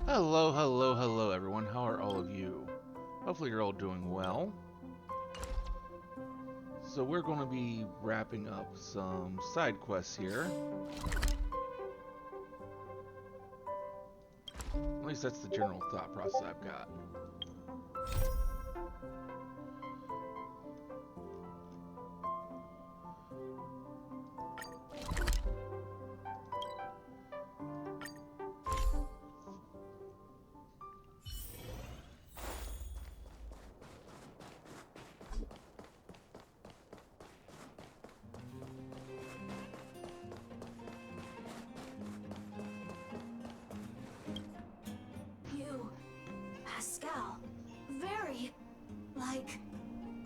Hello, hello, hello everyone. How are all of you? Hopefully you're all doing well. So we're going to be wrapping up some side quests here. At least that's the general thought process I've got. You, Pascal, very like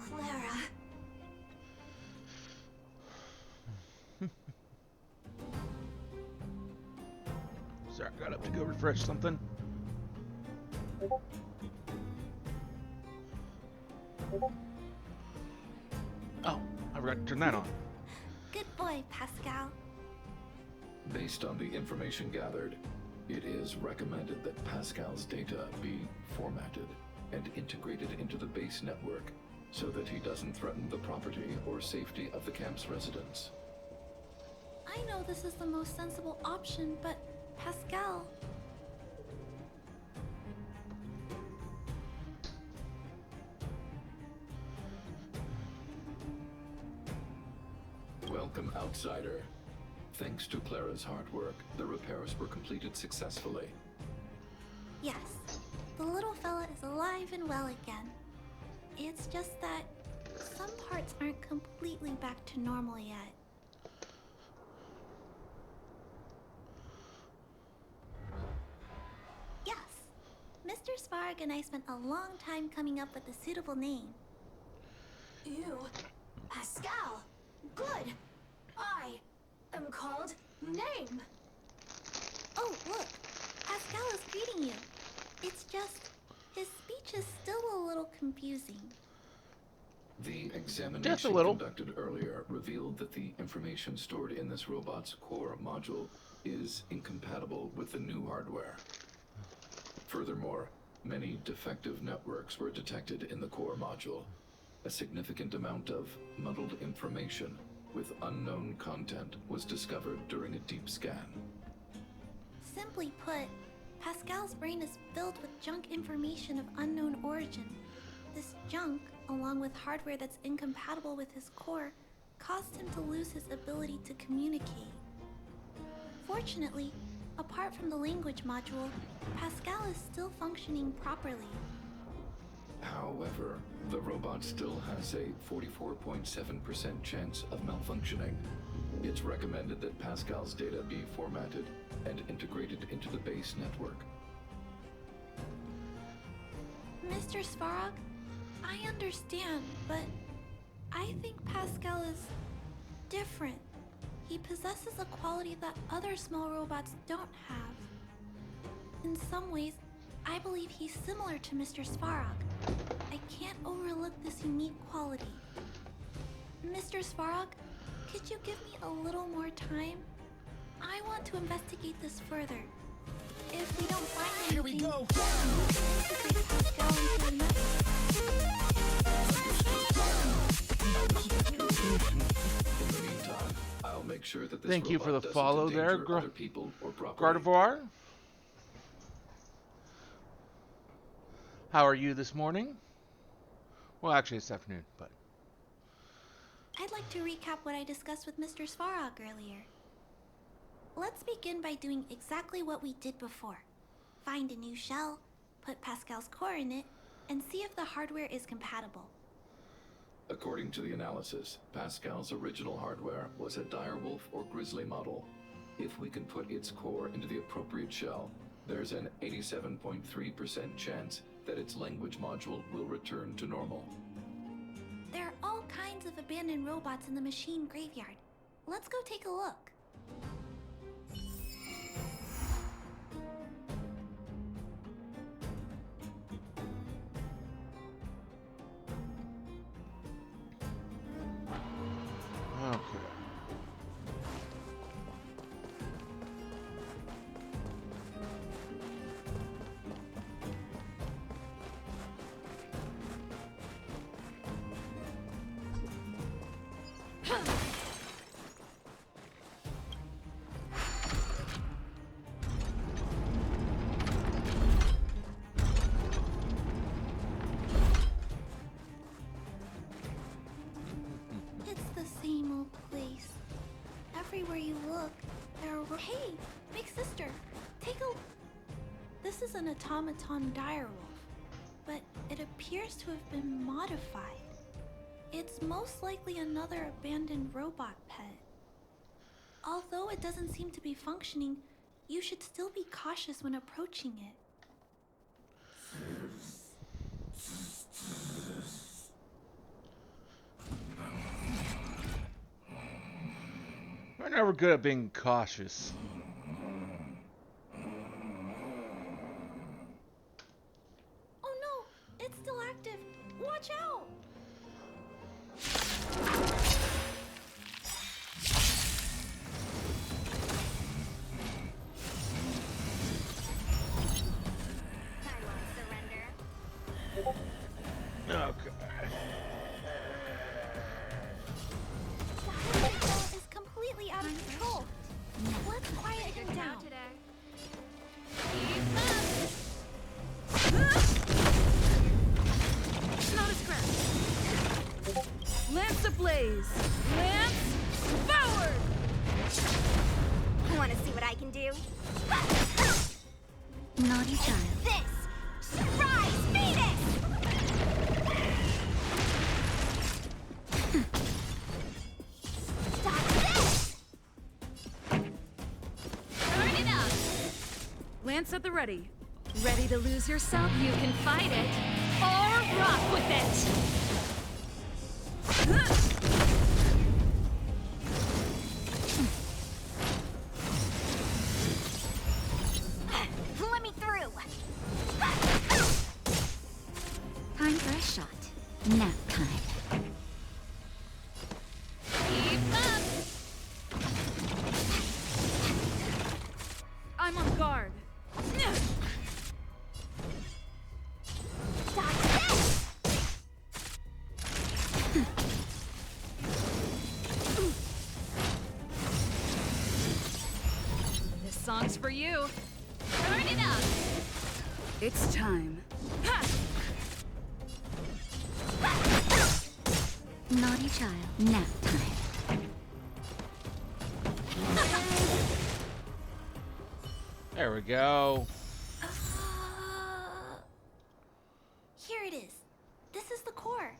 Clara. Sorry, I got up to go refresh something. Oh, I forgot to turn that on. Good boy, Pascal. Based on the information gathered, it is recommended that Pascal's data be formatted and integrated into the base network so that he doesn't threaten the property or safety of the camp's residents. I know this is the most sensible option, but Pascal... Welcome, outsider. Thanks to Clara's hard work, the repairs were completed successfully. Yes, the little fella is alive and well again. It's just that some parts aren't completely back to normal yet. Yes, Mr. Svarg and I spent a long time coming up with a suitable name. Ew, Pascal, good. I am called Name. Oh, look, Pascal is greeting you. It's just, his speech is still a little confusing. The Just a examination little. conducted earlier revealed that the information stored in this robot's core module is incompatible with the new hardware. Furthermore, many defective networks were detected in the core module. A significant amount of muddled information with unknown content was discovered during a deep scan. Simply put, Pascal's brain is filled with junk information of unknown origin. This junk, along with hardware that's incompatible with his core, caused him to lose his ability to communicate. Fortunately, apart from the language module, Pascal is still functioning properly. However, the robot still has a 44.7% chance of malfunctioning. It's recommended that Pascal's data be formatted and integrated into the base network. Mr. Svarog, I understand, but I think Pascal is different. He possesses a quality that other small robots don't have. In some ways, I believe he's similar to Mr. Svarog. I can't overlook this unique quality. Mr. Svarog, could you give me a little more time? I want to investigate this further. If we don't find anything, Here we go. integrate Pascal into the network. In the meantime, I'll make sure that this Thank you for the robot doesn't follow there, endanger other people or property. Gardevoir. How are you this morning? Well, actually it's afternoon, but... I'd like to recap what I discussed with Mr. Svarog earlier. Let's begin by doing exactly what we did before. Find a new shell, put Pascal's core in it, and see if the hardware is compatible. According to the analysis, Pascal's original hardware was a direwolf or grizzly model. If we can put its core into the appropriate shell, there's an 87.3% chance that its language module will return to normal. There are all kinds of abandoned robots in the machine graveyard. Let's go take a look. Okay. It's the same old place. Everywhere you look, there are. Hey, big sister, take a. This is an automaton direwolf, but it appears to have been modified. It's most likely another abandoned robot pet. Although it doesn't seem to be functioning, you should still be cautious when approaching it. We're never good at being cautious. Oh no, it's still active. Watch out! I won't surrender. Okay. That animal is completely out of control. Let's quiet him down. Today. Not a scratch. Lance ablaze. Lance forward. Want to see what I can do? Naughty child. This! Surprise Venus! Stop this! Turn it up! Lance at the ready. Ready to lose yourself? You can fight it or rock with it. Let me through! Time for a shot. Nap time. Keep up! I'm on guard. Stop this! This song's for you. Turn it up! It's time. Ha! Naughty child. Nap time. There we go. Here it is. This is the core.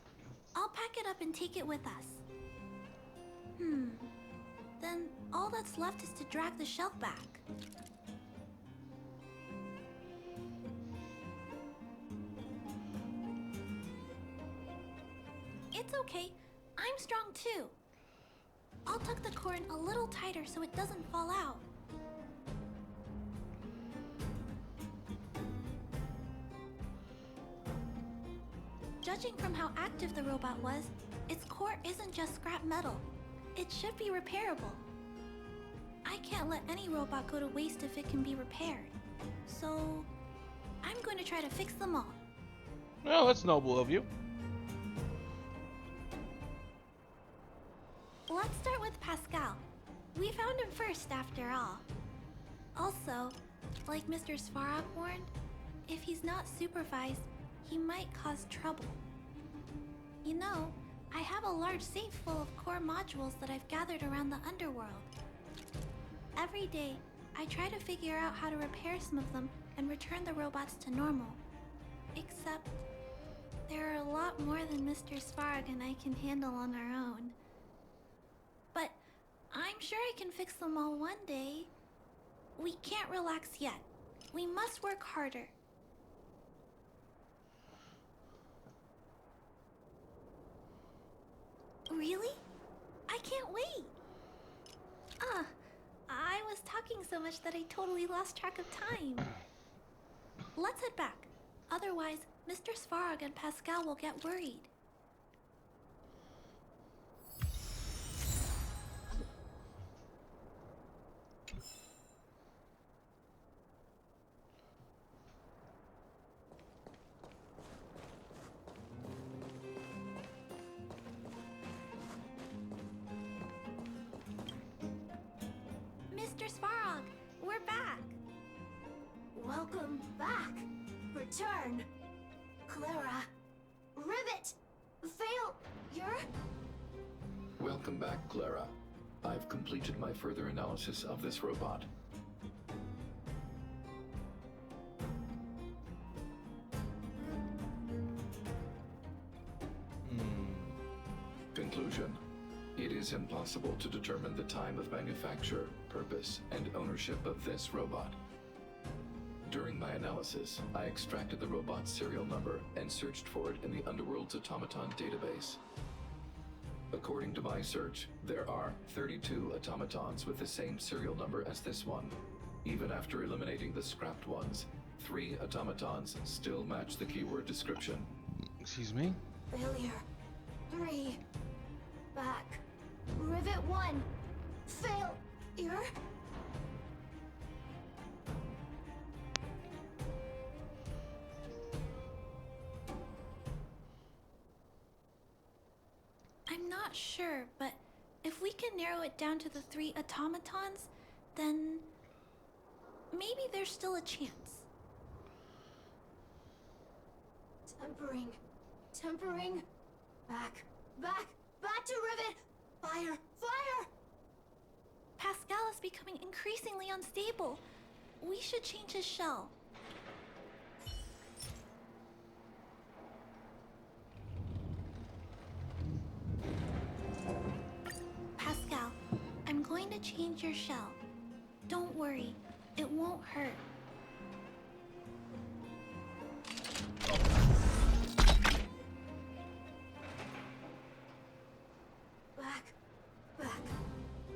I'll pack it up and take it with us. Then all that's left is to drag the shell back. It's okay. I'm strong too. I'll tuck the core in a little tighter so it doesn't fall out. Judging from how active the robot was, its core isn't just scrap metal. It should be repairable. I can't let any robot go to waste if it can be repaired. So, I'm going to try to fix them all. Well, that's noble of you. Let's start with Pascal. We found him first, after all. Also, like Mr. Svarog warned, if he's not supervised, he might cause trouble. You know, I have a large safe full of core modules that I've gathered around the underworld. Every day, I try to figure out how to repair some of them and return the robots to normal. Except, there are a lot more than Mr. Svarog and I can handle on our own. But I'm sure I can fix them all one day. We can't relax yet. We must work harder. Really? I can't wait. I was talking so much that I totally lost track of time. Let's head back. Otherwise, Mr. Svarog and Pascal will get worried. we're back. Welcome back. Return. Clara. Rivet. Failure. Welcome back, Clara. I've completed my further analysis of this robot. Conclusion. It is impossible to determine the time of manufacture, purpose, and ownership of this robot. During my analysis, I extracted the robot's serial number and searched for it in the Underworld's automaton database. According to my search, there are 32 automatons with the same serial number as this one. Even after eliminating the scrapped ones, 3 automatons still match the keyword description. Excuse me? Failure. 3. Back. Rivet 1. Failure. I'm not sure, but if we can narrow it down to the 3 automatons, then maybe there's still a chance. Tempering. Tempering. Back. Back. Back to Rivet. Fire. Fire. Pascal is becoming increasingly unstable. We should change his shell. Pascal, I'm going to change your shell. Don't worry, it won't hurt. Back. Back.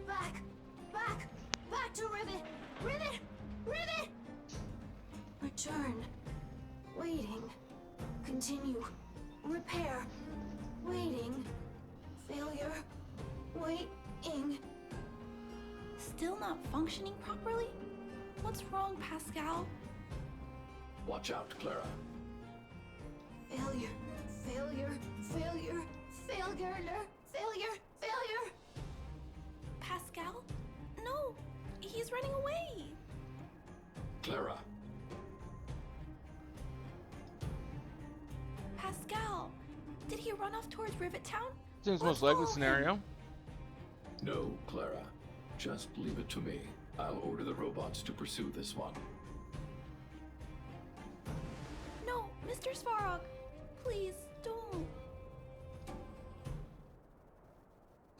Back. Back. Back to Rivet. Rivet. Rivet. Return. Waiting. Continue. Repair. Waiting. Failure. Waiting. Still not functioning properly? What's wrong, Pascal? Watch out, Clara. Failure. Failure. Failure. Failure. Failure. Failure. Pascal? No, he's running away. Clara. Pascal, did he run off towards Rivet Town? Seems Let's most likely follow him. scenario. No, Clara. Just leave it to me. I'll order the robots to pursue this one. No, Mr. Svarog, please don't.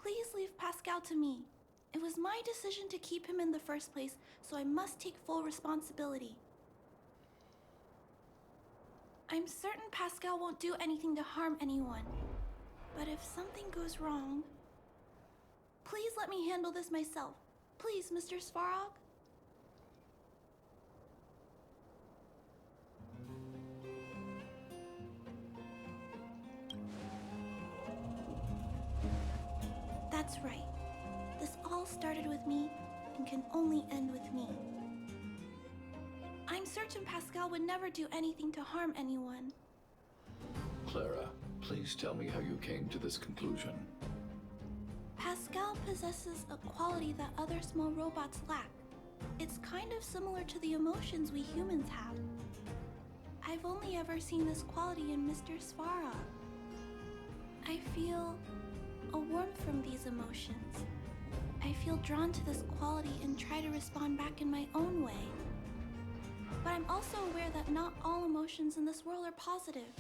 Please leave Pascal to me. It was my decision to keep him in the first place, so I must take full responsibility. I'm certain Pascal won't do anything to harm anyone. But if something goes wrong, please let me handle this myself. Please, Mr. Svarog. That's right. This all started with me and can only end with me. I'm certain Pascal would never do anything to harm anyone. Clara, please tell me how you came to this conclusion. Pascal possesses a quality that other small robots lack. It's kind of similar to the emotions we humans have. I've only ever seen this quality in Mr. Svarog. I feel a warmth from these emotions. I feel drawn to this quality and try to respond back in my own way. But I'm also aware that not all emotions in this world are positive.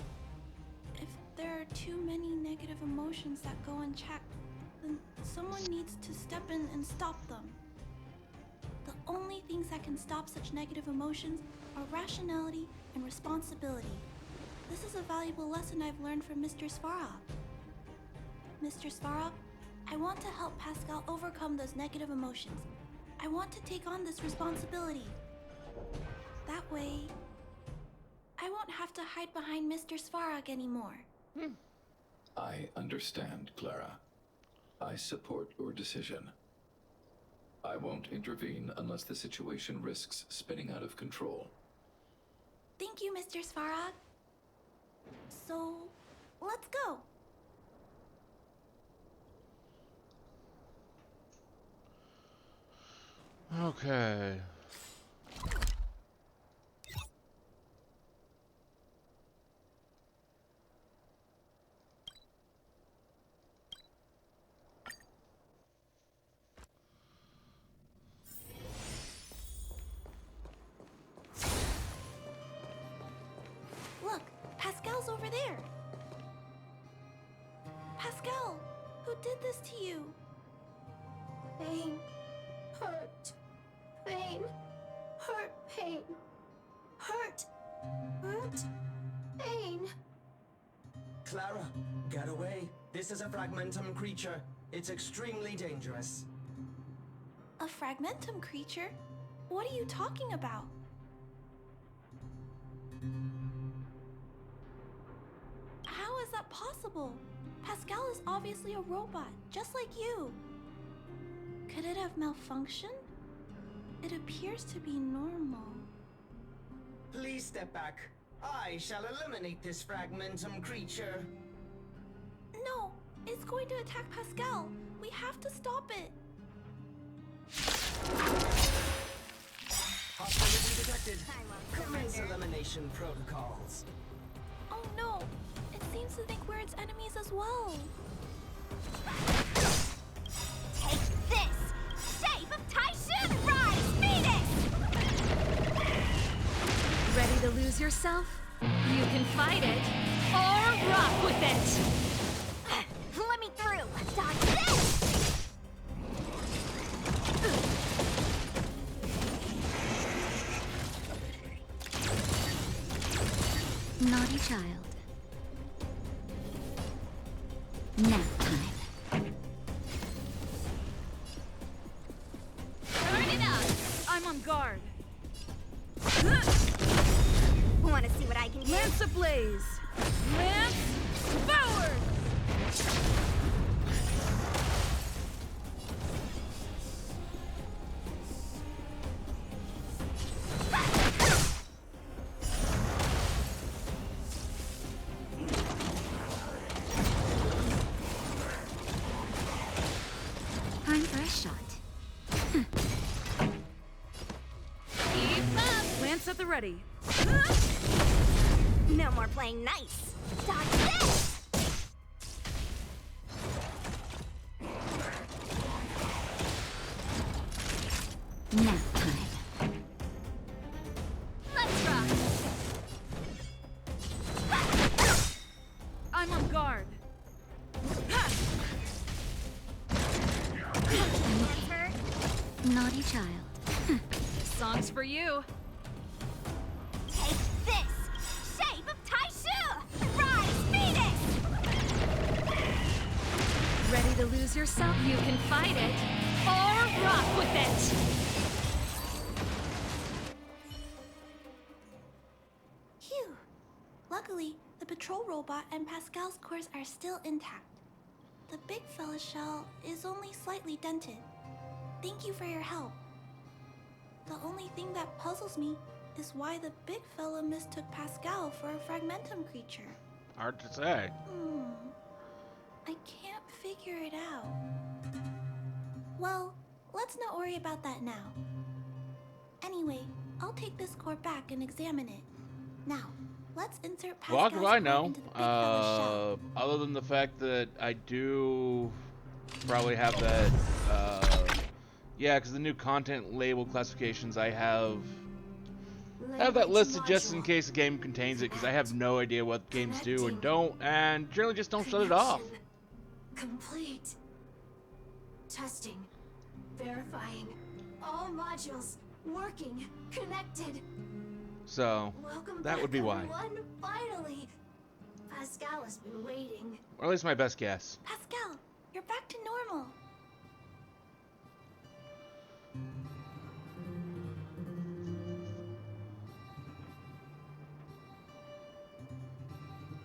If there are too many negative emotions that go unchecked, then someone needs to step in and stop them. The only things that can stop such negative emotions are rationality and responsibility. This is a valuable lesson I've learned from Mr. Svarog. Mr. Svarog, I want to help Pascal overcome those negative emotions. I want to take on this responsibility. That way, I won't have to hide behind Mr. Svarog anymore. I understand, Clara. I support your decision. I won't intervene unless the situation risks spinning out of control. Thank you, Mr. Svarog. So, let's go. Okay. Who did this to you? Pain. Hurt. Pain. Hurt. Pain. Hurt. Hurt. Pain. Clara, get away. This is a fragmentum creature. It's extremely dangerous. A fragmentum creature? What are you talking about? How is that possible? Pascal is obviously a robot, just like you. Could it have malfunctioned? It appears to be normal. Please step back. I shall eliminate this fragmentum creature. No, it's going to attack Pascal. We have to stop it. Hostility detected. I won't Commence surrender. elimination protocols. Oh no, it seems to think we're its enemies as well. Take this! Shape of Taishun! Rise, Phoenix! Ready to lose yourself? You can fight it or rock with it! Let me through! Dodge this! Naughty child. Nap time. Turn it up! I'm on guard. Wanna see what I can do? Lance ablaze! Lance forward! Time for a shot. Keep up! Lance at the ready. No more playing nice! Dodge this! Nap time. Let's rock! I'm on guard. Hands hurt? Naughty child. Song's for you. Take this! Shape of Taishu! Rise, Phoenix! Ready to lose yourself? You can fight it or rock with it! Phew. Luckily, the patrol robot and Pascal's cores are still intact. The big fella's shell is only slightly dented. Thank you for your help. The only thing that puzzles me is why the big fella mistook Pascal for a fragmentum creature. Hard to say. I can't figure it out. Well, let's not worry about that now. Anyway, I'll take this core back and examine it. Now, let's insert Well, how Pascal's do I core know? into the big fella's shell. Other than the fact that I do probably have that, yeah, because the new content label classifications, I have that Language listed just in module. case the game contains it, because I have no idea what games do and don't, and generally just don't shut it off. Connection complete. Testing. Verifying. All modules working. Connected. So, Welcome that back, would be why. everyone. Finally. Pascal has been waiting. Or at least my best guess. Pascal, you're back to normal.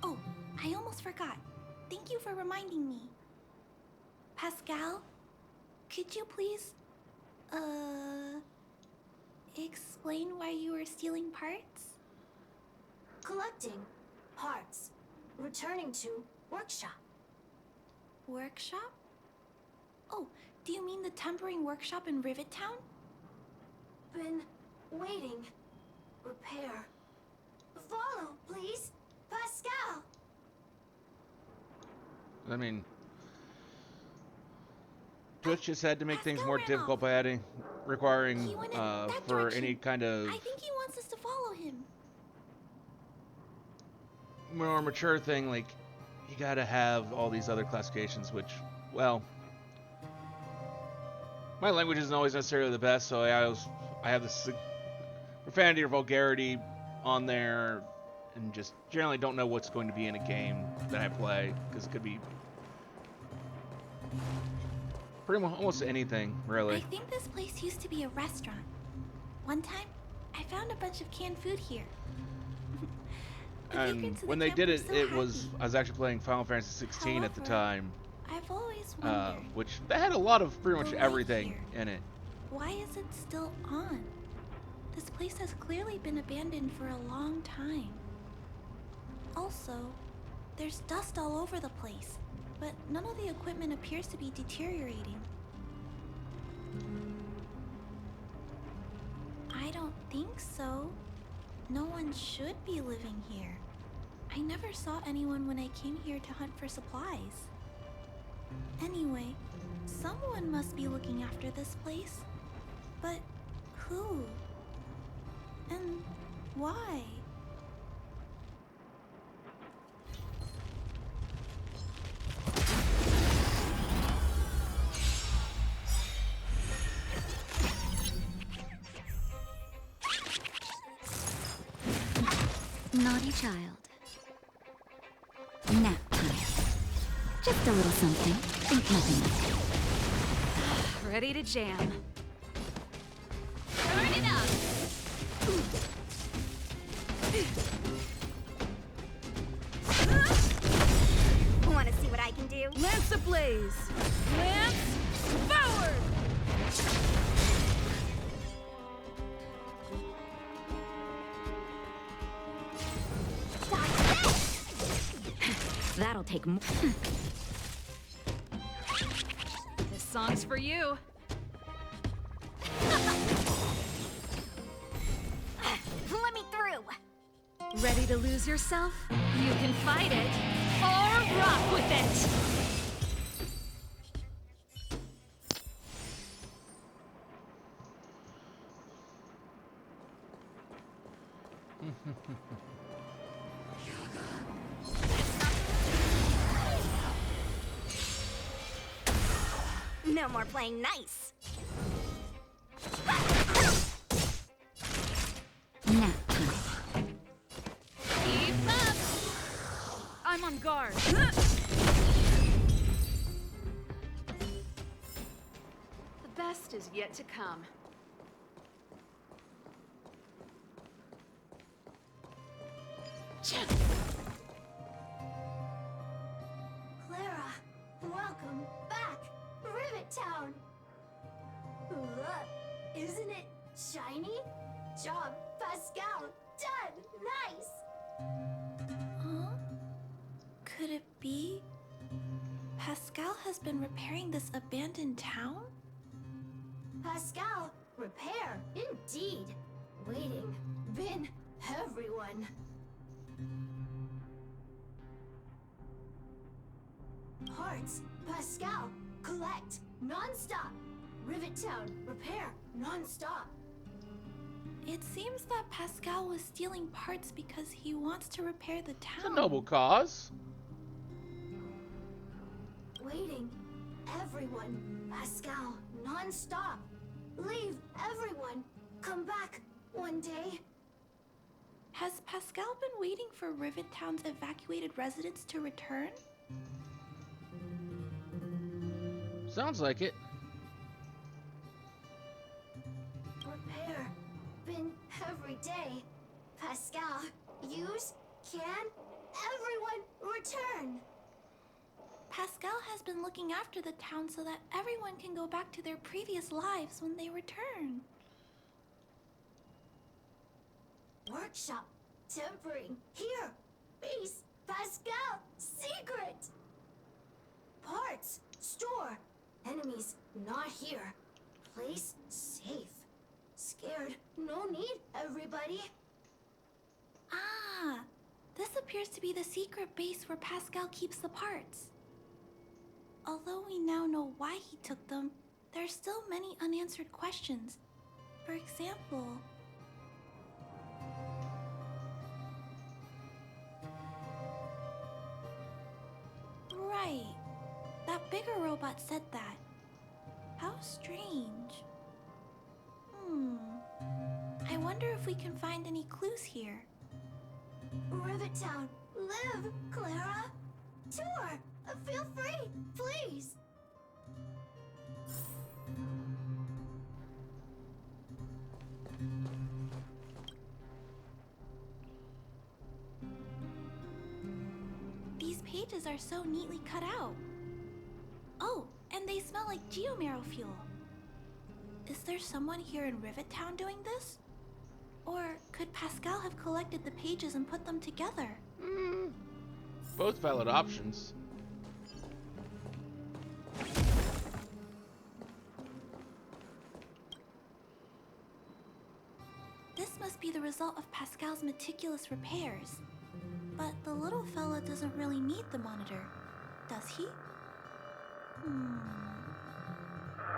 Oh, I almost forgot. Thank you for reminding me. Pascal, could you please, explain why you were stealing parts? Collecting. Parts. Returning to workshop. Workshop? Oh, do you mean the tempering workshop in Rivet Town? Been waiting. Repair. Follow, please. Pascal. I mean, Twitch just had to make things Pascal more ran difficult off. by requiring He went in that for direction. any kind of I think he wants us to follow him. more mature thing, like you gotta have all these other classifications, which well, my language isn't always necessarily the best, so I have this profanity or vulgarity on there, and just generally don't know what's going to be in a game that I play, because it could be pretty much almost anything, I really. think this place used to be a restaurant. One time, I found a bunch of canned food here. The And patrons of when the they camp did were it, so it was happy. I was actually playing Final Fantasy 16 at the However, time, I've always wondered, which they had a lot of pretty much the light everything here. in it. why is it still on? This place has clearly been abandoned for a long time. Also, there's dust all over the place, but none of the equipment appears to be deteriorating. I don't think so. No one should be living here. I never saw anyone when I came here to hunt for supplies. Anyway, someone must be looking after this place. But who? And why? Naughty child. Nap time. Just a little something. Think nothing of it. Ready to jam. Turn it up! Wanna see what I can do? Lance ablaze! Lance forward! Dodge this! That'll take more. This song's for you. Let me through! Ready to lose yourself? You can fight it or rock with it! No more playing nice. Nap time. Keep up! I'm on guard. The best is yet to come. Clara, welcome back, Rivet Town. Look, isn't it shiny? Job, Pascal, done, nice. Huh? Could it be? Pascal has been repairing this abandoned town? Pascal, repair, indeed. Waiting, been everyone. Parts, Pascal, collect, non-stop. Rivet Town, repair, non-stop. It seems that Pascal was stealing parts because he wants to repair the town. It's a noble cause. Waiting, everyone, Pascal, non-stop. Leave, everyone. Come back one day. Has Pascal been waiting for Rivet Town's evacuated residents to return? Sounds like it. Repair, been every day. Pascal, use, can, everyone return. Pascal has been looking after the town so that everyone can go back to their previous lives when they return. Workshop, tempering, here. Base, Pascal, secret. Parts, store. Enemies, not here. Place, safe. Scared, no need, everybody. Ah, this appears to be the secret base where Pascal keeps the parts. Although we now know why he took them, there are still many unanswered questions. For example... Right. That bigger robot said that. How strange. I wonder if we can find any clues here. Rivet Town, live, Clara. Tour, feel free, please. These pages are so neatly cut out. Oh, and they smell like geomarrow fuel. Is there someone here in Rivet Town doing this? Or could Pascal have collected the pages and put them together? Both valid options. This must be the result of Pascal's meticulous repairs. But the little fella doesn't really need the monitor, does he?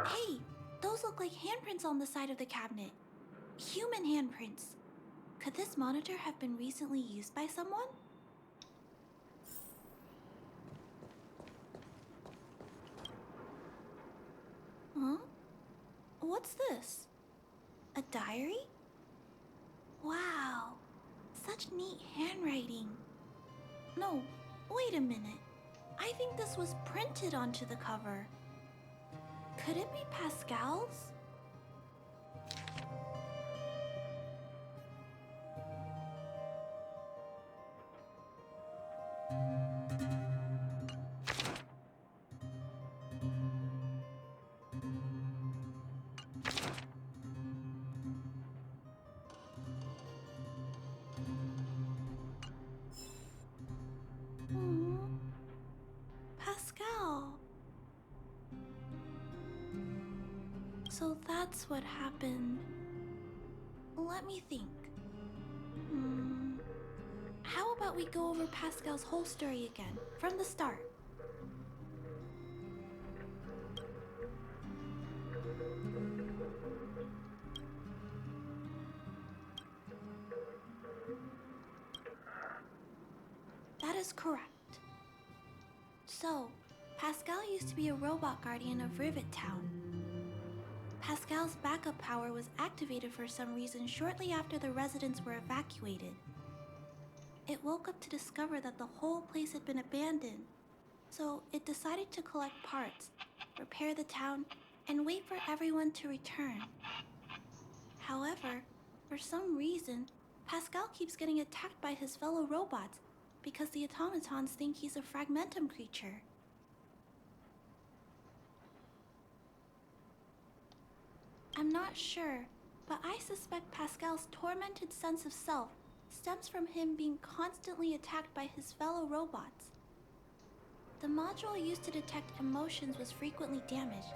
Hey, those look like handprints on the side of the cabinet. Human handprints. Could this monitor have been recently used by someone? Huh? What's this? A diary? Wow, such neat handwriting. No, wait a minute. I think this was printed onto the cover. Could it be Pascal's? Pascal. So that's what happened. Let me think. How about we go over Pascal's whole story again, from the start? That is correct. So, Pascal used to be a robot guardian of Rivet Town. Pascal's backup power was activated for some reason shortly after the residents were evacuated. It woke up to discover that the whole place had been abandoned, so it decided to collect parts, repair the town, and wait for everyone to return. However, for some reason, Pascal keeps getting attacked by his fellow robots because the automatons think he's a fragmentum creature. I'm not sure, but I suspect Pascal's tormented sense of self stems from him being constantly attacked by his fellow robots. The module used to detect emotions was frequently damaged,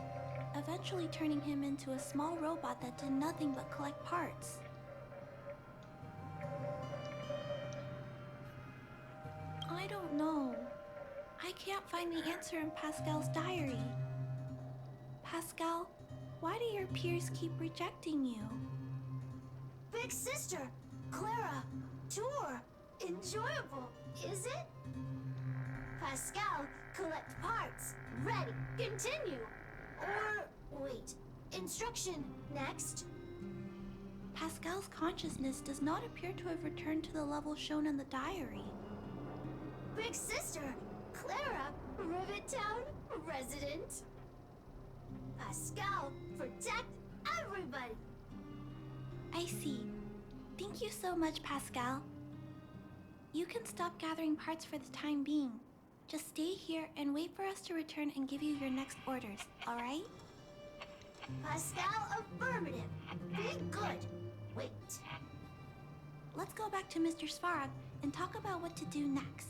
eventually turning him into a small robot that did nothing but collect parts. I don't know. I can't find the answer in Pascal's diary. Pascal, why do your peers keep rejecting you? Big sister, Clara, tour, enjoyable, is it? Pascal, collect parts, ready, continue. Or, wait, instruction, next. Pascal's consciousness does not appear to have returned to the level shown in the diary. Big sister, Clara, Rivet Town, resident. Pascal, protect everybody. I see. Thank you so much, Pascal. You can stop gathering parts for the time being. Just stay here and wait for us to return and give you your next orders, alright? Pascal, affirmative. Be good. Wait. Let's go back to Mr. Svarog and talk about what to do next.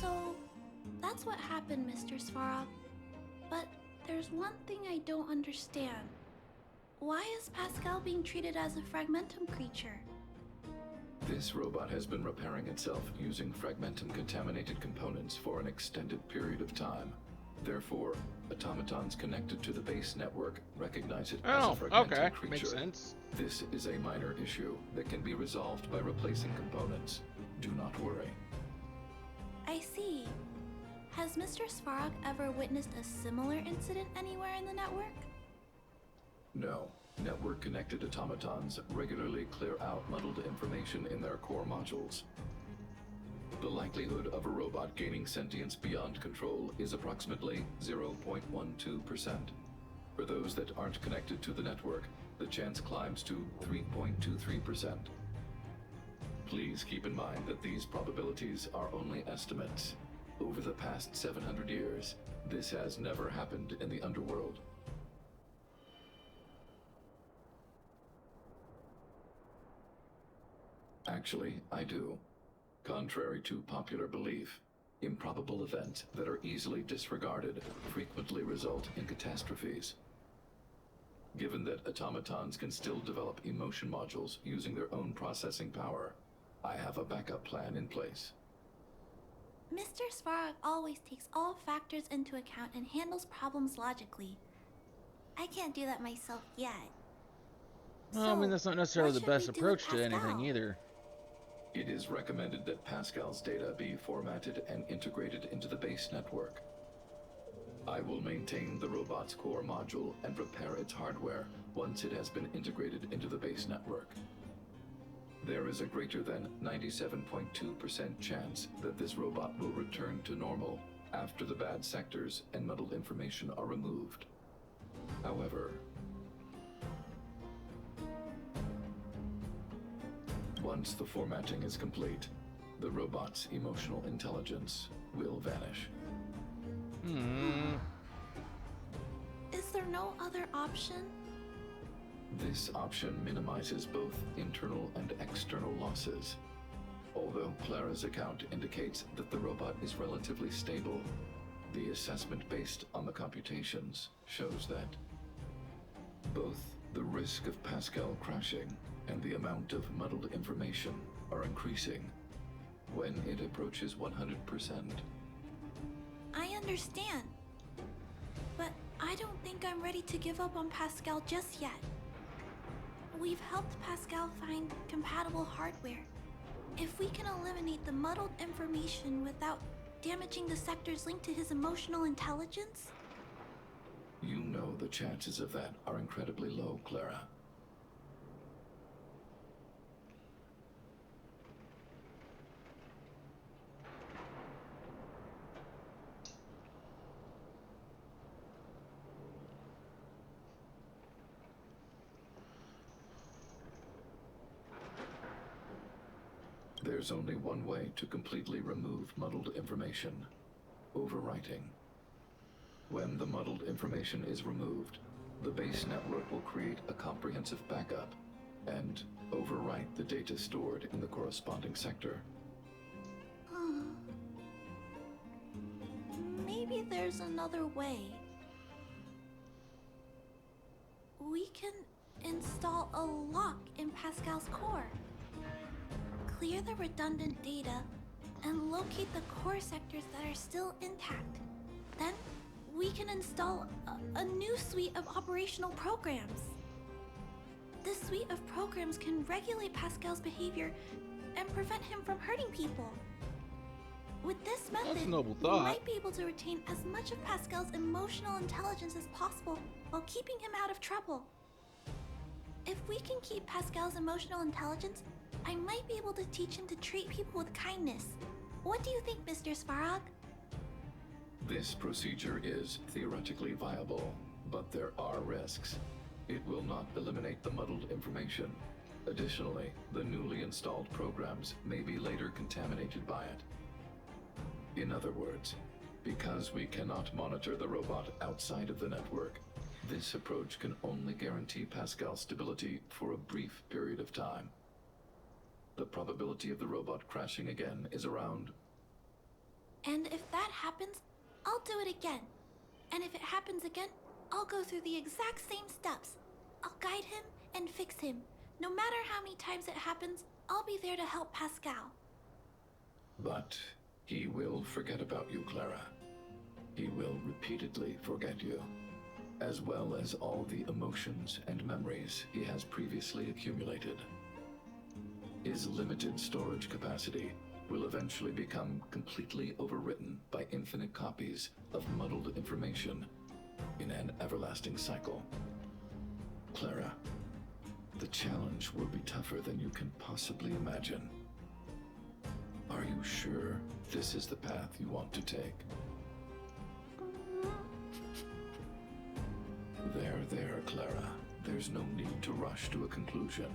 So, that's what happened, Mr. Svarog. But there's one thing I don't understand. Why is Pascal being treated as a fragmentum creature? This robot has been repairing itself using fragmentum-contaminated components for an extended period of time. Therefore, automatons connected to the base network recognize it as a fragmentum creature. Makes sense. This is a minor issue that can be resolved by replacing components. Do not worry. I see. Has Mr. Svarog ever witnessed a similar incident anywhere in the network? No. Network-connected automatons regularly clear out muddled information in their core modules. The likelihood of a robot gaining sentience beyond control is approximately 0.12%. For those that aren't connected to the network, the chance climbs to 3.23%. Please keep in mind that these probabilities are only estimates. Over the past 700 years, this has never happened in the underworld. Actually, I do. Contrary to popular belief, improbable events that are easily disregarded frequently result in catastrophes. Given that automatons can still develop emotion modules using their own processing power, I have a backup plan in place. Mr. Svarog always takes all factors into account and handles problems logically. I can't do that myself yet. Well, I mean, that's not necessarily the best approach to anything Pascal? either. It is recommended that Pascal's data be formatted and integrated into the base network. I will maintain the robot's core module and repair its hardware once it has been integrated into the base network. There is a greater than 97.2% chance that this robot will return to normal after the bad sectors and muddled information are removed. However, once the formatting is complete, the robot's emotional intelligence will vanish. Is there no other option? This option minimizes both internal and external losses. Although Clara's account indicates that the robot is relatively stable, the assessment based on the computations shows that both the risk of Pascal crashing and the amount of muddled information are increasing when it approaches 100%. I understand. But I don't think I'm ready to give up on Pascal just yet. We've helped Pascal find compatible hardware. If we can eliminate the muddled information without damaging the sectors linked to his emotional intelligence... You know the chances of that are incredibly low, Clara. There's only one way to completely remove muddled information: overwriting. When the muddled information is removed, the base network will create a comprehensive backup and overwrite the data stored in the corresponding sector. Maybe there's another way. We can install a lock in Pascal's core. Clear the redundant data and locate the core sectors that are still intact. Then we can install a new suite of operational programs. This suite of programs can regulate Pascal's behavior and prevent him from hurting people. With this method, That's a noble we thought. might be able to retain as much of Pascal's emotional intelligence as possible while keeping him out of trouble. If we can keep Pascal's emotional intelligence, I might be able to teach him to treat people with kindness. What do you think, Mr. Svarog? This procedure is theoretically viable, but there are risks. It will not eliminate the muddled information. Additionally, the newly installed programs may be later contaminated by it. In other words, because we cannot monitor the robot outside of the network, this approach can only guarantee Pascal's stability for a brief period of time. The probability of the robot crashing again is around... And if that happens, I'll do it again. And if it happens again, I'll go through the exact same steps. I'll guide him and fix him. No matter how many times it happens, I'll be there to help Pascal. But he will forget about you, Clara. He will repeatedly forget you, as well as all the emotions and memories he has previously accumulated. His limited storage capacity will eventually become completely overwritten by infinite copies of muddled information in an everlasting cycle. Clara, the challenge will be tougher than you can possibly imagine. Are you sure this is the path you want to take? There, Clara. There's no need to rush to a conclusion.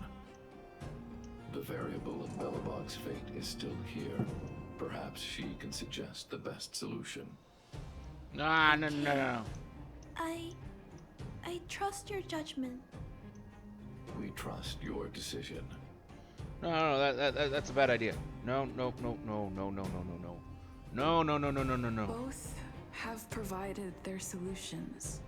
The variable of Belobog's fate is still here. Perhaps she can suggest the best solution. No. I trust your judgment. We trust your decision. No, that's a bad idea. No. Both have provided their solutions.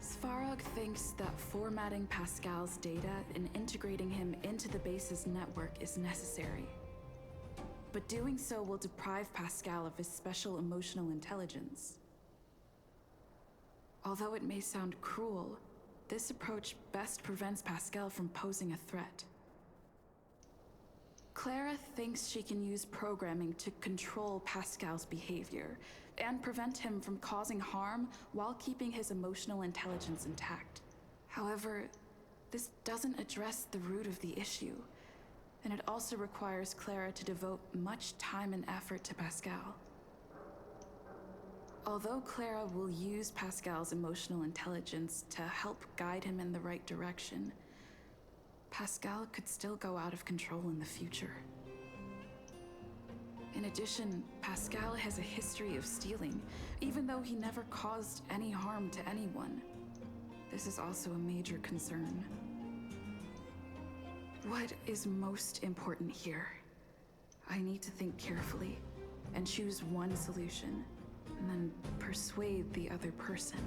Svarog thinks that formatting Pascal's data and integrating him into the base's network is necessary. But doing so will deprive Pascal of his special emotional intelligence. Although it may sound cruel, this approach best prevents Pascal from posing a threat. Clara thinks she can use programming to control Pascal's behavior and prevent him from causing harm while keeping his emotional intelligence intact. However, this doesn't address the root of the issue, and it also requires Clara to devote much time and effort to Pascal. Although Clara will use Pascal's emotional intelligence to help guide him in the right direction, Pascal could still go out of control in the future. In addition, Pascal has a history of stealing, even though he never caused any harm to anyone. This is also a major concern. What is most important here? I need to think carefully and choose one solution, and then persuade the other person.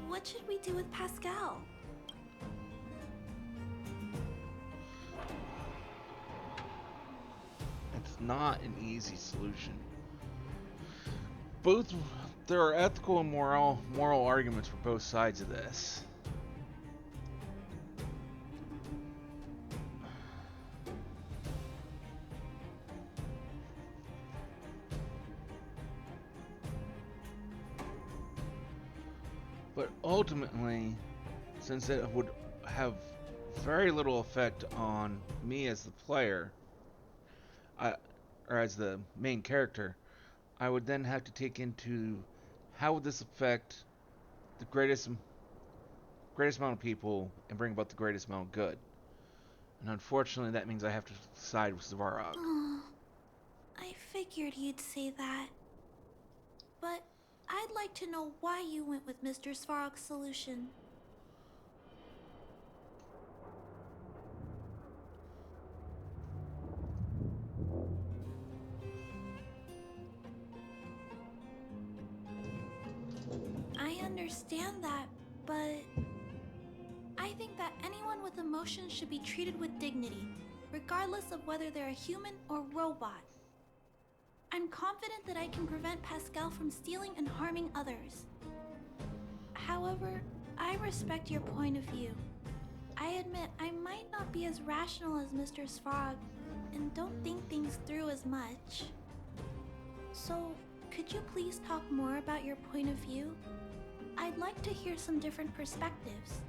What should we do with Pascal? It's not an easy solution. There are ethical and moral arguments for both sides of this. But ultimately, since it would have very little effect on me as the player, or as the main character, I would then have to take into how would this affect the greatest amount of people and bring about the greatest amount of good. And unfortunately, that means I have to side with Svarog. Oh, I figured you'd say that. But I'd like to know why you went with Mr. Svarog's solution. I understand that, but I think that anyone with emotions should be treated with dignity, regardless of whether they're a human or robot. I'm confident that I can prevent Pascal from stealing and harming others. However, I respect your point of view. I admit I might not be as rational as Mr. Svarog and don't think things through as much. So, could you please talk more about your point of view? I'd like to hear some different perspectives.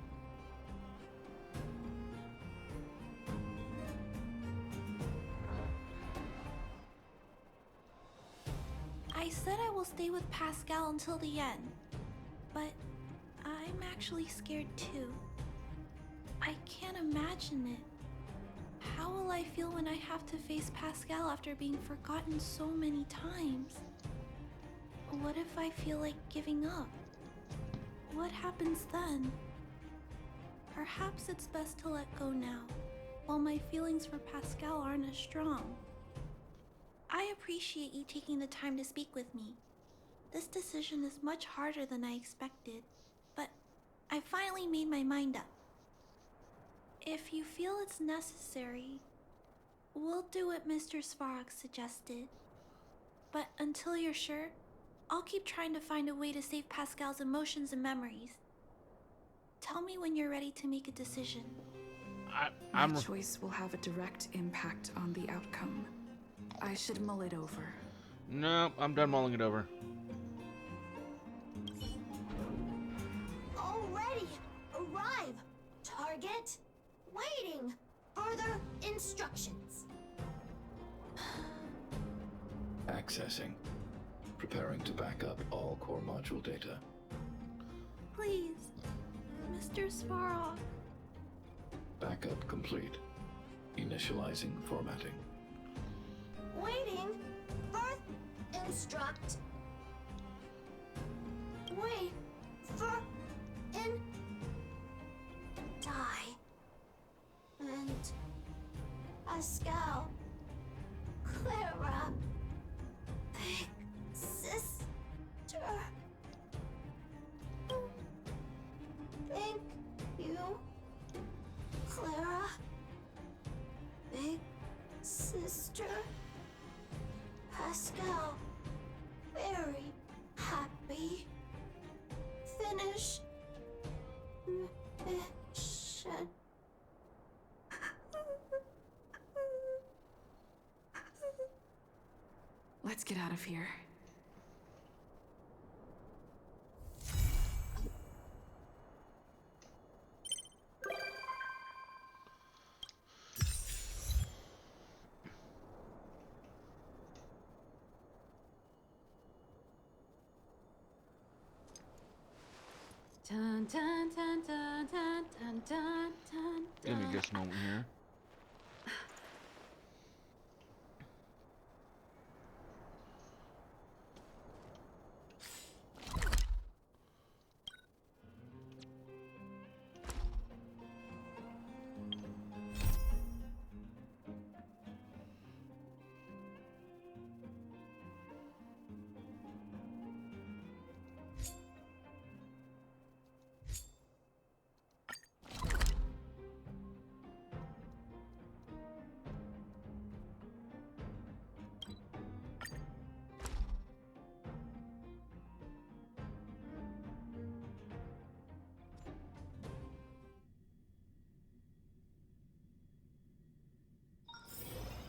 I said I will stay with Pascal until the end, but I'm actually scared too. I can't imagine it. How will I feel when I have to face Pascal after being forgotten so many times? What if I feel like giving up? What happens then? Perhaps it's best to let go now, while my feelings for Pascal aren't as strong. I appreciate you taking the time to speak with me. This decision is much harder than I expected, but I finally made my mind up. If you feel it's necessary, we'll do what Mr. Svarog suggested. But until you're sure, I'll keep trying to find a way to save Pascal's emotions and memories. Tell me when you're ready to make a decision. My choice will have a direct impact on the outcome. I should mull it over. No, I'm done mulling it over. Already! Arrive! Target! Waiting! Further instructions. Accessing. Preparing to back up all core module data. Please, Mr. Svarog. Backup complete. Initializing formatting. Waiting! Birth instruct. Wait for in die. And Pascal. Clara. Big sister. Thank you, Clara. Big sister. Pascal. Very happy. Finish mission. Let's get out of here. Dun, dun, dun, dun, dun, dun, dun, dun, Give me dun. just a moment here.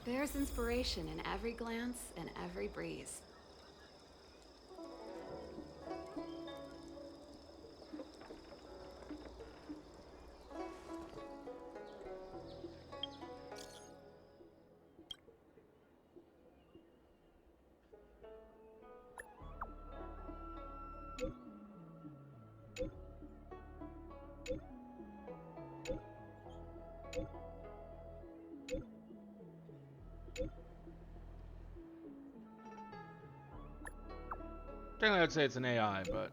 There's inspiration in every glance and every breeze. Technically, I'd say it's an AI, but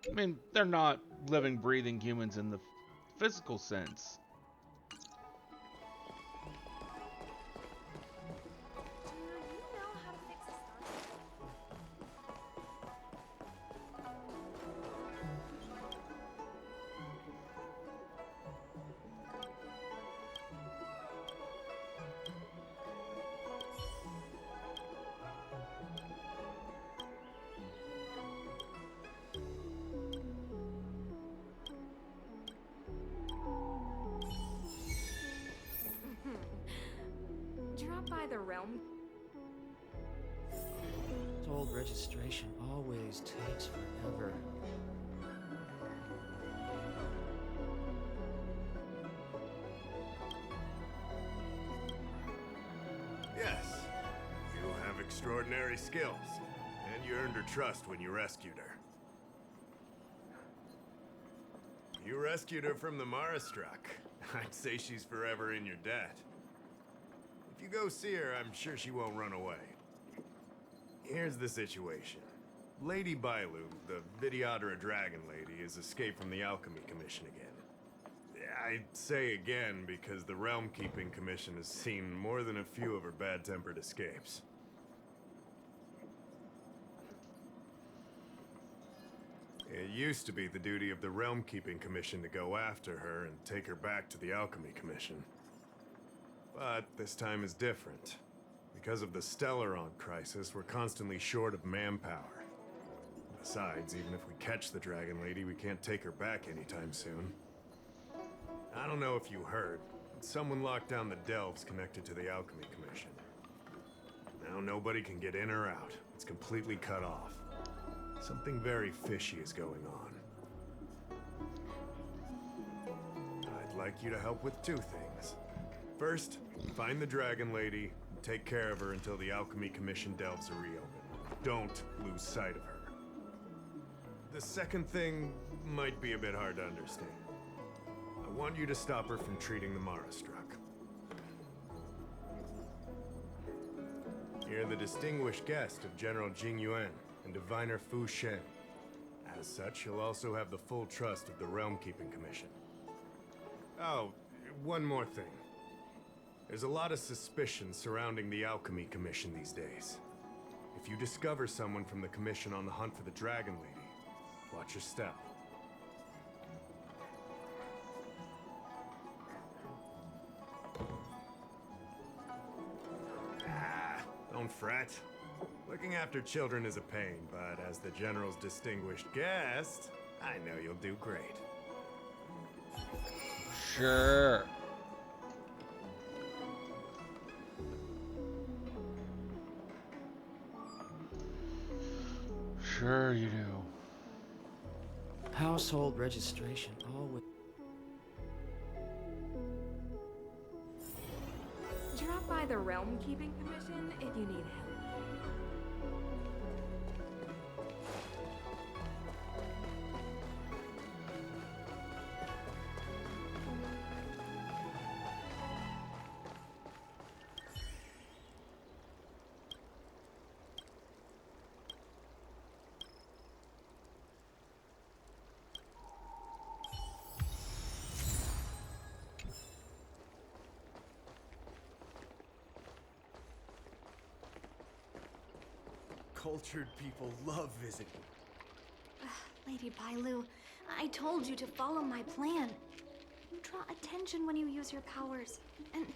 I mean, they're not living, breathing humans in the physical sense. Drop by the realm. Told registration always takes forever. extraordinary skills, and you earned her trust when you rescued her. You rescued her from the Marastruck. I'd say she's forever in your debt. If you go see her, I'm sure she won't run away. Here's the situation. Lady Bailu, the Vidyadhara Dragon Lady, has escaped from the Alchemy Commission again. I say again because the Realm Keeping Commission has seen more than a few of her bad-tempered escapes. It used to be the duty of the Realm Keeping Commission to go after her and take her back to the Alchemy Commission. But this time is different. Because of the Stellaron crisis, we're constantly short of manpower. Besides, even if we catch the Dragon Lady, we can't take her back anytime soon. I don't know if you heard, but someone locked down the delves connected to the Alchemy Commission. Now nobody can get in or out. It's completely cut off. Something very fishy is going on. I'd like you to help with two things. First, find the Dragon Lady, and take care of her until the Alchemy Commission delves are reopened. Don't lose sight of her. The second thing might be a bit hard to understand. I want you to stop her from treating the Marastruck. You're the distinguished guest of General Jing Yuan and Diviner Fu Shen. As such, you'll also have the full trust of the Realm Keeping Commission. Oh, one more thing. There's a lot of suspicion surrounding the Alchemy Commission these days. If you discover someone from the Commission on the hunt for the Dragon Lady, watch your step. Don't fret. Looking after children is a pain, but as the General's distinguished guest, I know you'll do great. Sure. Sure you do. Household registration always. Drop by the Realm Keeping Commission if you need help. Cultured people love visiting. Lady Bailu, I told you to follow my plan. You draw attention when you use your powers, and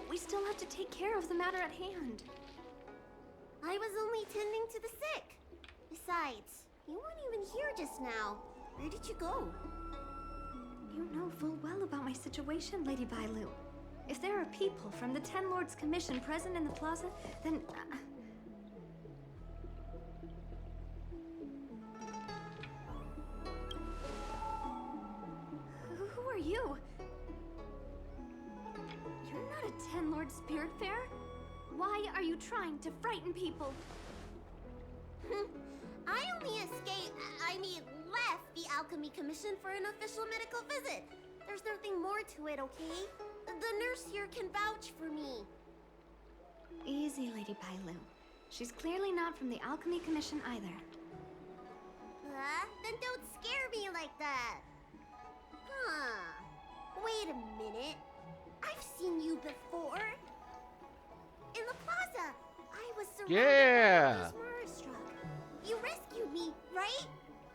we still have to take care of the matter at hand. I was only tending to the sick. Besides, you weren't even here just now. Where did you go? You know full well about my situation, Lady Bailu. If there are people from the Ten Lords Commission present in the plaza, then... Who are you? You're not a Ten Lord Spirit Fair? Why are you trying to frighten people? I only left the Alchemy Commission for an official medical visit. There's nothing more to it, okay? The nurse here can vouch for me. Easy, Lady Bailu. She's clearly not from the Alchemy Commission either. Then don't scare me like that. Wait a minute. I've seen you before. In the plaza. I was surrounded by those Marastruck. You rescued me, right?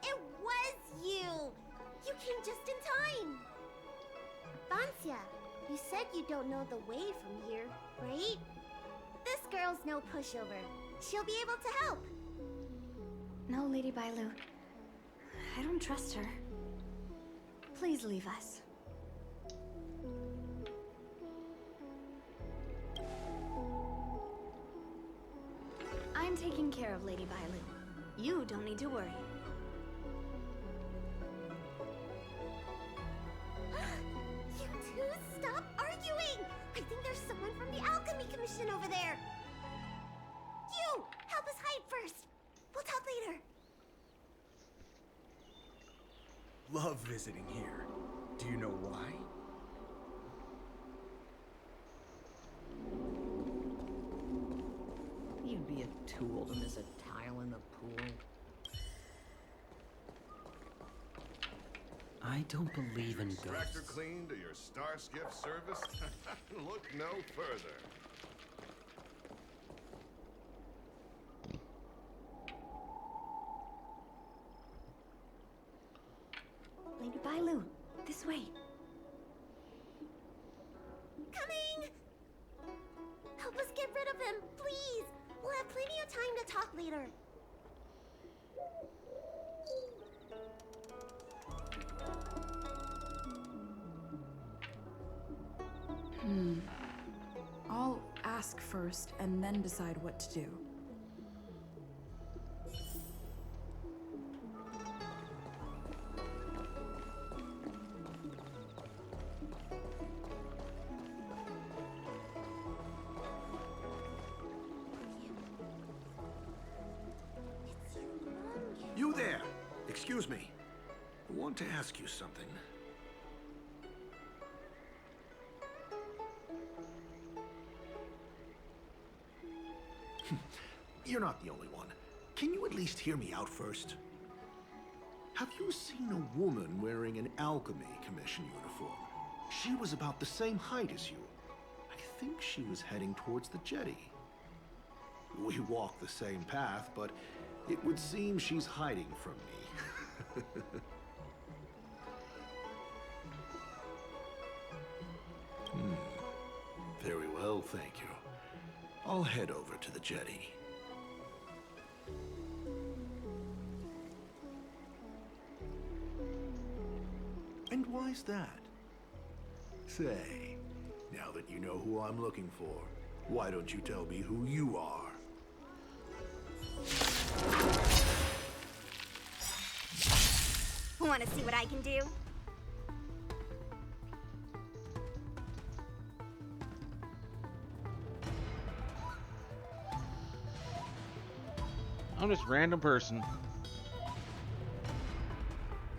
It was you. You came just in time. Vancia, you said you don't know the way from here, right? This girl's no pushover. She'll be able to help. No, Lady Bailu. I don't trust her. Please leave us. I'm taking care of Lady Bailu. You don't need to worry. You two, stop arguing! I think there's someone from the Alchemy Commission over there. You! help us hide first. We'll talk later. Love visiting here. Do you know why? You'd be a tool to miss a tile in the pool. I don't believe in Extractor ghosts. clean to your star skiff service? Look no further. Lady Bailu, this way. Coming! Help us get rid of him, please! We'll have plenty of time to talk later. I'll ask first and then decide what to do. You there! Excuse me. I want to ask you something. You're not the only one. Can you at least hear me out first? Have you seen a woman wearing an Alchemy Commission uniform? She was about the same height as you. I think she was heading towards the jetty. We walk the same path, but it would seem she's hiding from me. Very well, thank you. I'll head over to the jetty. And why's that? Say, now that you know who I'm looking for, why don't you tell me who you are? Want to see what I can do? I'm just a random person.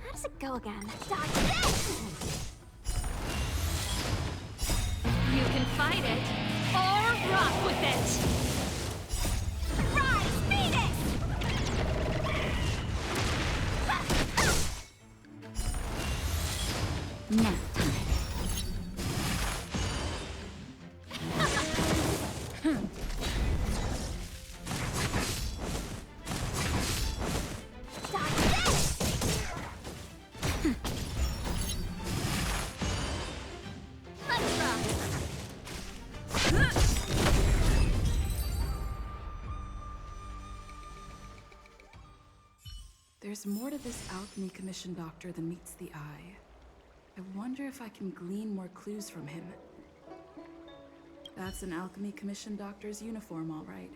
How does it go again? Dodge this! You can fight it or rock with it. Rise, Phoenix! Nap time. Dodge this! Let's rock! There's more to this Alchemy Commission doctor than meets the eye. I wonder if I can glean more clues from him. That's an Alchemy Commission doctor's uniform, all right.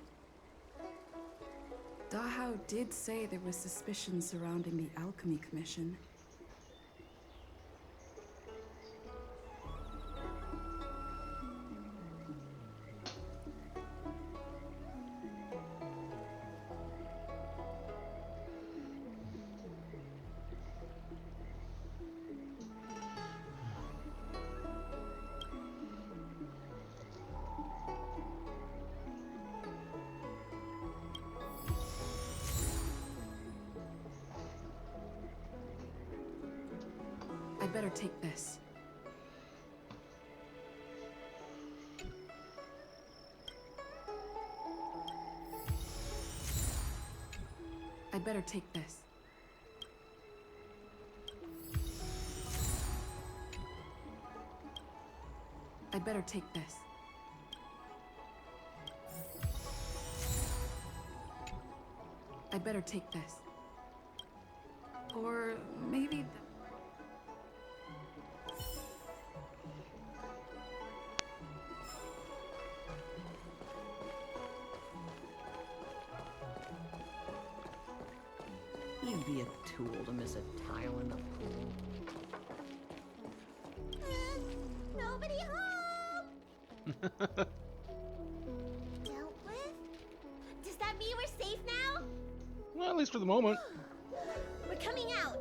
Dahao did say there was suspicion surrounding the Alchemy Commission. I'd better take this. I'd better take this. I'd better take this. I'd better take this. Or maybe... You'd be a tool to miss a tile in the pool. Nobody home! Dealt with? Does that mean we're safe now? Well, at least for the moment. We're coming out.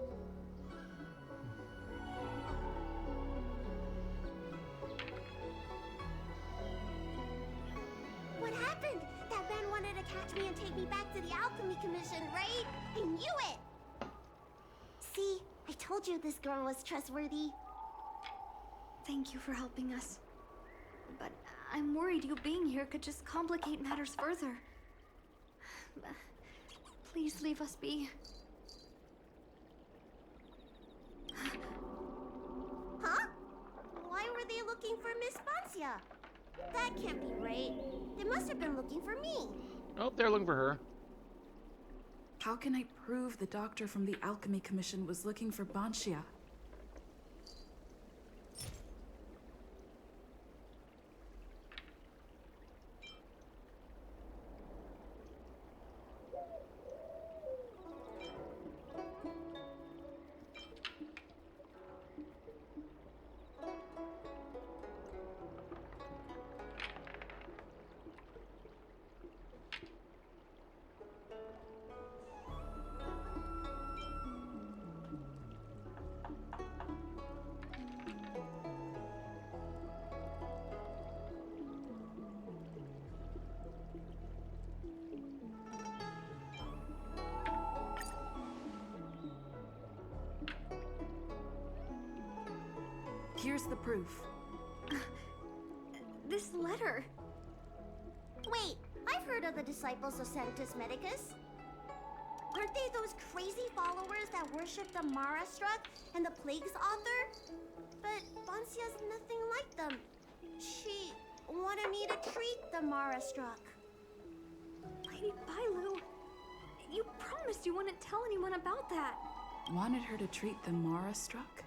What happened? That man wanted to catch me and take me back to the Alchemy Commission, right? I knew it! See? I told you this girl was trustworthy. Thank you for helping us. But I'm worried you being here could just complicate matters further. Please leave us be. Huh? Why were they looking for Miss Boncia? That can't be right. They must have been looking for me. Oh, they're looking for her. How can I prove the doctor from the Alchemy Commission was looking for Banshia? Here's the proof. This letter. Wait, I've heard of the disciples of Sanctus Medicus. Aren't they those crazy followers that worship the Mara Struck and the Plague's author? But Boncia's nothing like them. She wanted me to treat the Mara Struck. Lady Bailu, you promised you wouldn't tell anyone about that. Wanted her to treat the Mara struck?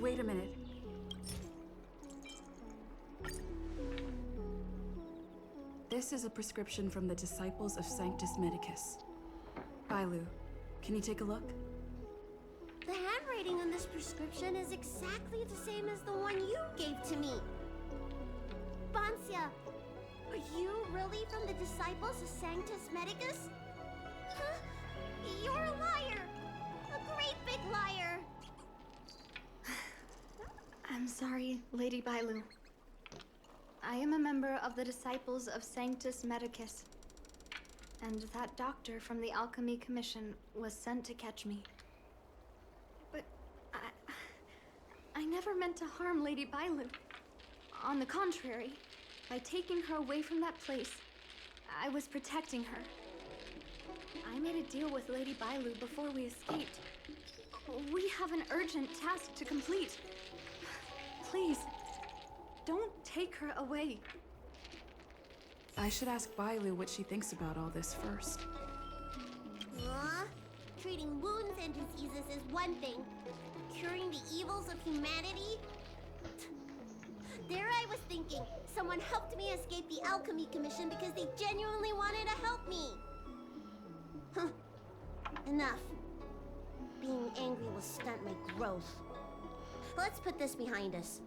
Wait a minute. This is a prescription from the Disciples of Sanctus Medicus. Bailu, can you take a look? The handwriting on this prescription is exactly the same as the one you gave to me. Boncia, are you really from the Disciples of Sanctus Medicus? Huh? You're a liar! A great big liar! I'm sorry, Lady Bailu. I am a member of the Disciples of Sanctus Medicus. And that doctor from the Alchemy Commission was sent to catch me. But I never meant to harm Lady Bailu. On the contrary, by taking her away from that place, I was protecting her. I made a deal with Lady Bailu before we escaped. We have an urgent task to complete. Please, don't take her away. I should ask Bailu what she thinks about all this first. Treating wounds and diseases is one thing. Curing the evils of humanity? There I was thinking, someone helped me escape the Alchemy Commission because they genuinely wanted to help me. Huh. Enough. Being angry will stunt my growth. Let's put this behind us.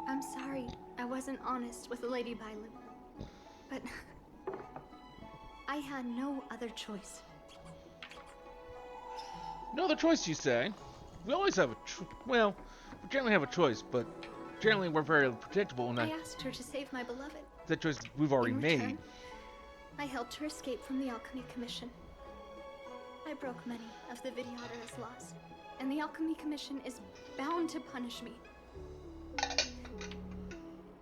I'm sorry I wasn't honest with Lady Bailu. But I had no other choice. No other choice, you say? We always have a well, we generally have a choice, but generally we're very predictable in that. I asked her to save my beloved. That choice we've already In made. return, I helped her escape from the Alchemy Commission. I broke many of the Videoter's laws, and the Alchemy Commission is bound to punish me.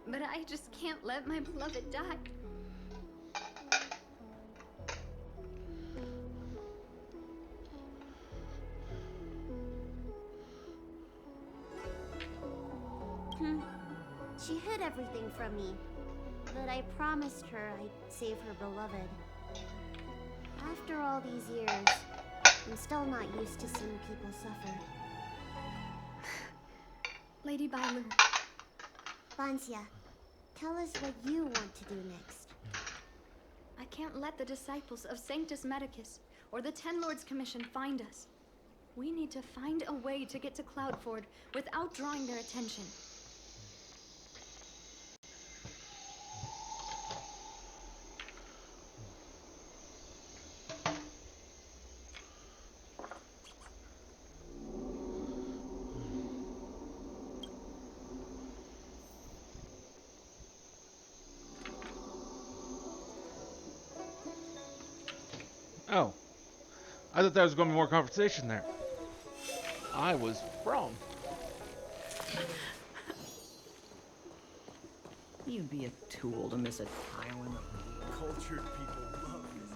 But I just can't let my beloved die. everything from me. But I promised her I'd save her beloved. After all these years, I'm still not used to seeing people suffer. Lady Bailu. Vancia, tell us what you want to do next. I can't let the disciples of Sanctus Medicus or the Ten Lords Commission find us. We need to find a way to get to Cloudford without drawing their attention. Oh. I thought there was going to be more conversation there. I was wrong. You'd be a tool to miss a tile in the... Cultured people love this.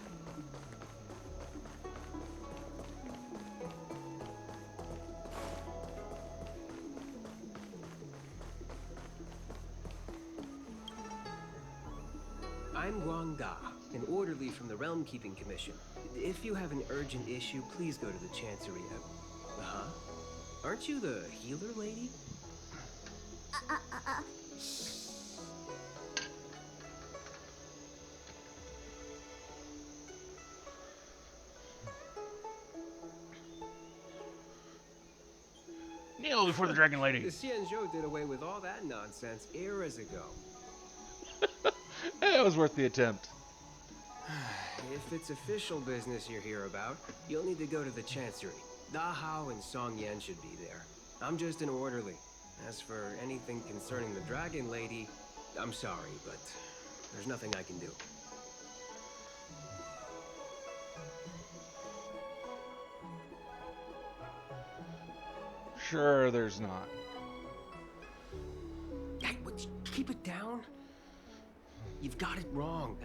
I'm Guang Da, an orderly from the Realm Keeping Commission. If you have an urgent issue, please go to the Chancery. Huh? Aren't you the healer lady? Shh. Kneel before the Dragon Lady. The Xianzhou did away with all that nonsense eras ago. It was worth the attempt. If it's official business you're here about, you'll need to go to the Chancery. Da Hao and Song Yan should be there. I'm just an orderly. As for anything concerning the Dragon Lady, I'm sorry, but there's nothing I can do. Sure, there's not. Hey, keep it down. You've got it wrong.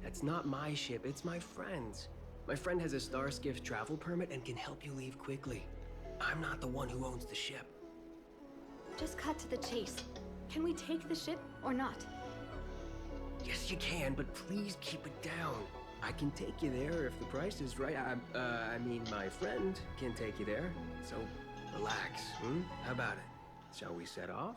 That's not my ship, it's my friend's. My friend has a Starskiff travel permit and can help you leave quickly. I'm not the one who owns the ship. Just cut to the chase. Can we take the ship or not? Yes, you can, but please keep it down. I can take you there if the price is right. I mean, my friend can take you there. So, relax, How about it? Shall we set off?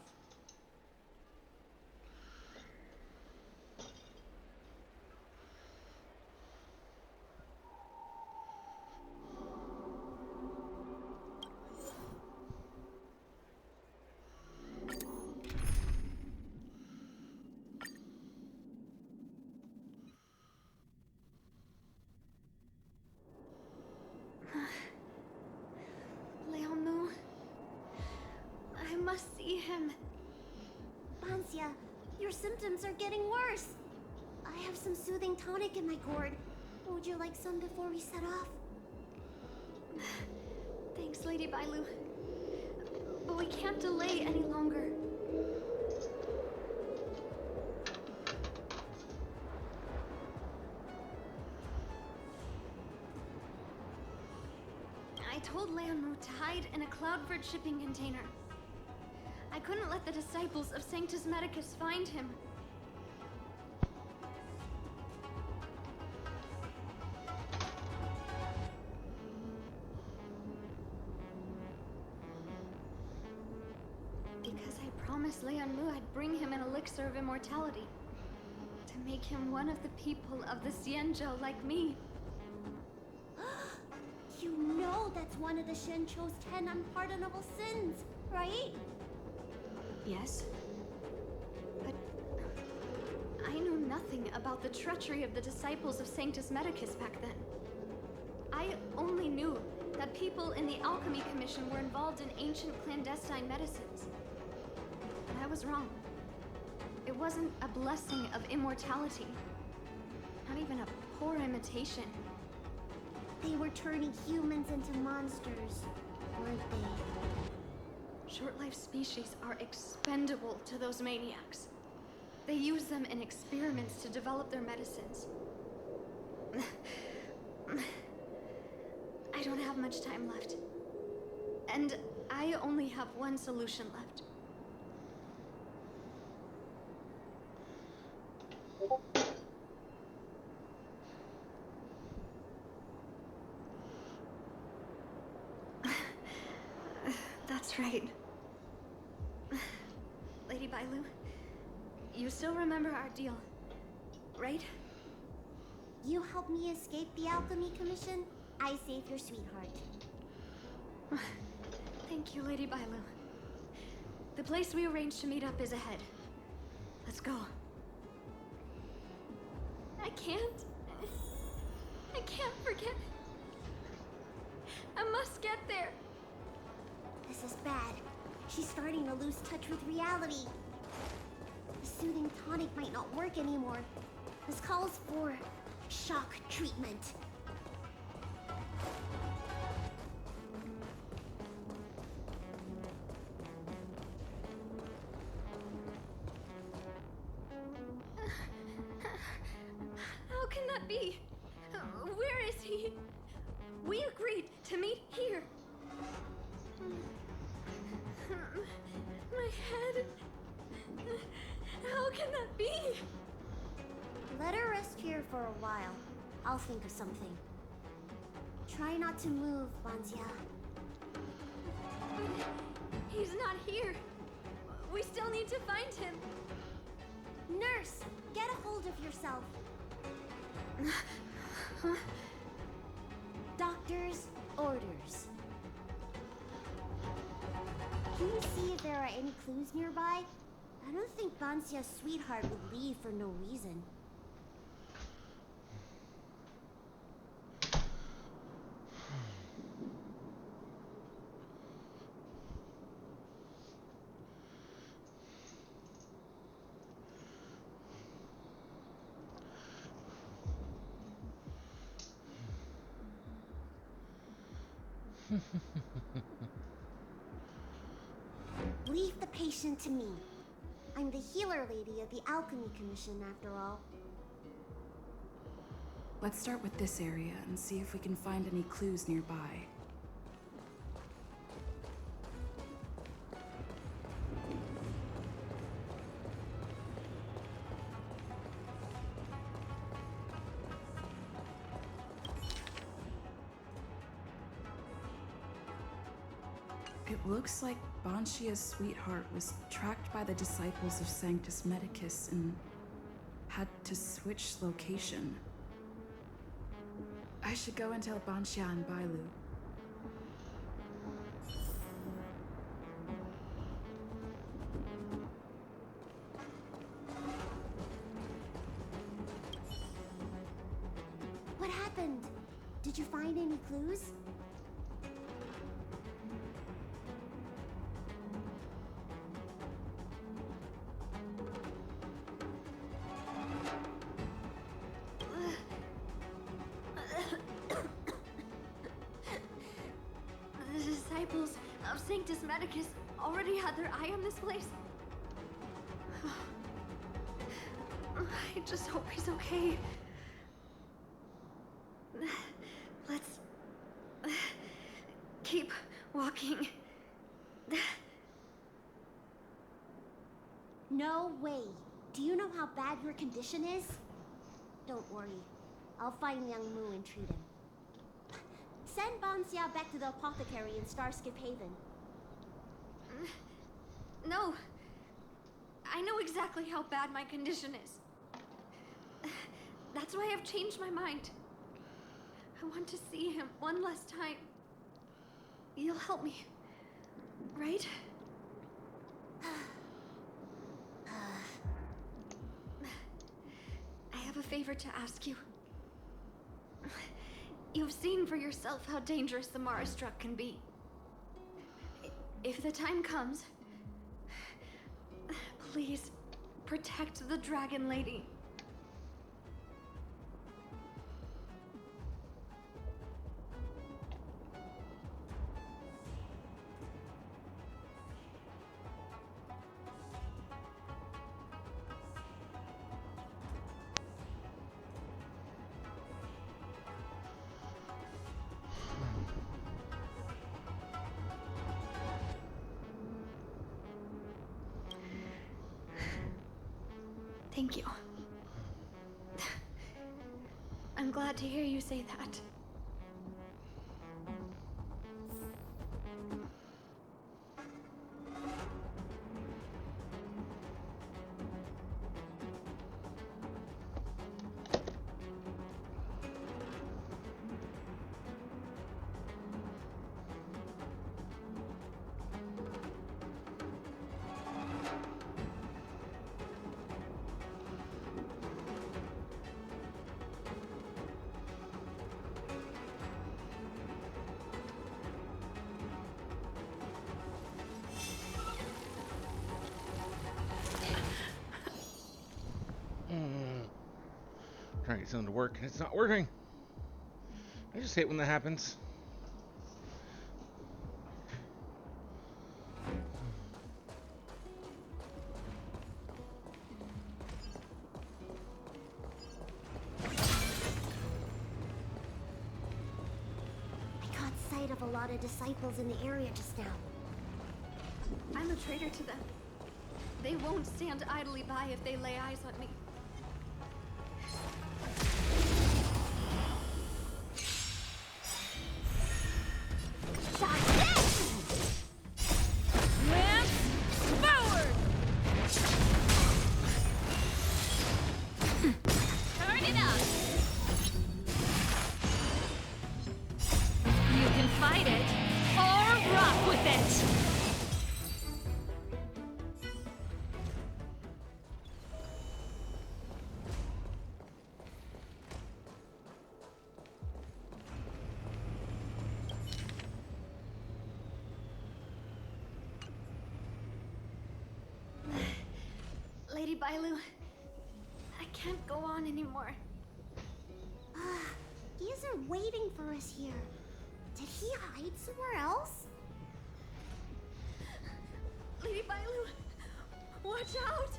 Leomu. I must see him. Vancia, your symptoms are getting worse. I have some soothing tonic in my gourd. Would you like some before we set off? Thanks, Lady Bailu. But we can't delay any longer. I told Leomu to hide in a Cloudford shipping container. I couldn't let the disciples of Sanctus Medicus find him. Because I promised Leomu I'd bring him an elixir of immortality. To make him one of the people of the Xianzhou like me. You know that's one of the Shenchou's 10 unpardonable sins, right? Yes. But I knew nothing about the treachery of the disciples of Sanctus Medicus back then. I only knew that people in the Alchemy Commission were involved in ancient clandestine medicines. But I was wrong. It wasn't a blessing of immortality. Not even a poor imitation. They were turning humans into monsters, weren't they? Short-life species are expendable to those maniacs. They use them in experiments to develop their medicines. I don't have much time left. And I only have one solution left. That's right. Lady Bailu, you still remember our deal, right? You helped me escape the Alchemy Commission, I saved your sweetheart. Thank you, Lady Bailu. The place we arranged to meet up is ahead. Let's go. I can't forget. I must get there. This is bad. She's starting to lose touch with reality. The soothing tonic might not work anymore. This calls for shock treatment. How can that be? Where is he? We agreed to meet here. My head. How can that be? Let her rest here for a while. I'll think of something. Try not to move, Banzia. He's not here. We still need to find him. Nurse, get a hold of yourself. Doctor's orders. Can you see if there are any clues nearby? I don't think Banzia's sweetheart would leave for no reason. Leave the patient to me. I'm the healer lady of the Alchemy Commission, after all. Let's start with this area and see if we can find any clues nearby. It looks like Banshia's sweetheart was tracked by the disciples of Sanctus Medicus and had to switch location. I should go and tell Banshia and Bailu. What happened? Did you find any clues? The disciples of Sanctus Medicus already had their eye on this place. I just hope he's okay. Let's keep walking. No way. Do you know how bad your condition is? Don't worry. I'll find Young Mu and treat him. Send Banxia back to the apothecary in Starskip Haven. No. I know exactly how bad my condition is. That's why I've changed my mind. I want to see him one last time. You'll help me, right? I have a favor to ask you. You've seen for yourself how dangerous the Mara Struck can be. If the time comes, please protect the Dragon Lady. Thank you. I'm glad to hear you say that. Trying to get something to work and it's not working. I just hate when that happens. I caught sight of a lot of disciples in the area just now. I'm a traitor to them. They won't stand idly by if they lay eyes on me. Lady Bailu, I can't go on anymore. He isn't waiting for us here. Did he hide somewhere else? Lady Bailu, watch out!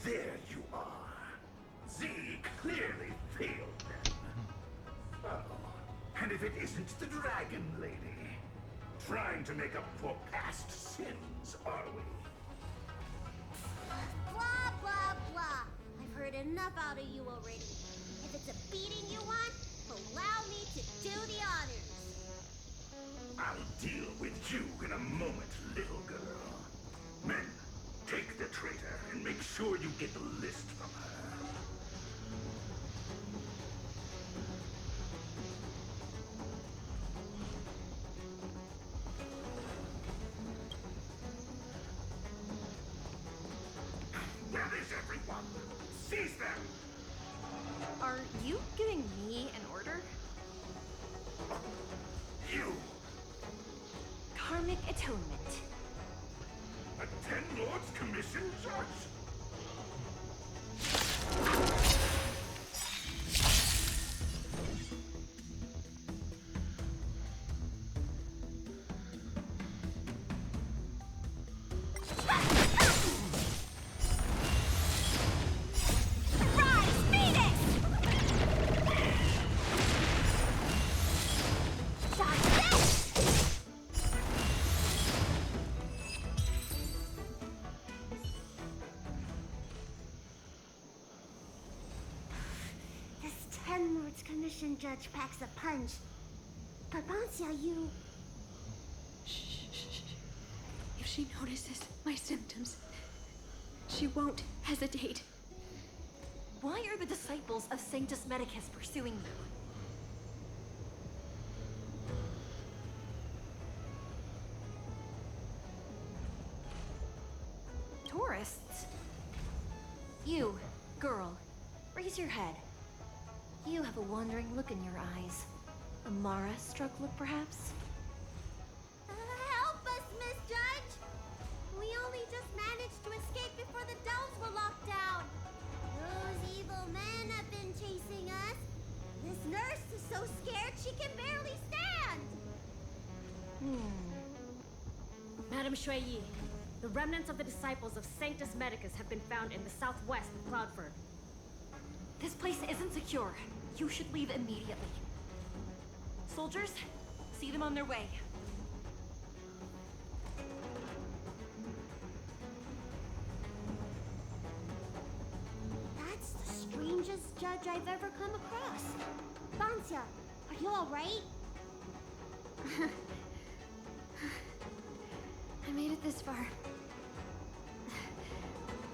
There you are. Z clearly failed them. Oh, and if it isn't the Dragon Lady, trying to make up for past sins, are we? Blah, blah, blah. I've heard enough out of you already. If it's a beating you want, allow me to do the honors. I'll deal with you in a moment, little girl. Men, take the traitor and make sure you get the list from her. Where is everyone? Seize them! Are you giving me an order? You! Karmic atonement. A Ten Lords Commission judge? Commission judge packs a punch. Parpancia, you... Shh. If she notices my symptoms, she won't hesitate. Why are the disciples of Sanctus Medicus pursuing you? Tourists? You, girl, raise your head. You have a wandering look in your eyes. A Mara-struck look, perhaps? Help us, Miss Judge! We only just managed to escape before the dells were locked down. Those evil men have been chasing us. This nurse is so scared she can barely stand. Madame Shuiyi, the remnants of the disciples of Sanctus Medicus have been found in the southwest of Cloudford. This place isn't secure. You should leave immediately. Soldiers, see them on their way. That's the strangest judge I've ever come across. Bansia, are you alright? I made it this far.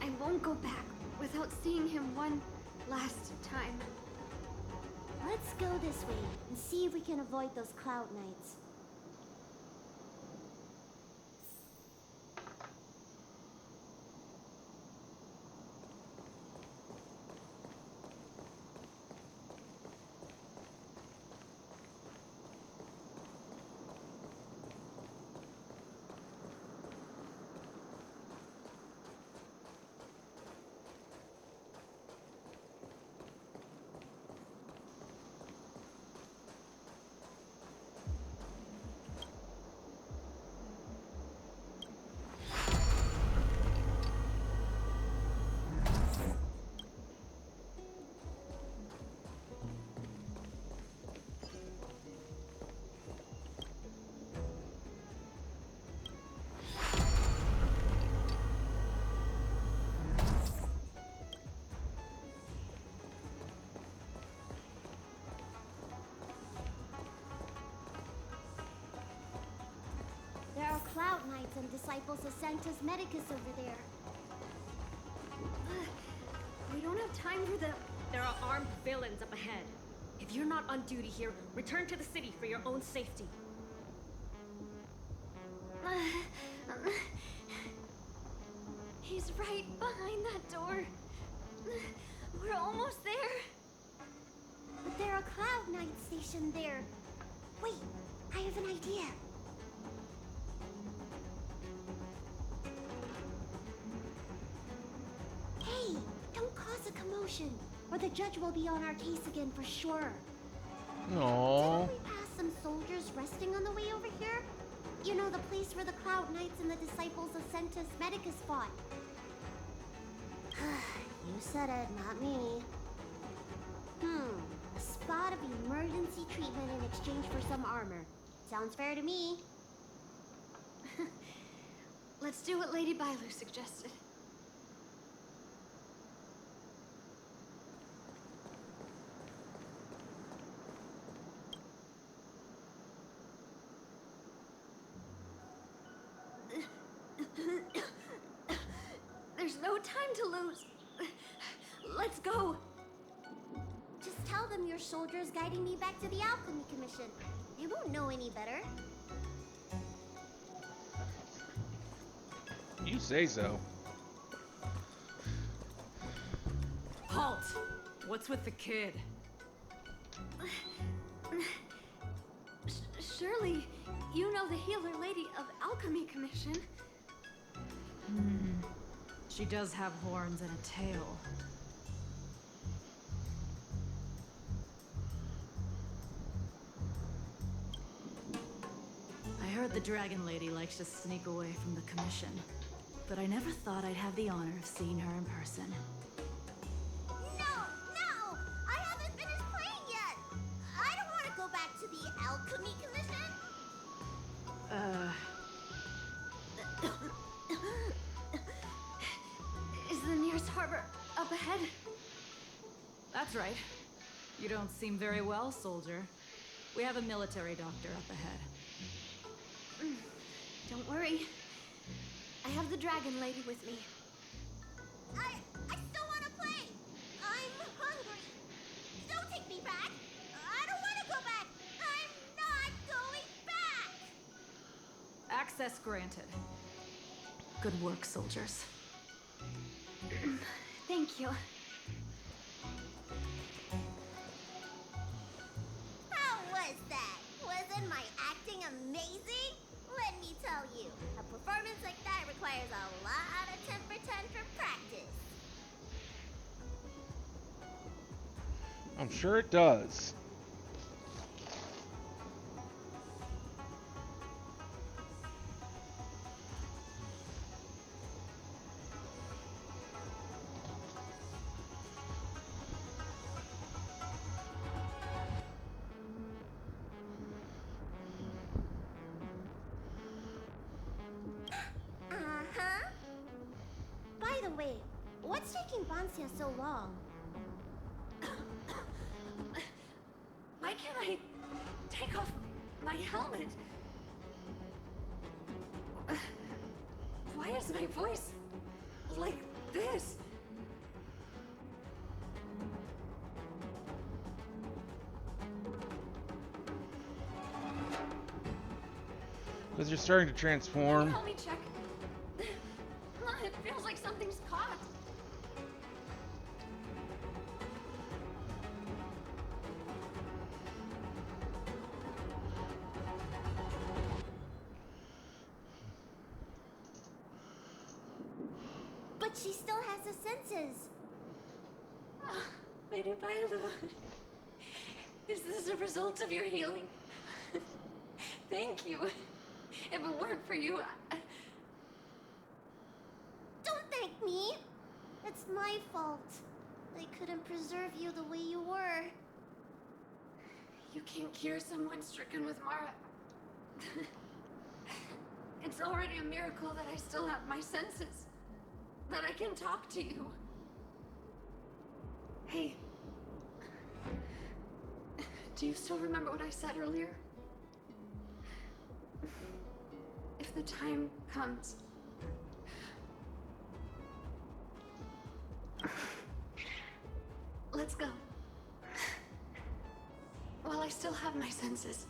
I won't go back without seeing him one last time. Let's go this way and see if we can avoid those cloud nights. There are Cloud Knights and Disciples of Sanctus Medicus over there. We don't have time for them. There are armed villains up ahead. If you're not on duty here, return to the city for your own safety. He's right behind that door. We're almost there. But there are Cloud Knights stationed there. Wait, I have an idea. Hey, don't cause a commotion, or the judge will be on our case again for sure. No. Didn't we pass some soldiers resting on the way over here? You know, the place where the Cloud Knights and the Disciples of Sanctus Medicus fought. You said it, not me. A spot of emergency treatment in exchange for some armor. Sounds fair to me. Let's do what Lady Bailu suggested. There's no time to lose. Let's go. Just tell them your soldiers guiding me back to the Alchemy Commission. They won't know any better. You say so. Halt! What's with the kid? Surely, you know the healer lady of Alchemy Commission. She does have horns and a tail. I heard the Dragon Lady likes to sneak away from the Commission, but I never thought I'd have the honor of seeing her in person. No! I haven't finished playing yet! I don't want to go back to the Alchemy Commission! Is the nearest harbor up ahead? That's right. You don't seem very well, soldier. We have a military doctor up ahead. Don't worry. I have the Dragon Lady with me. I still want to play! I'm hungry! Don't take me back! I don't want to go back! I'm not going back! Access granted. Good work, soldiers. Thank you. How was that? Wasn't my acting amazing? Let me tell you, a performance like that requires a lot of temper tantrum practice. I'm sure it does. By the way, what's taking Bansia so long? Why can't I take off my helmet? Why is my voice like this? Because you're starting to transform. Help me check. It feels like something's caught. But she still has the senses. Lady Viola, is this a result of your healing? Thank you. If it weren't for you, Don't thank me. It's my fault. I couldn't preserve you the way you were. You can't cure someone stricken with Mara. It's already a miracle that I still have my senses. That I can talk to you. Hey. Do you still remember what I said earlier? If the time comes... Let's go. While I still have my senses.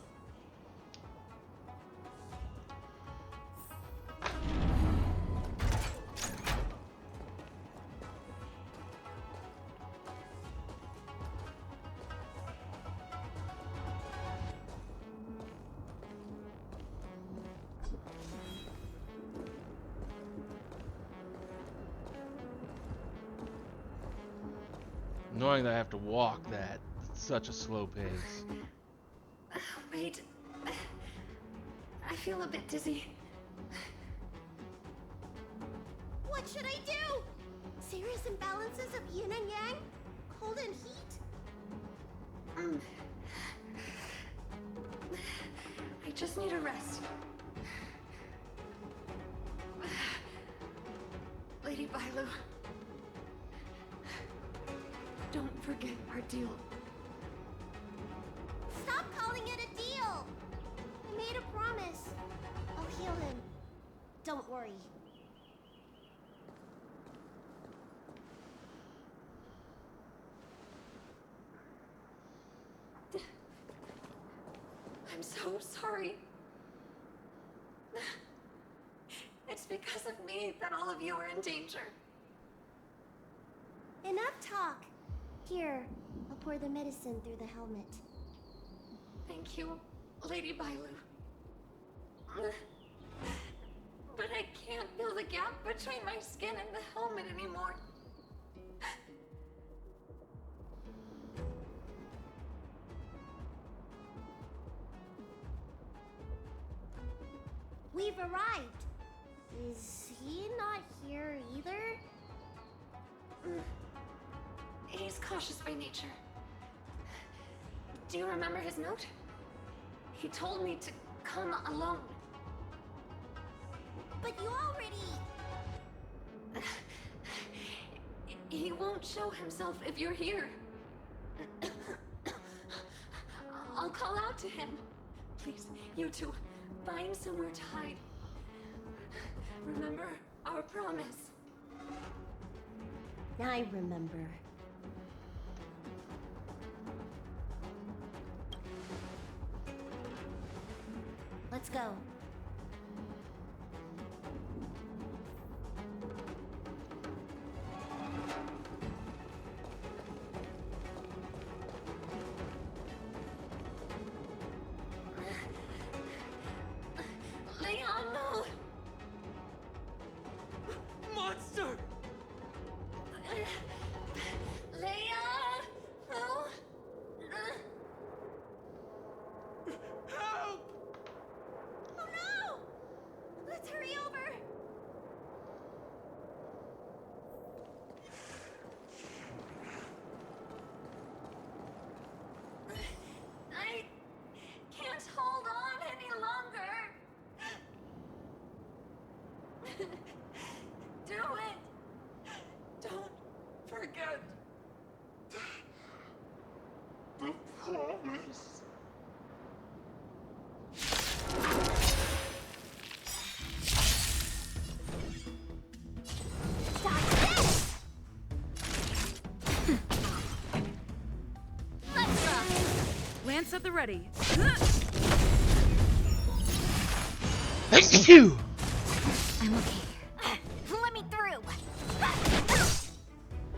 Knowing that I have to walk that, it's such a slow pace. Wait. I feel a bit dizzy. What should I do? Serious imbalances of yin and yang? Cold and heat? I just need a rest. Lady Bailu. Don't forget our deal. Stop calling it a deal! I made a promise. I'll heal him. Don't worry. I'm so sorry. It's because of me that all of you are in danger. Enough talk. Here, I'll pour the medicine through the helmet. Thank you, Lady Bailu. But I can't feel the gap between my skin and the helmet anymore. We've arrived. Is he not here either? He's cautious by nature. Do you remember his note? He told me to come alone. But you already... He won't show himself if you're here. I'll call out to him. Please, you two, find somewhere to hide. Remember our promise. I remember. Let's go. Leon, no! Monster! Leon! No! Help! Oh no! Let's hurry over! I can't hold on any longer. Do it. Don't forget. I promise. Lance at the ready. Phew! I'm okay. Let me through.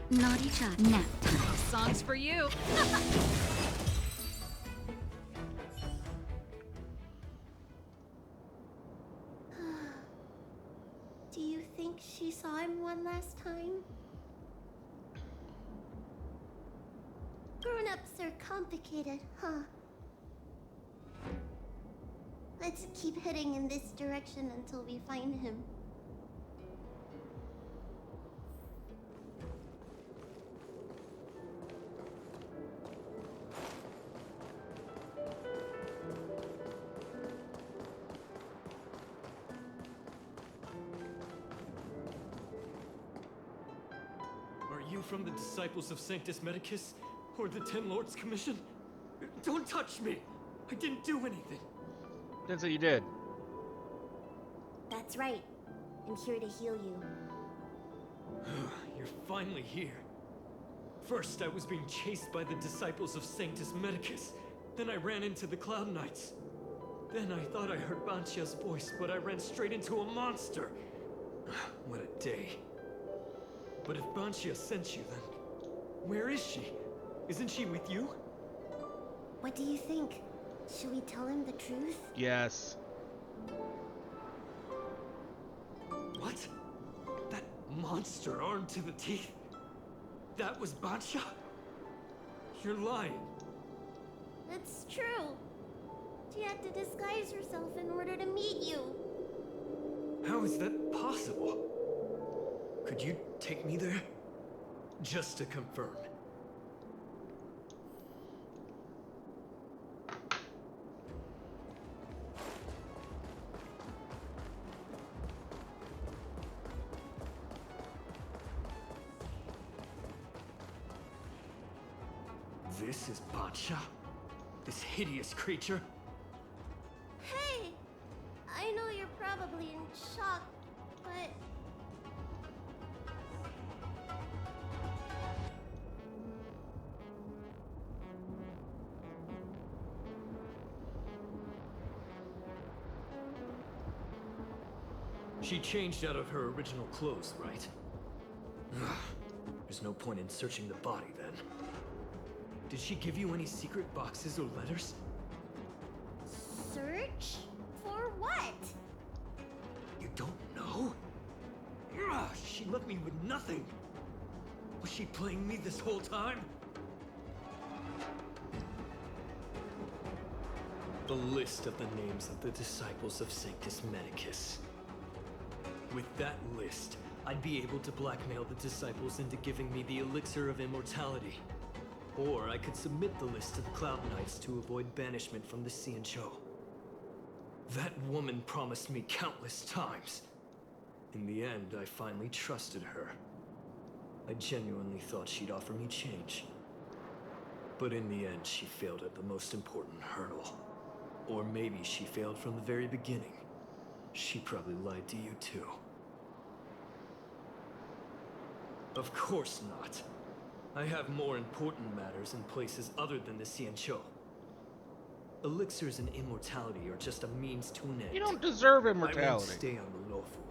Naughty shot. Nap time. Songs for you. Do you think she saw him one last time? Grown-ups are complicated, huh? Let's keep heading in this direction until we find him. Are you from the Disciples of Sanctus Medicus? Or the Ten Lords Commission? Don't touch me! I didn't do anything. Didn't say you did. That's right. I'm here to heal you. You're finally here. First, I was being chased by the Disciples of Sanctus Medicus. Then I ran into the Cloud Knights. Then I thought I heard Banchia's voice, but I ran straight into a monster. What a day. But if Banchia sent you, then where is she? Isn't she with you? What do you think? Should we tell him the truth? Yes. What? That monster armed to the teeth? That was Banchia? You're lying. It's true. She had to disguise herself in order to meet you. How is that possible? Could you take me there? Just to confirm. This is Banchia? This hideous creature? Hey! I know you're probably in shock, but... She changed out of her original clothes, right? There's no point in searching the body, then. Did she give you any secret boxes or letters? Search? For what? You don't know? She left me with nothing. Was she playing me this whole time? The list of the names of the Disciples of Sanctus Medicus. With that list, I'd be able to blackmail the Disciples into giving me the Elixir of Immortality. Or I could submit the list to the Cloud Knights to avoid banishment from the Xianzhou. That woman promised me countless times. In the end, I finally trusted her. I genuinely thought she'd offer me change. But in the end, she failed at the most important hurdle. Or maybe she failed from the very beginning. She probably lied to you too. Of course not. I have more important matters in places other than the Xianzhou. Elixirs and immortality are just a means to an end. You don't deserve I won't immortality. stay on the lawful.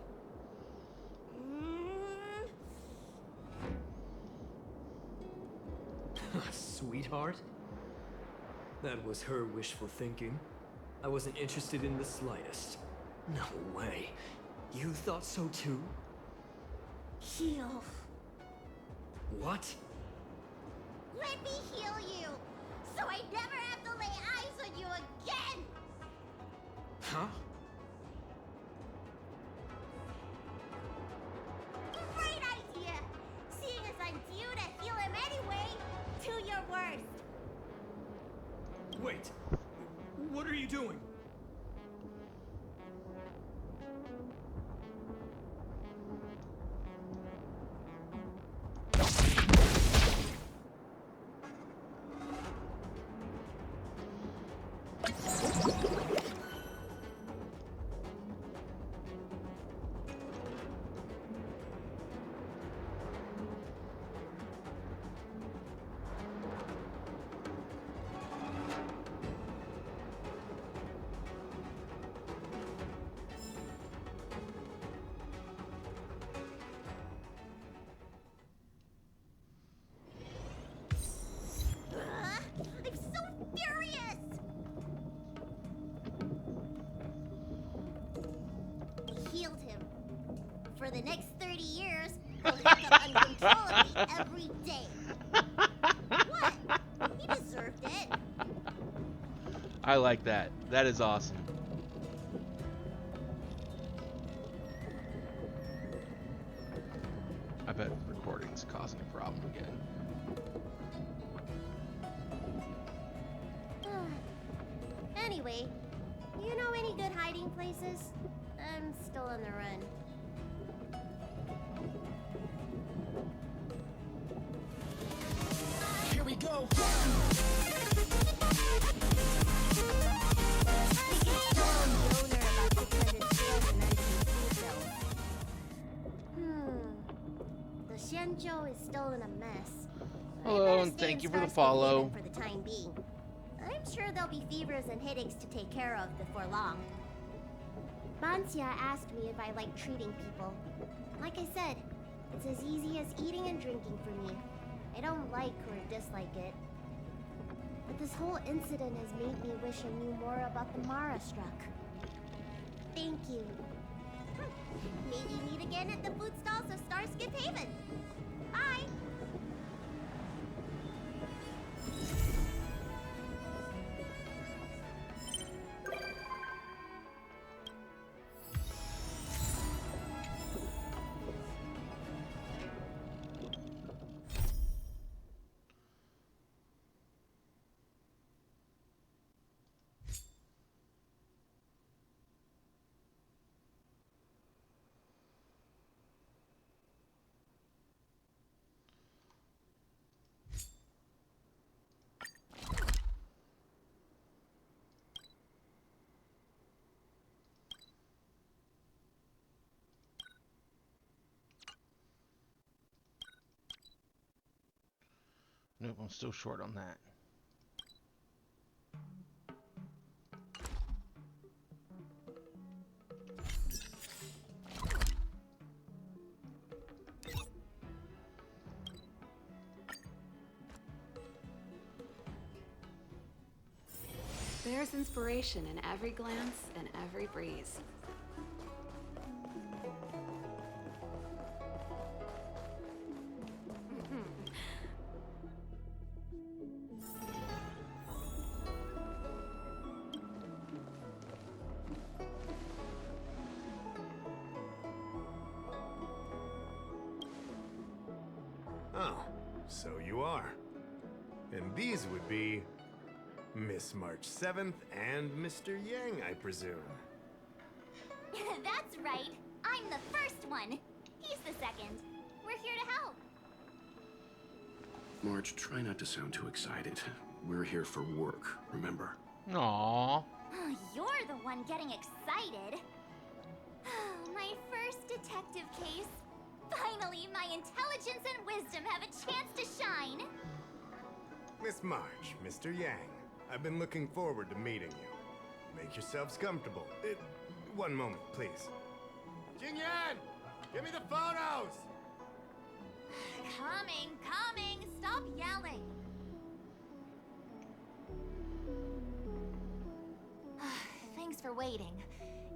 Sweetheart? That was her wishful thinking. I wasn't interested in the slightest. No way. You thought so too? Heal. What? Let me heal you, so I never have to lay eyes on you again! Huh? Great idea! Seeing as I'm due to heal him anyway, do your worst. Wait. What are you doing? What? He deserved it. I like that. That is awesome. I bet recording's causing a problem again. Anyway, you know any good hiding places? I'm still on the run. Here we go. The Xianzhou is still in a mess. Hello, and thank you for the follow. For the time being. I'm sure there'll be fevers and headaches to take care of before long. Banxia asked me if I like treating people. Like I said, it's as easy as eating and drinking for me. I don't like or dislike it. But this whole incident has made me wish I knew more about the Mara struck. Thank you. Maybe meet again at the food stalls of Starskip Haven. Bye! Nope, I'm still short on that. There's inspiration in every glance and every breeze. Oh, so you are. And these would be Miss March 7th and Mr. Yang, I presume. That's right. I'm the first one. He's the second. We're here to help. March, try not to sound too excited. We're here for work, remember? Aww. You're the one getting excited. My first detective case. Finally, my intelligence and wisdom have a chance to shine. Miss March, Mr. Yang, I've been looking forward to meeting you. Make yourselves comfortable. One moment, please. Jingyan! Give me the photos! Coming! Stop yelling! Thanks for waiting.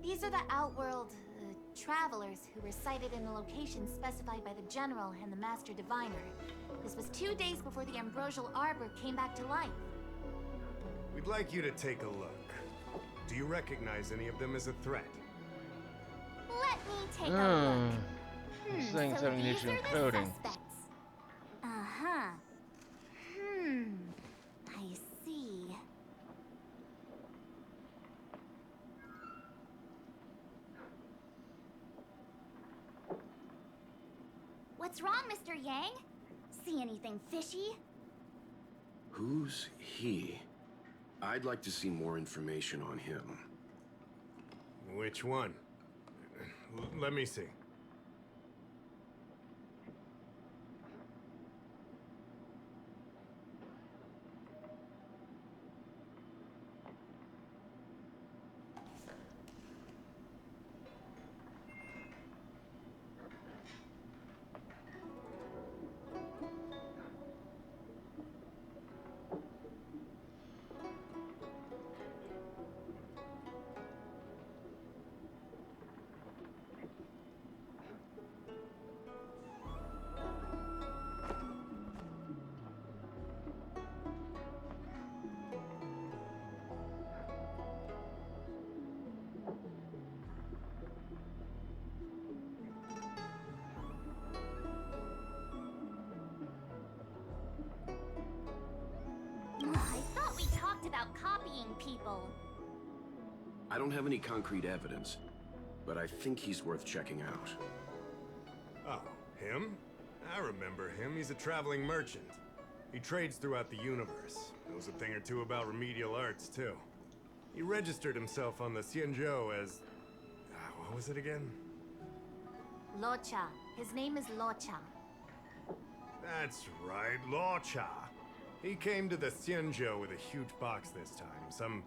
These are the Outworld travelers who were sighted in the location specified by the General and the Master Diviner. This was 2 days before the Ambrosial Arbor came back to life. We'd like you to take a look. Do you recognize any of them as a threat? Let me take a look. This thing's So having an these issue are the encoding. suspects. Uh-huh. I see. What's wrong, Mr. Yang? See anything fishy? Who's he? I'd like to see more information on him. Which one? Let me see. talked about copying people. I don't have any concrete evidence, but I think he's worth checking out. Oh, him? I remember him. He's a traveling merchant. He trades throughout the universe. Knows a thing or two about remedial arts, too. He registered himself on the Xianzhou as... what was it again? Locha. His name is Locha. That's right, Locha. He came to the Xianzhou with a huge box this time. Some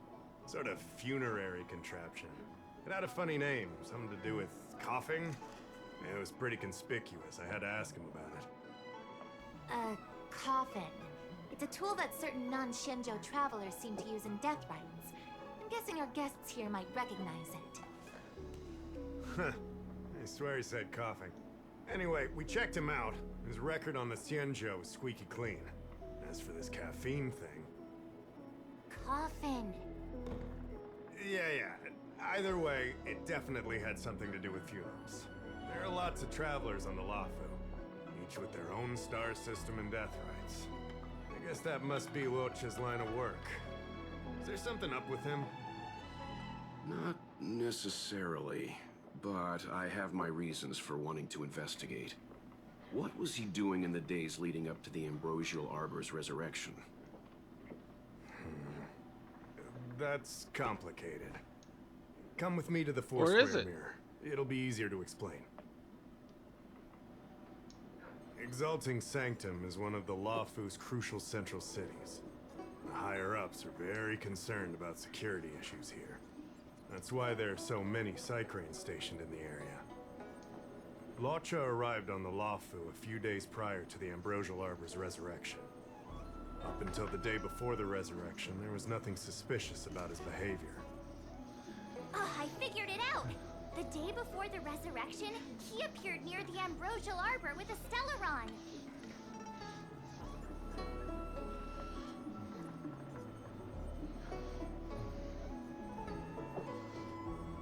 sort of funerary contraption. It had a funny name, something to do with coughing. It was pretty conspicuous. I had to ask him about it. A coffin. It's a tool that certain non-Shenzhou travelers seem to use in death rites. I'm guessing our guests here might recognize it. Huh. I swear he said coughing. Anyway, we checked him out. His record on the Xianzhou is squeaky clean. As for this caffeine thing... Coffin. Yeah. Either way, it definitely had something to do with funerals. There are lots of travelers on the Lafu, each with their own star system and death rites. I guess that must be Locha's line of work. Is there something up with him? Not necessarily, but I have my reasons for wanting to investigate. What was he doing in the days leading up to the Ambrosial Arbor's resurrection? That's complicated. Come with me to the Four-Square Mirror. It'll be easier to explain. Exalting Sanctum is one of the Lafu's crucial central cities. The higher-ups are very concerned about security issues here. That's why there are so many Psycranes stationed in the area. Locha arrived on the Lafu a few days prior to the Ambrosial Arbor's resurrection. Up until the day before the resurrection, there was nothing suspicious about his behavior. Oh, I figured it out! The day before the resurrection, he appeared near the Ambrosial Arbor with a Stellaron.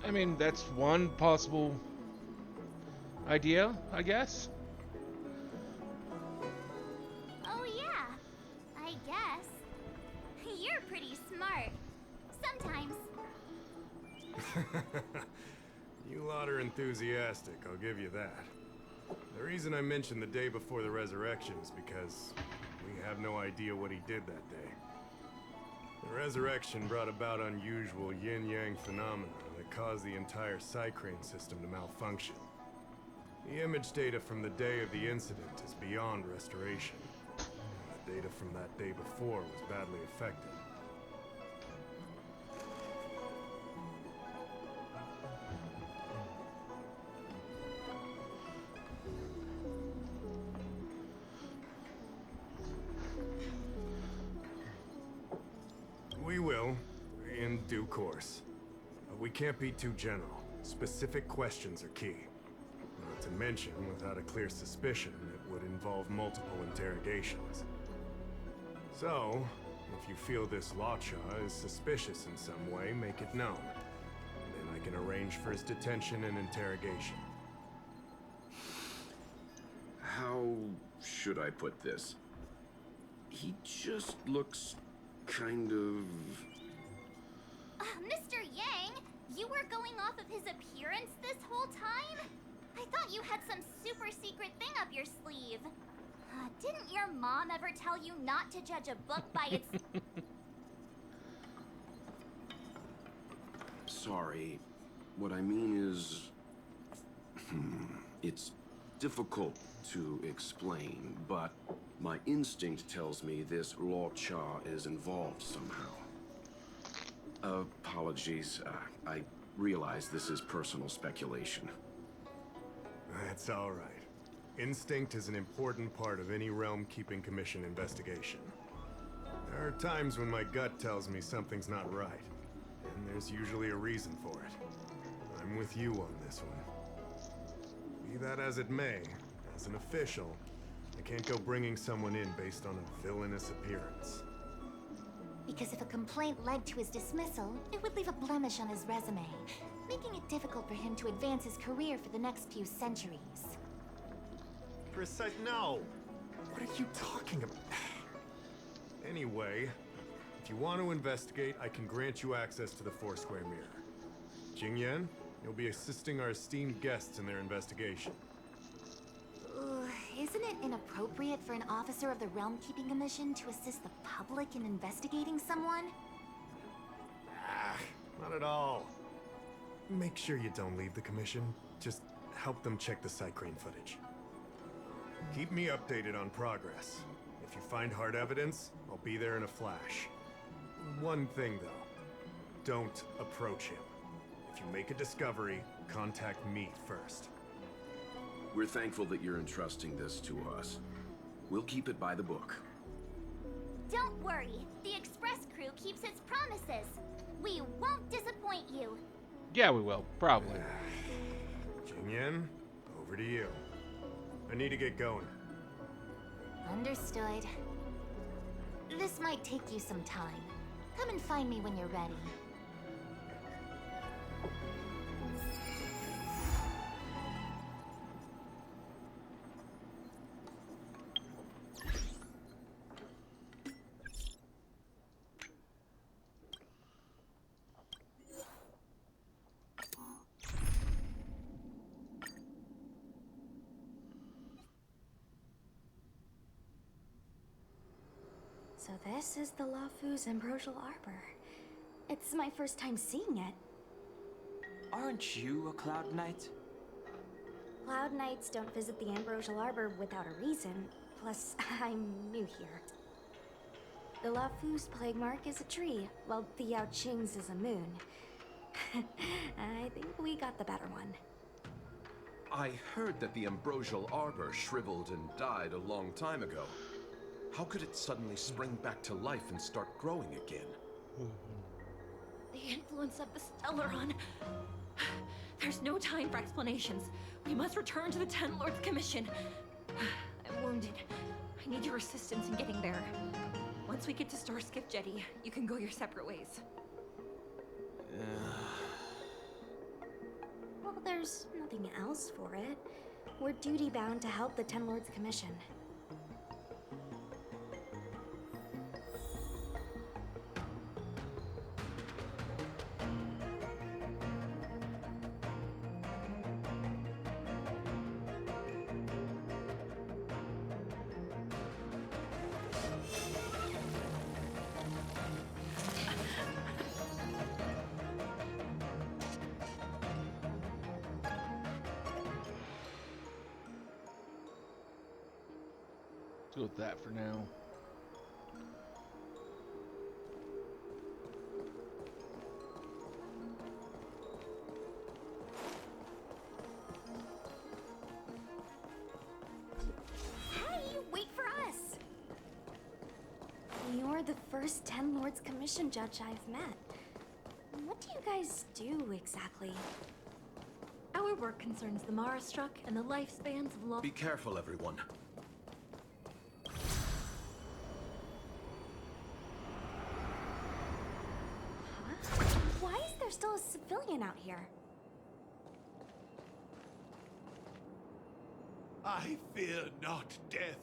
I mean, that's one possible idea, I guess. Oh yeah, I guess. You're pretty smart. Sometimes. You lot are enthusiastic, I'll give you that. The reason I mentioned the day before the resurrection is because we have no idea what he did that day. The resurrection brought about unusual yin-yang phenomena that caused the entire Psycrane system to malfunction. The image data from the day of the incident is beyond restoration. And the data from that day before was badly affected. We will, in due course. But we can't be too general. Specific questions are key. Not to mention, without a clear suspicion, it would involve multiple interrogations. So, if you feel this Locha is suspicious in some way, make it known. Then I can arrange for his detention and interrogation. How should I put this? He just looks kind of... Mr. Yang, you were going off of his appearance this whole time? I thought you had some super secret thing up your sleeve. Didn't your mom ever tell you not to judge a book by its... Sorry. What I mean is... It's difficult to explain, but my instinct tells me this Locha is involved somehow. Apologies. I realize this is personal speculation. That's all right. Instinct is an important part of any Realm Keeping Commission investigation. There are times when my gut tells me something's not right, and there's usually a reason for it. I'm with you on this one. Be that as it may, as an official, I can't go bringing someone in based on a villainous appearance. Because if a complaint led to his dismissal, it would leave a blemish on his resume, making it difficult for him to advance his career for the next few centuries. No! What are you talking about? Anyway, If you want to investigate, I can grant you access to the Foursquare Mirror. Jingyan, you'll be assisting our esteemed guests in their investigation. Isn't it inappropriate for an officer of the Realm Keeping Commission to assist the public in investigating someone? Not at all. Make sure you don't leave the commission. Just help them check the sight crane footage. Keep me updated on progress. If you find hard evidence, I'll be there in a flash. One thing though, don't approach him. If you make a discovery, contact me first. We're thankful that you're entrusting this to us. We'll keep it by the book. Don't worry, the Express crew keeps its promises. We won't disappoint you. Yeah, we will. Probably. Jingyan, over to you. I need to get going. Understood. This might take you some time. Come and find me when you're ready. So this is the Lafu's Ambrosial Arbor. It's my first time seeing it. Aren't you a Cloud Knight? Cloud Knights don't visit the Ambrosial Arbor without a reason. Plus, I'm new here. The Lafu's plague mark is a tree, while the Yao Qing's is a moon. I think we got the better one. I heard that the Ambrosial Arbor shriveled and died a long time ago. How could it suddenly spring back to life and start growing again? The influence of the Stellaron. There's no time for explanations. We must return to the Ten Lords Commission. I'm wounded. I need your assistance in getting there. Once we get to Starskiff Jetty, you can go your separate ways. Well, there's nothing else for it. We're duty-bound to help the Ten Lords Commission. Let's go with that for now. Hey, wait for us! You're the first Ten Lords Commission judge I've met. What do you guys do exactly? Our work concerns the Mara Struck and the lifespans of law. Be careful, everyone. Why is there still a civilian out here? I fear not death,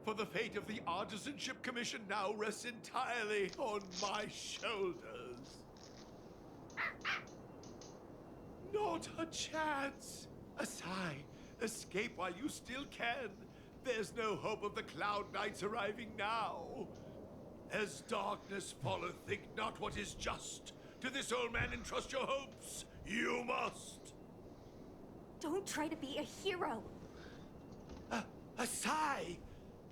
for the fate of the Artisanship Commission now rests entirely on my shoulders. Not a chance! Asai, escape while you still can. There's no hope of the Cloud Knights arriving now. As darkness falleth, think not what is just. To this old man entrust your hopes. You must. Don't try to be a hero. Asai,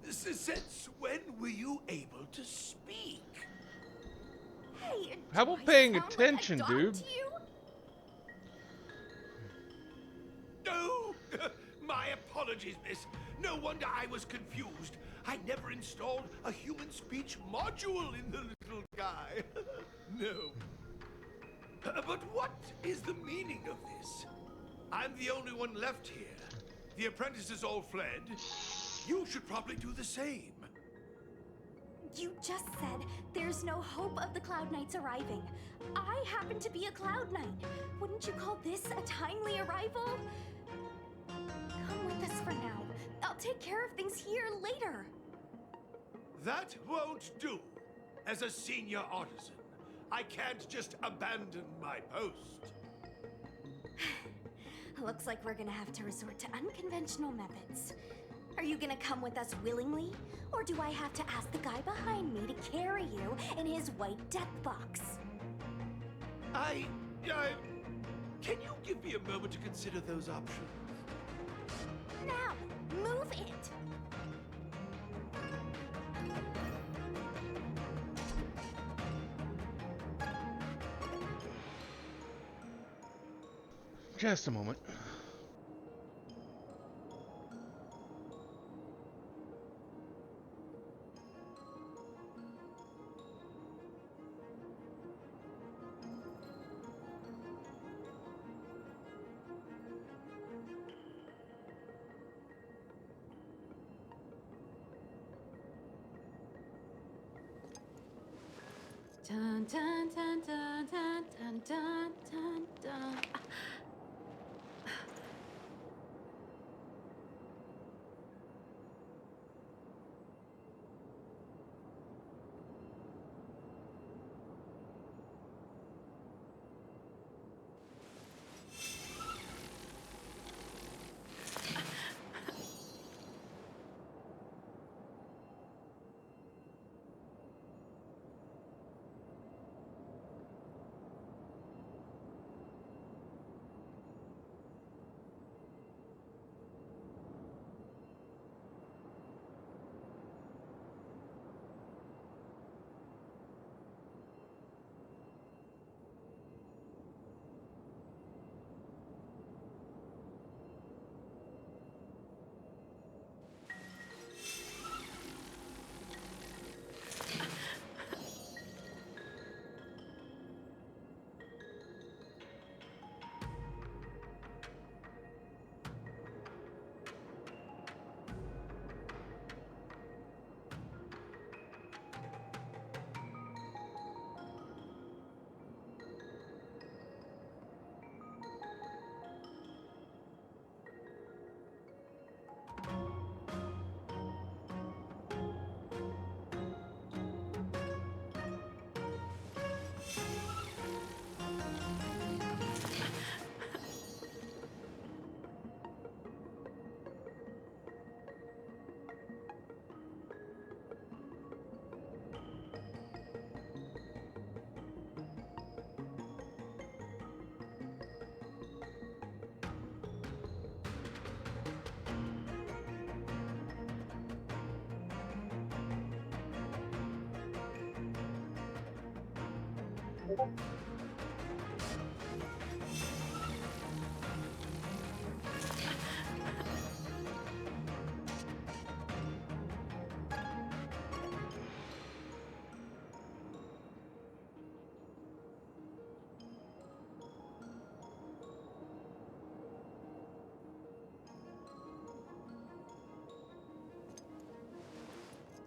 since when were you able to speak? Hey, how about paying attention, dude? No! My apologies, miss. No wonder I was confused. I never installed a human speech module in the little guy. No. But what is the meaning of this? I'm the only one left here. The apprentices all fled. You should probably do the same. You just said there's no hope of the Cloud Knights arriving. I happen to be a Cloud Knight. Wouldn't you call this a timely arrival? Come with us for now. I'll take care of things here later. That won't do. As a senior artisan, I can't just abandon my post. Looks like we're gonna have to resort to unconventional methods. Are you gonna come with us willingly? Or do I have to ask the guy behind me to carry you in his white death box? Can you give me a moment to consider those options? Now, move it! Just a moment. Dun dun dun dun dun dun dun dun dun.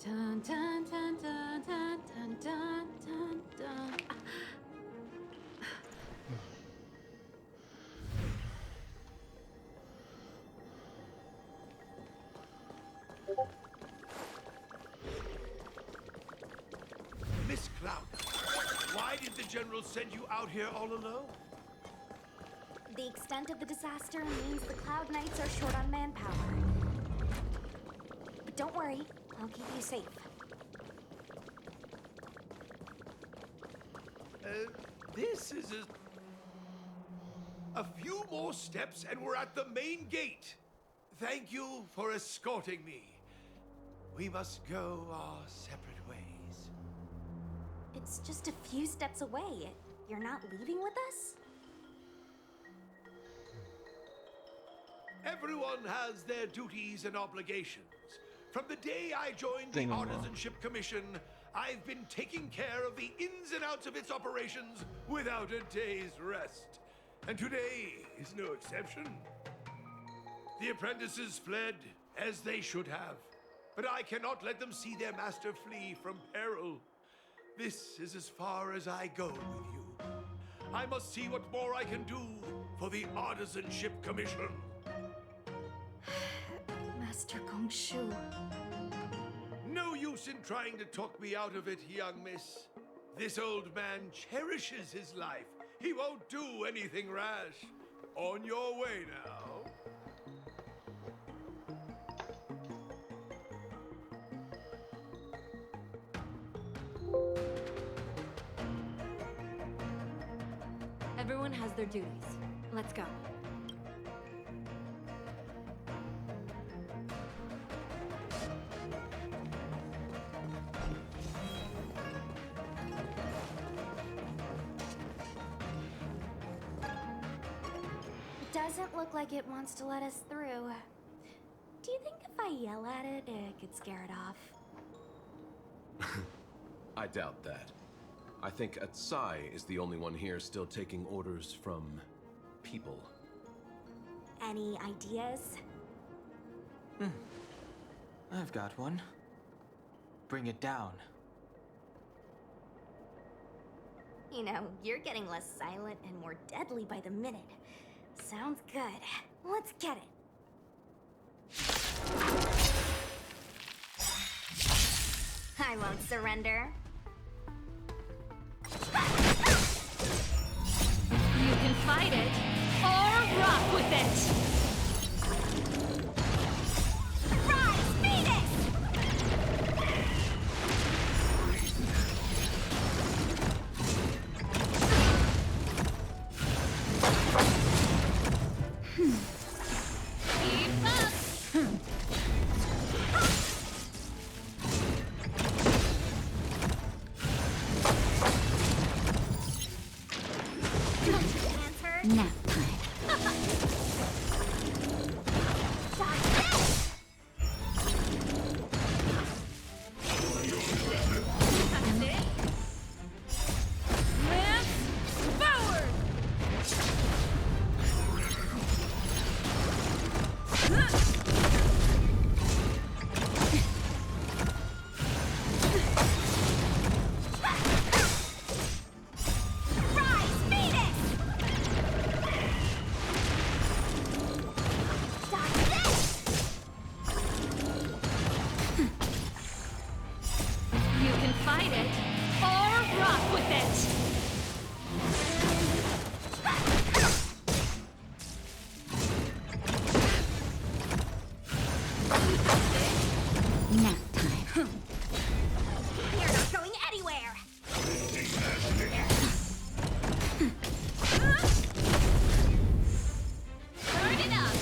Dun dun dun dun dun dun dun dun dun. Miss Cloud, why did the General send you out here all alone? The extent of the disaster means the Cloud Knights are short on manpower. But don't worry, I'll keep you safe. This is a few more steps and we're at the main gate. Thank you for escorting me. We must go our separate ways. It's just a few steps away. You're not leaving with us? Everyone has their duties and obligations. From the day I joined the Artisanship Commission, I've been taking care of the ins and outs of its operations without a day's rest. And today is no exception. The apprentices fled, as they should have. But I cannot let them see their master flee from peril. This is as far as I go with you. I must see what more I can do for the Artisanship Commission. Master Gongshu. No, you use in trying to talk me out of it, young miss. This old man cherishes his life. He won't do anything rash. On your way now. Everyone has their duties. Let's go. Doesn't look like it wants to let us through. Do you think if I yell at it, it could scare it off? I doubt that. I think Atsai is the only one here still taking orders from people. Any ideas? I've got one. Bring it down. You know, you're getting less silent and more deadly by the minute. Sounds good. Let's get it. I won't surrender. You can fight it, or rock with it! Rise, Phoenix! Keep up! Nap time. You can fight it, or rock with it! Nap time. You're not going anywhere! Turn it up!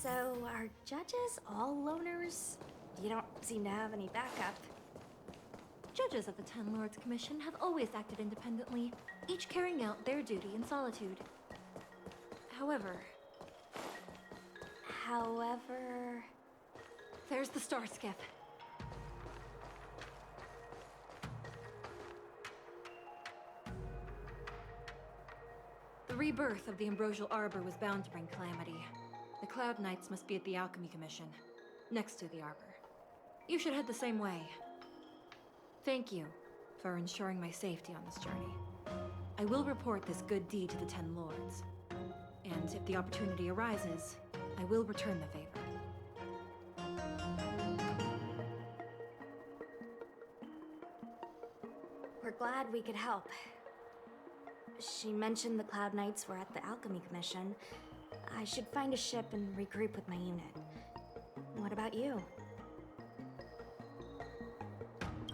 So, are judges all loners? You don't seem to have any backup. Judges of the Ten Lords Commission have always acted independently, each carrying out their duty in solitude. However, there's the star skiff. The rebirth of the Ambrosial Arbor was bound to bring calamity. The Cloud Knights must be at the Alchemy Commission, next to the Arbor. You should head the same way. Thank you for ensuring my safety on this journey. I will report this good deed to the Ten Lords. And if the opportunity arises, I will return the favor. We're glad we could help. She mentioned the Cloud Knights were at the Alchemy Commission. I should find a ship and regroup with my unit. What about you?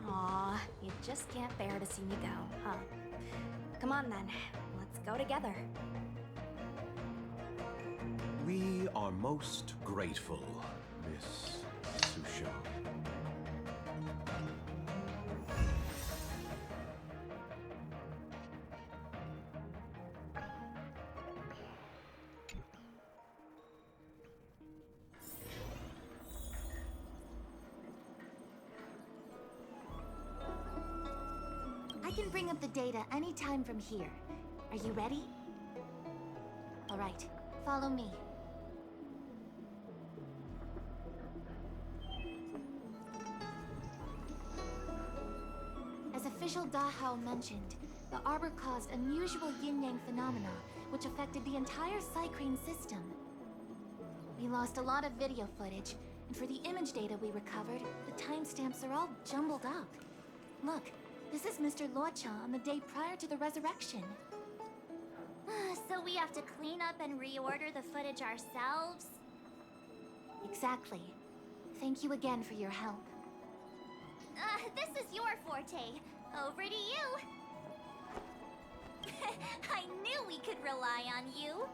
Aw, you just can't bear to see me go, huh? Come on then, let's go together. We are most grateful, Miss Susho. I can bring up the data anytime from here. Are you ready? All right, follow me. As official Dahao mentioned, the Arbor caused unusual yin-yang phenomena, which affected the entire Cycrane system. We lost a lot of video footage, and for the image data we recovered, the timestamps are all jumbled up. Look, this is Mr. Luocha on the day prior to the resurrection. So we have to clean up and reorder the footage ourselves? Exactly. Thank you again for your help. This is your forte. Over to you. I knew we could rely on you.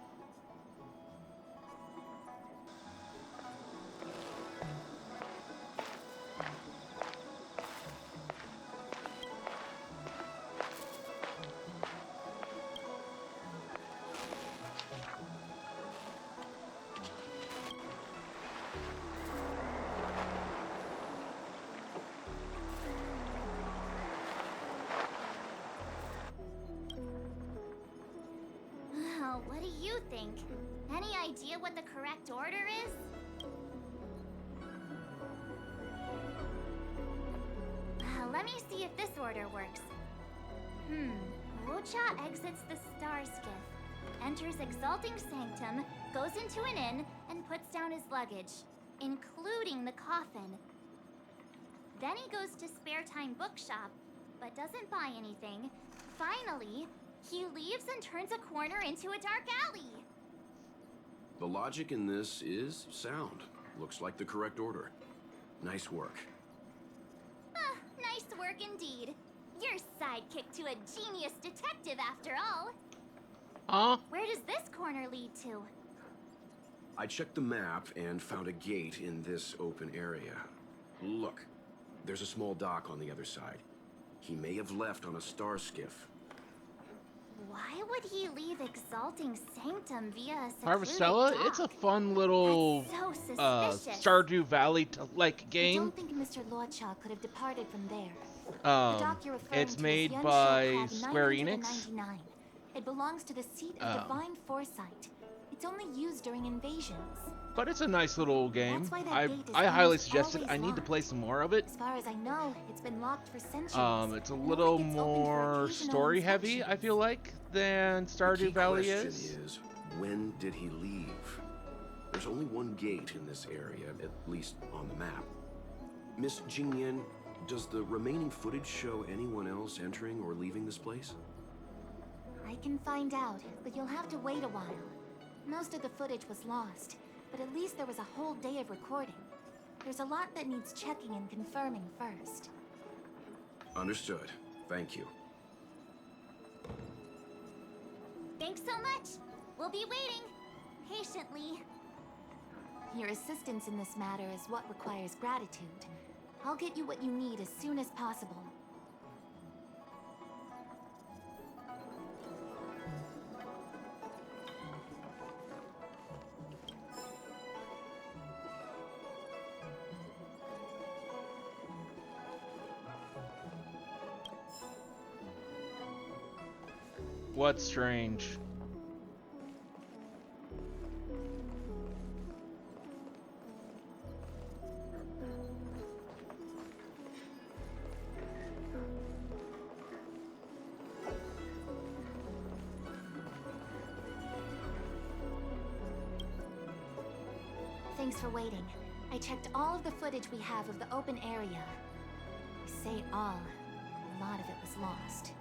What do you think? Any idea what the correct order is? Let me see if this order works. Luocha exits the Star Skiff, enters Exalting Sanctum, goes into an inn, and puts down his luggage, including the coffin. Then he goes to Spare Time Bookshop, but doesn't buy anything. Finally, he leaves and turns a corner into a dark alley. The logic in this is sound. Looks like the correct order. Nice work. Nice work indeed. You're sidekick to a genius detective after all. Where does this corner lead to? I checked the map and found a gate in this open area. Look, there's a small dock on the other side. He may have left on a star skiff. Why would he leave Exalting Sanctum via a secluded Harvestella, dock? it's a fun little So suspicious. Stardew Valley-like I game. don't think Mr. Luocha could have departed from there. The dock you're referring It's to made is Yuan by Shopad Square Enix. 999. It belongs to the seat of divine foresight. It's only used during invasions. But it's a nice little game. That's why that gate is I highly almost suggest it. always I need to locked. play some more of it. As far as I know, it's been locked for centuries. It's a little more story heavy, I feel like, than Stardew Valley The is. question is, when did he leave? There's only one gate in this area, at least on the map. Miss Jingyan, does the remaining footage show anyone else entering or leaving this place? I can find out, but you'll have to wait a while. Most of the footage was lost, but at least there was a whole day of recording. There's a lot that needs checking and confirming first. Understood. Thank you. Thanks so much. We'll be waiting patiently. Your assistance in this matter is what requires gratitude. I'll get you what you need as soon as possible. What's strange? Thanks for waiting. I checked all of the footage we have of the open area. I say all. A lot of it was lost.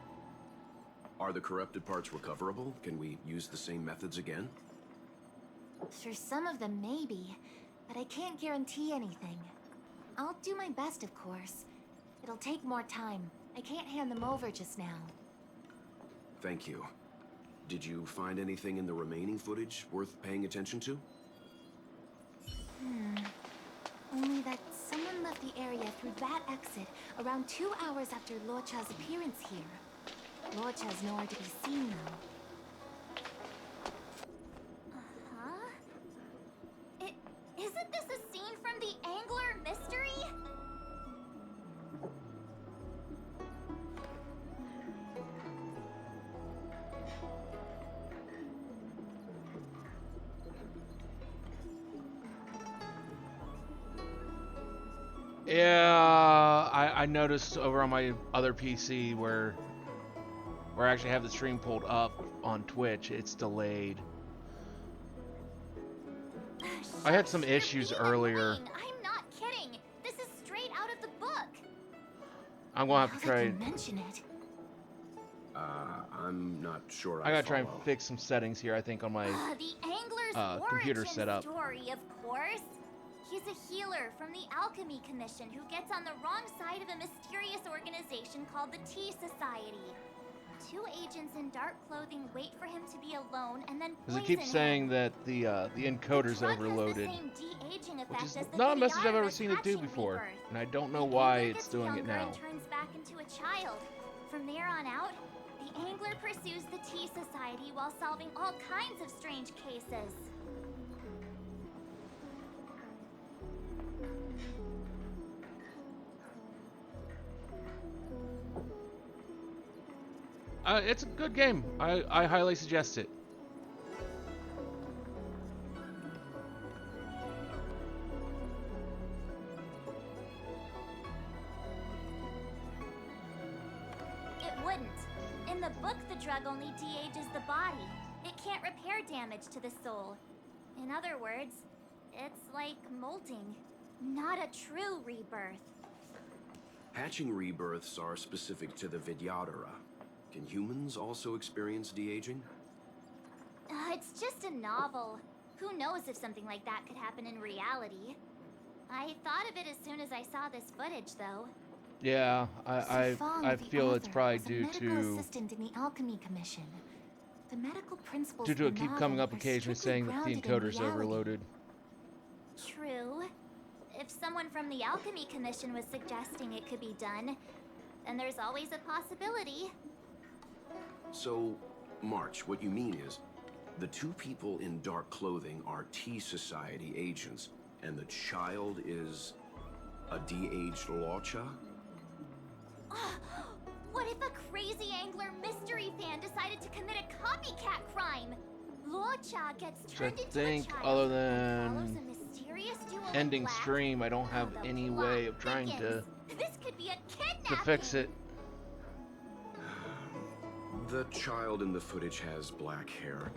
Are the corrupted parts recoverable? Can we use the same methods again? For some of them, maybe. But I can't guarantee anything. I'll do my best, of course. It'll take more time. I can't hand them over just now. Thank you. Did you find anything in the remaining footage worth paying attention to? Only that someone left the area through that exit around 2 hours after Luocha's appearance here. Luocha's nowhere to be seen, though. Isn't this a scene from the Angler Mystery? Yeah, I noticed over on my other PC where I actually have the stream pulled up on Twitch, it's delayed. I had some issues earlier. I'm not kidding. This is straight out of the book. I'm gonna have to try. Mention it. I'm not sure I gotta try and follow. fix some settings here. I think on my The Angler's computer origin setup. story, of course. He's a healer from the Alchemy Commission who gets on the wrong side of a mysterious organization called the Tea Society. Two agents in dark clothing wait for him to be alone and then Because poison it keeps him. saying that the encoder's The drug overloaded, has the same de-aging which effect is as the not a message I've ever Vidyadhara seen it do catching before, rebirth. and I don't know The why angler it's gets doing it younger now. and turns back into a child. From there on out, the angler pursues the Tea Society while solving all kinds of strange cases. It's a good game. I highly suggest it. It wouldn't. In the book, the drug only de-ages the body. It can't repair damage to the soul. In other words, it's like molting, not a true rebirth. Hatching rebirths are specific to the Vidyadhara. Can humans also experience de-aging? It's just a novel. Who knows if something like that could happen in reality? I thought of it as soon as I saw this footage, though. Yeah, Sifan, I the feel it's author, probably was a due medical to assistant in the Alchemy Commission. The medical principles due to of it the keep coming novel up are occasionally strictly saying that the grounded in encoder's reality. overloaded. True. If someone from the Alchemy Commission was suggesting it could be done, then there's always a possibility. So, March, what you mean is, the two people in dark clothing are Tea Society agents, and the child is a de-aged Locha? What if a crazy angler mystery fan decided to commit a copycat crime? Locha gets Which I turned into think, a child other and follows a than mysterious duel in ending black. stream, I don't have any way of trying to This could be a kidnapping. fix it. The child in the footage has black hair.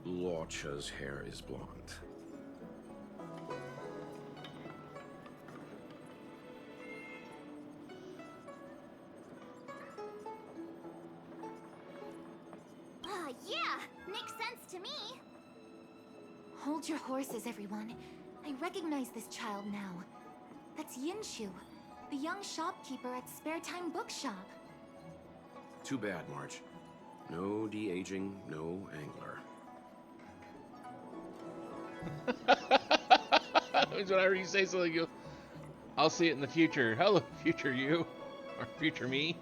Locha's hair is blonde. Yeah, makes sense to me. Hold your horses, everyone. I recognize this child now. That's Yinshu, the young shopkeeper at Spare Time Bookshop. Too bad, March. No de-aging, no angler. Whenever you say something, I'll see it in the future. Hello, future you. Or future me.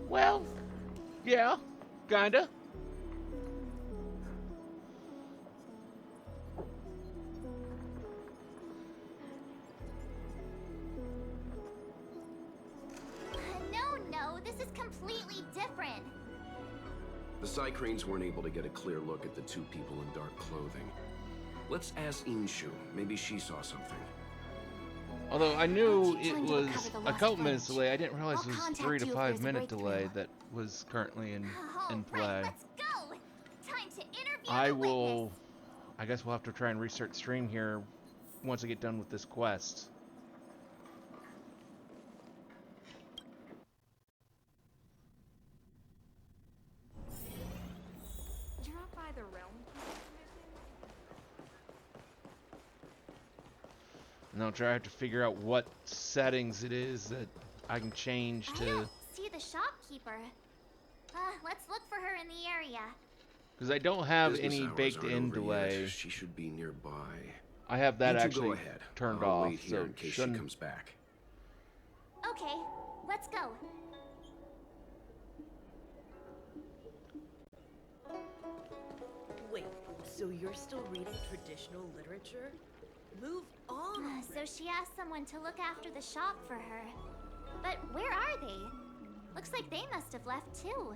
Well, yeah, kinda. No, this is completely different. The Cycranes weren't able to get a clear look at the two people in dark clothing. Let's ask Inshu. Maybe she saw something. Although I knew keep it trying to was recover the a lost couple minutes footage. delay, I didn't realize I'll it was contact 3 to you if 5 there's a minute breakthrough. delay that was currently in play. Right, let's go. Time to interview I the will. witness. I guess we'll have to try and restart stream here once I get done with this quest. Drop by the realm. And I'll try to figure out what settings it is that I can change I to. don't see the shopkeeper. Let's look for her in the area. Because I don't have Business any hours baked aren't in over delay. yet. She should be nearby. I have that You two actually go ahead. turned I'll off, wait here so in case she shouldn't. comes back. Okay, let's go. Wait, so you're still reading traditional literature? Move on. So she asked someone to look after the shop for her. But where are they? Looks like they must have left too.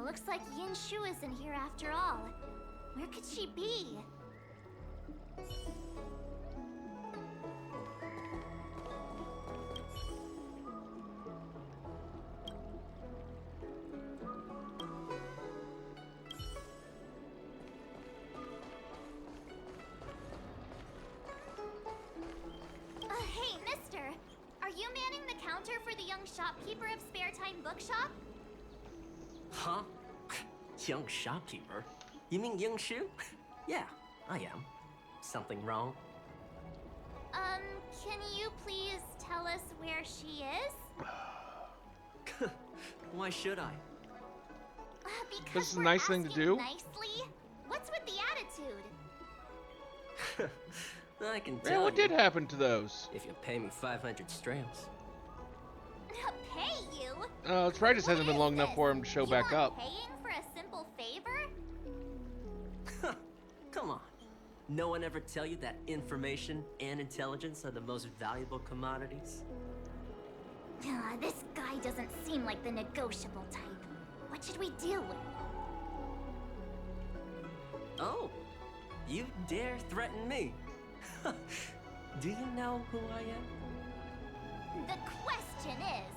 Looks like Yinshu isn't here after all. Where could she be? counter for the young shopkeeper of Spare Time Bookshop? Huh? Young shopkeeper? You mean Young Shu? Yeah, I am. Something wrong? Can you please tell us where she is? Why should I? Because This is a nice thing to do. Nicely? What's with the attitude? I can tell Yeah, what you. did happen to those? If you pay me 500 strams. Pay you? Oh, it probably just hasn't been long enough for him to show back up. Paying for a simple favor? Come on. No one ever tell you that information and intelligence are the most valuable commodities? This guy doesn't seem like the negotiable type. What should we do? Oh, you dare threaten me? Do you know who I am? The question is,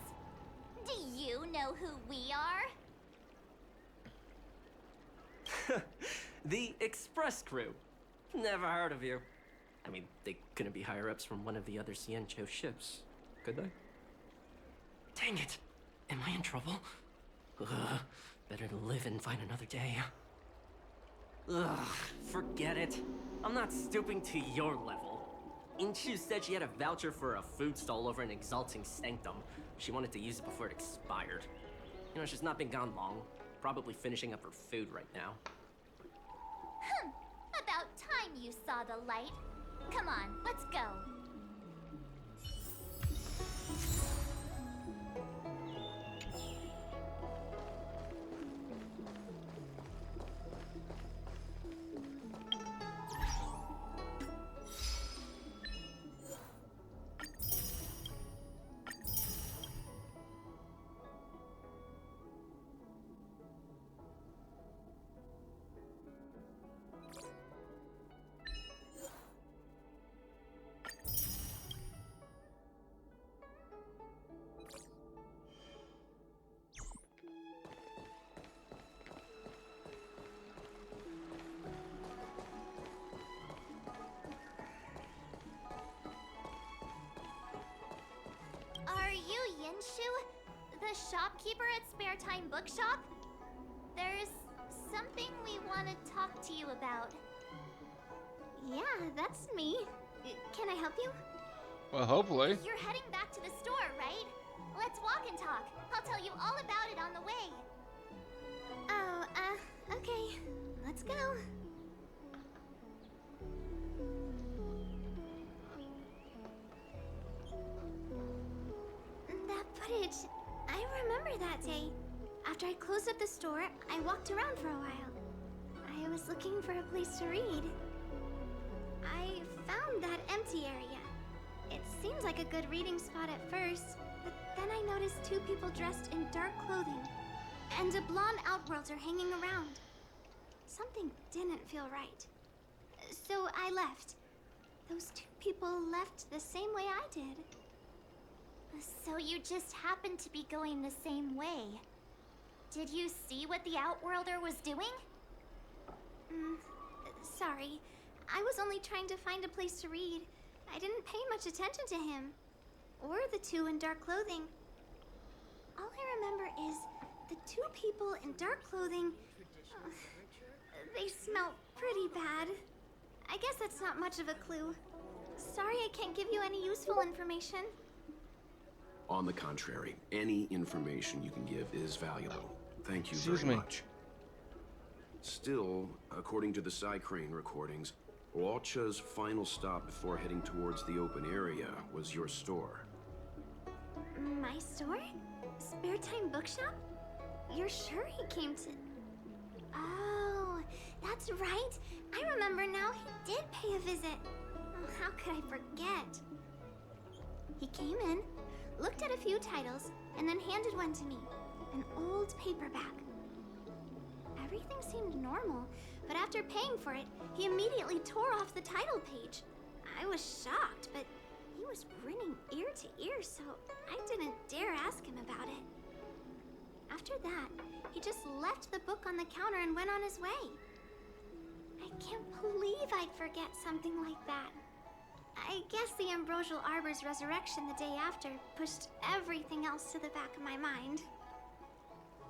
do you know who we are? The Express Crew. Never heard of you. I mean, they couldn't be higher-ups from one of the other Ciencho ships, could they? Dang it! Am I in trouble? Ugh, better to live and find another day. Ugh, forget it. I'm not stooping to your level. Inchu said she had a voucher for a food stall over in Exalting Sanctum. She wanted to use it before it expired. You know, she's not been gone long. Probably finishing up her food right now. About time you saw the light. Come on, let's go. Are you Yinshu, the shopkeeper at Spare Time Bookshop? There's something we want to talk to you about. Yeah, that's me. Can I help you? Well, hopefully. You're heading back to the store, right? Let's walk and talk. I'll tell you all about it on the way. Oh, okay. Let's go. That footage, I remember that day. After I closed up the store, I walked around for a while. I was looking for a place to read. I found that empty area. It seemed like a good reading spot at first, but then I noticed two people dressed in dark clothing and a blonde outworlder hanging around. Something didn't feel right. So I left. Those two people left the same way I did. So you just happened to be going the same way. Did you see what the Outworlder was doing? Sorry. I was only trying to find a place to read. I didn't pay much attention to him. Or the two in dark clothing. All I remember is the two people in dark clothing... they smell pretty bad. I guess that's not much of a clue. Sorry I can't give you any useful information. On the contrary, any information you can give is valuable. Thank you Excuse very me. much. Still, according to the Psycrane recordings, Walcha's final stop before heading towards the open area was your store. My store? Spare Time Bookshop? You're sure he came to... Oh, that's right. I remember now, he did pay a visit. Oh, how could I forget? He came in, looked at a few titles, and then handed one to me. An old paperback. Everything seemed normal, but after paying for it, he immediately tore off the title page. I was shocked, but he was grinning ear to ear, so I didn't dare ask him about it. After that, he just left the book on the counter and went on his way. I can't believe I'd forget something like that. I guess the Ambrosial Arbor's resurrection the day after pushed everything else to the back of my mind.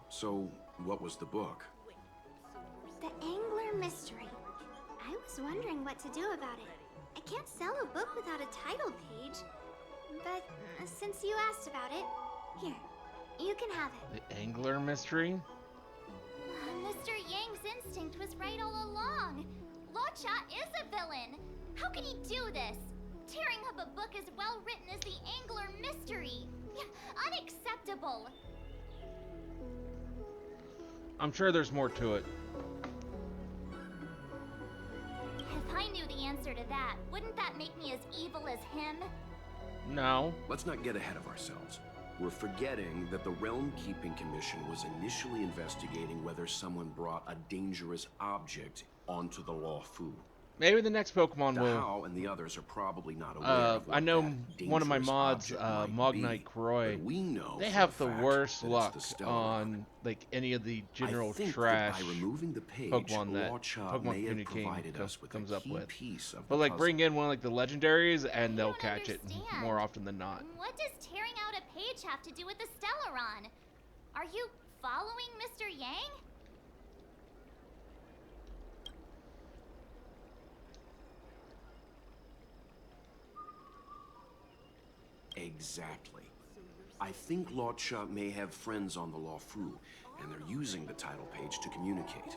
So, what was the book? The Angler Mystery. I was wondering what to do about it. I can't sell a book without a title page. But since you asked about it, here, you can have it. The Angler Mystery? Mr. Yang's instinct was right all along. Locha is a villain. How can he do this? Tearing up a book as well written as the Angler Mystery. Unacceptable. I'm sure there's more to it. If I knew the answer to that, wouldn't that make me as evil as him? No. Let's not get ahead of ourselves. We're forgetting that the Realm Keeping Commission was initially investigating whether someone brought a dangerous object onto the Law Fu. Maybe the next Pokemon The will. How and the others are probably not aware of what I know that one of my dangerous mods, object might be, Mognite Croy. but we know They for have a the fact worst that it's luck the Stellar on like any of the general I think trash that by removing the page, Pokemon that Lawcha Pokemon may have Community provided us with comes a up key with. piece of But the like puzzle. bring in one of like the legendaries and they'll catch it more often than not. What does tearing out a page have to do with the Stellaron? Are you following Mr. Yang? Exactly. I think Lawcha may have friends on the Law Fu, and they're using the title page to communicate.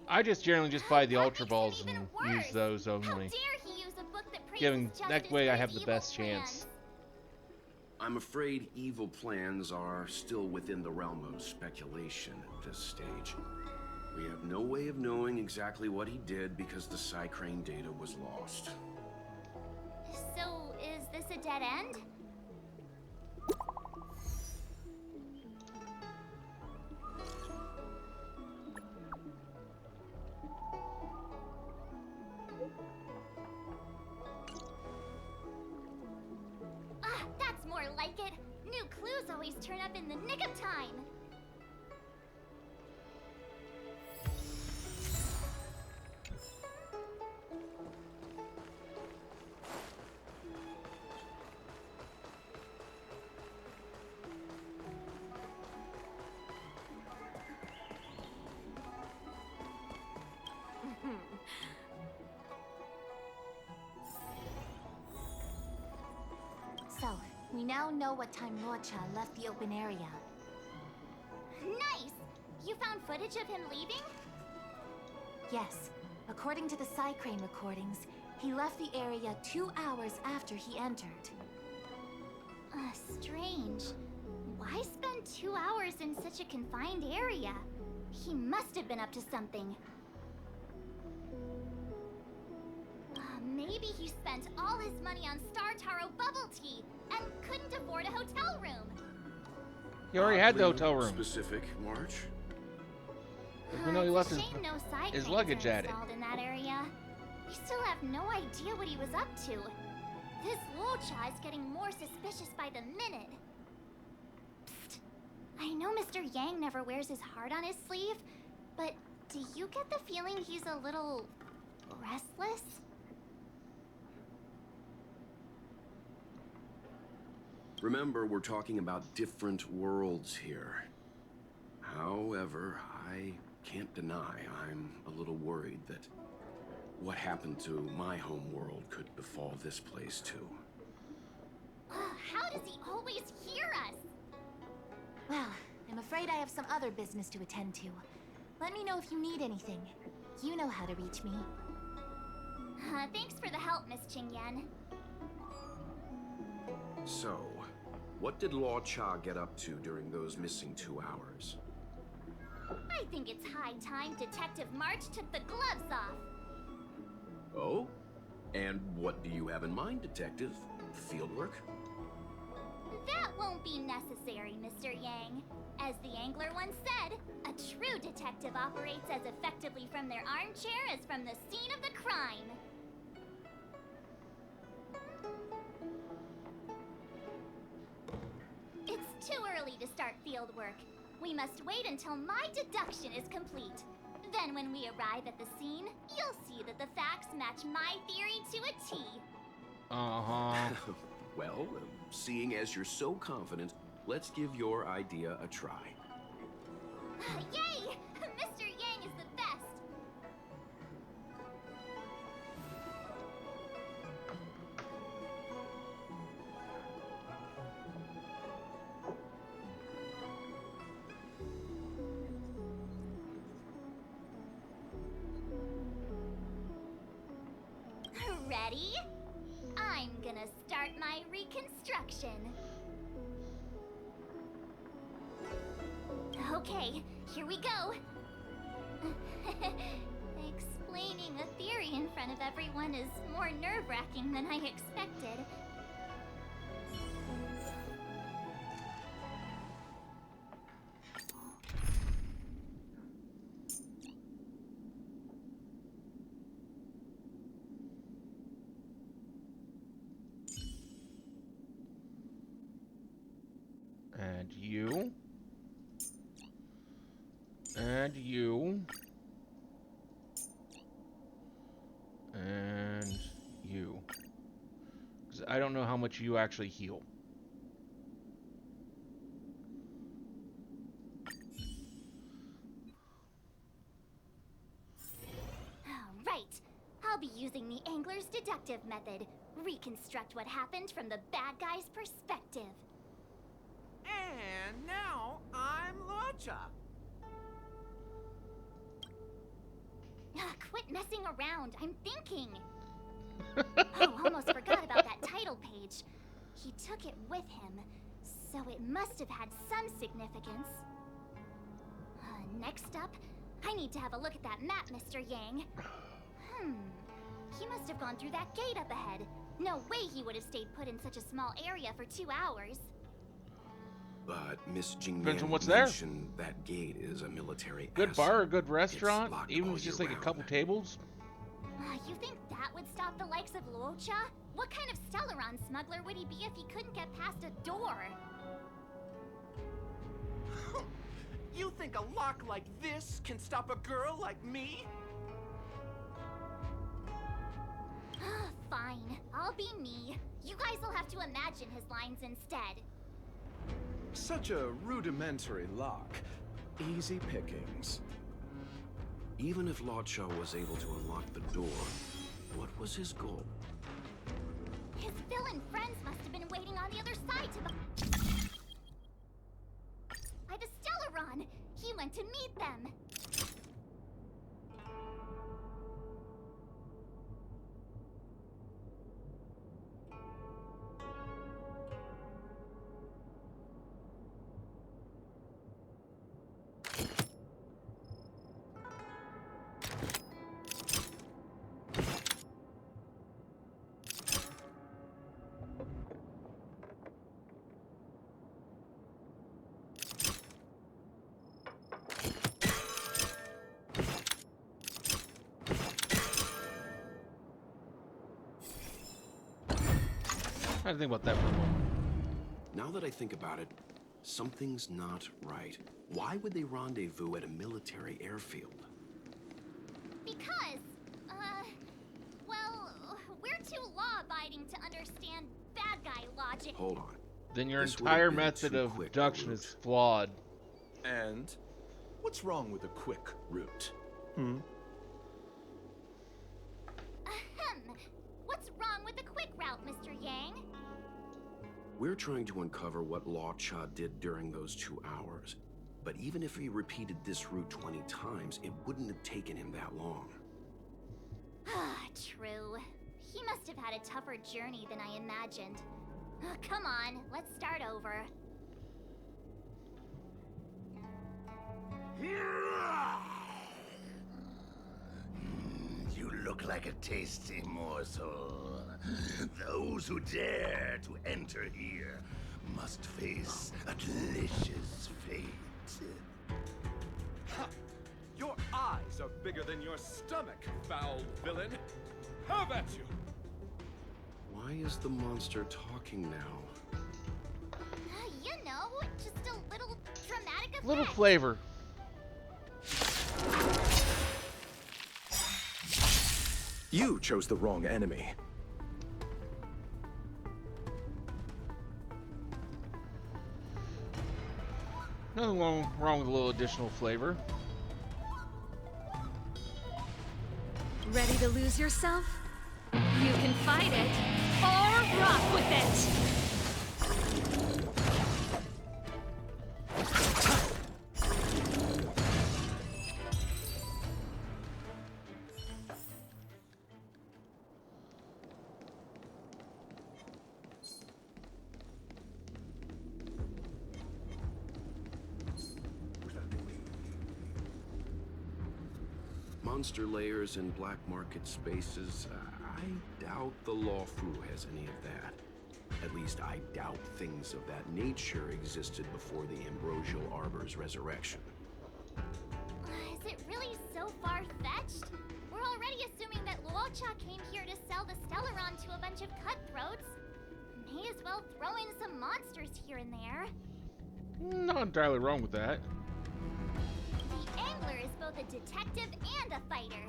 I just generally just buy the Ultra Balls and use those only. Giving that way I have the best chance. I'm afraid evil plans are still within the realm of speculation at this stage. We have no way of knowing exactly what he did because the Psycrane data was lost. So, is this a dead end? Ah, that's more like it. New clues always turn up in the nick of time. So, we now know what time Lorcha left the open area. Nice! You found footage of him leaving? Yes. According to the Psycrane recordings, he left the area 2 hours after he entered. Strange. Why spend 2 hours in such a confined area? He must have been up to something. Maybe he spent all his money on Star Taro bubble tea and couldn't afford a hotel room. He already had the hotel room. Specific, March? We know he left It's a shame no side his cranes luggage are at it. installed in that area. We still have no idea what he was up to. This Lulcha is getting more suspicious by the minute. Psst. I know Mr. Yang never wears his heart on his sleeve, but do you get the feeling he's a little restless? Remember, we're talking about different worlds here. However, I can't deny I'm a little worried that what happened to my home world could befall this place too. How does he always hear us? Well, I'm afraid I have some other business to attend to. Let me know if you need anything. You know how to reach me. Thanks for the help, Miss Qingyan. So, what did Lawcha get up to during those missing 2 hours? I think it's high time Detective March took the gloves off. Oh? And what do you have in mind, Detective? Fieldwork? That won't be necessary, Mr. Yang. As the Angler once said, a true detective operates as effectively from their armchair as from the scene of the crime. It's too early to start field work. We must wait until my deduction is complete. Then when we arrive at the scene, you'll see that the facts match my theory to a T. Uh-huh. Well, seeing as you're so confident, let's give your idea a try. Yay! Mr. Yang is the best! Ready? I'm gonna start my reconstruction. Okay, here we go. Explaining a theory in front of everyone is more nerve-wracking than I expected. And you. And you. And you. 'Cause I don't know how much you actually heal. Right. I'll be using the angler's deductive method. Reconstruct what happened from the bad guy's perspective. And now I'm Locha. Quit messing around. I'm thinking. Oh, almost forgot about that title page. He took it with him, so it must have had some significance. Next up, I need to have a look at that map, Mr. Yang. He must have gone through that gate up ahead. No way he would have stayed put in such a small area for 2 hours. But Miss Jing Depends on Yan what's there. mentioned that gate is a military Good asset. bar, a good restaurant, locked even all if it's just year like a round. couple tables. You think that would stop the likes of Luocha? What kind of Stellaron smuggler would he be if he couldn't get past a door? You think a lock like this can stop a girl like me? Fine, I'll be me. You guys will have to imagine his lines instead. Such a rudimentary lock. Easy pickings. Even if Locha was able to unlock the door, what was his goal? His villain friends must have been waiting on the other side to the... By the Stellaron! He went to meet them! I think about that for a moment. Now that I think about it, something's not right. Why would they rendezvous at a military airfield? Because, well, we're too law-abiding to understand bad guy logic. Hold on. Then your This would entire have been method too of quick a deduction route. is flawed. And what's wrong with a quick route? Ahem. What's wrong with the quick route, Mr. Yang? We're trying to uncover what Locha did during those 2 hours. But even if he repeated this route 20 times, it wouldn't have taken him that long. True. He must have had a tougher journey than I imagined. Come on, let's start over. You look like a tasty morsel. Those who dare to enter here must face a delicious fate. Your eyes are bigger than your stomach, foul villain. Have at you! Why is the monster talking now? You know, just a little dramatic effect. Little flavor. You chose the wrong enemy. Nothing wrong with a little additional flavor. Ready to lose yourself? You can fight it or rock with it! Monster layers and black market spaces, I doubt the Law Fu has any of that. At least I doubt things of that nature existed before the Ambrosial Arbor's resurrection. Is it really so far-fetched? We're already assuming that Luocha came here to sell the Stellaron to a bunch of cutthroats. May as well throw in some monsters here and there. Not entirely wrong with that. The Angler is both a detective and a fighter.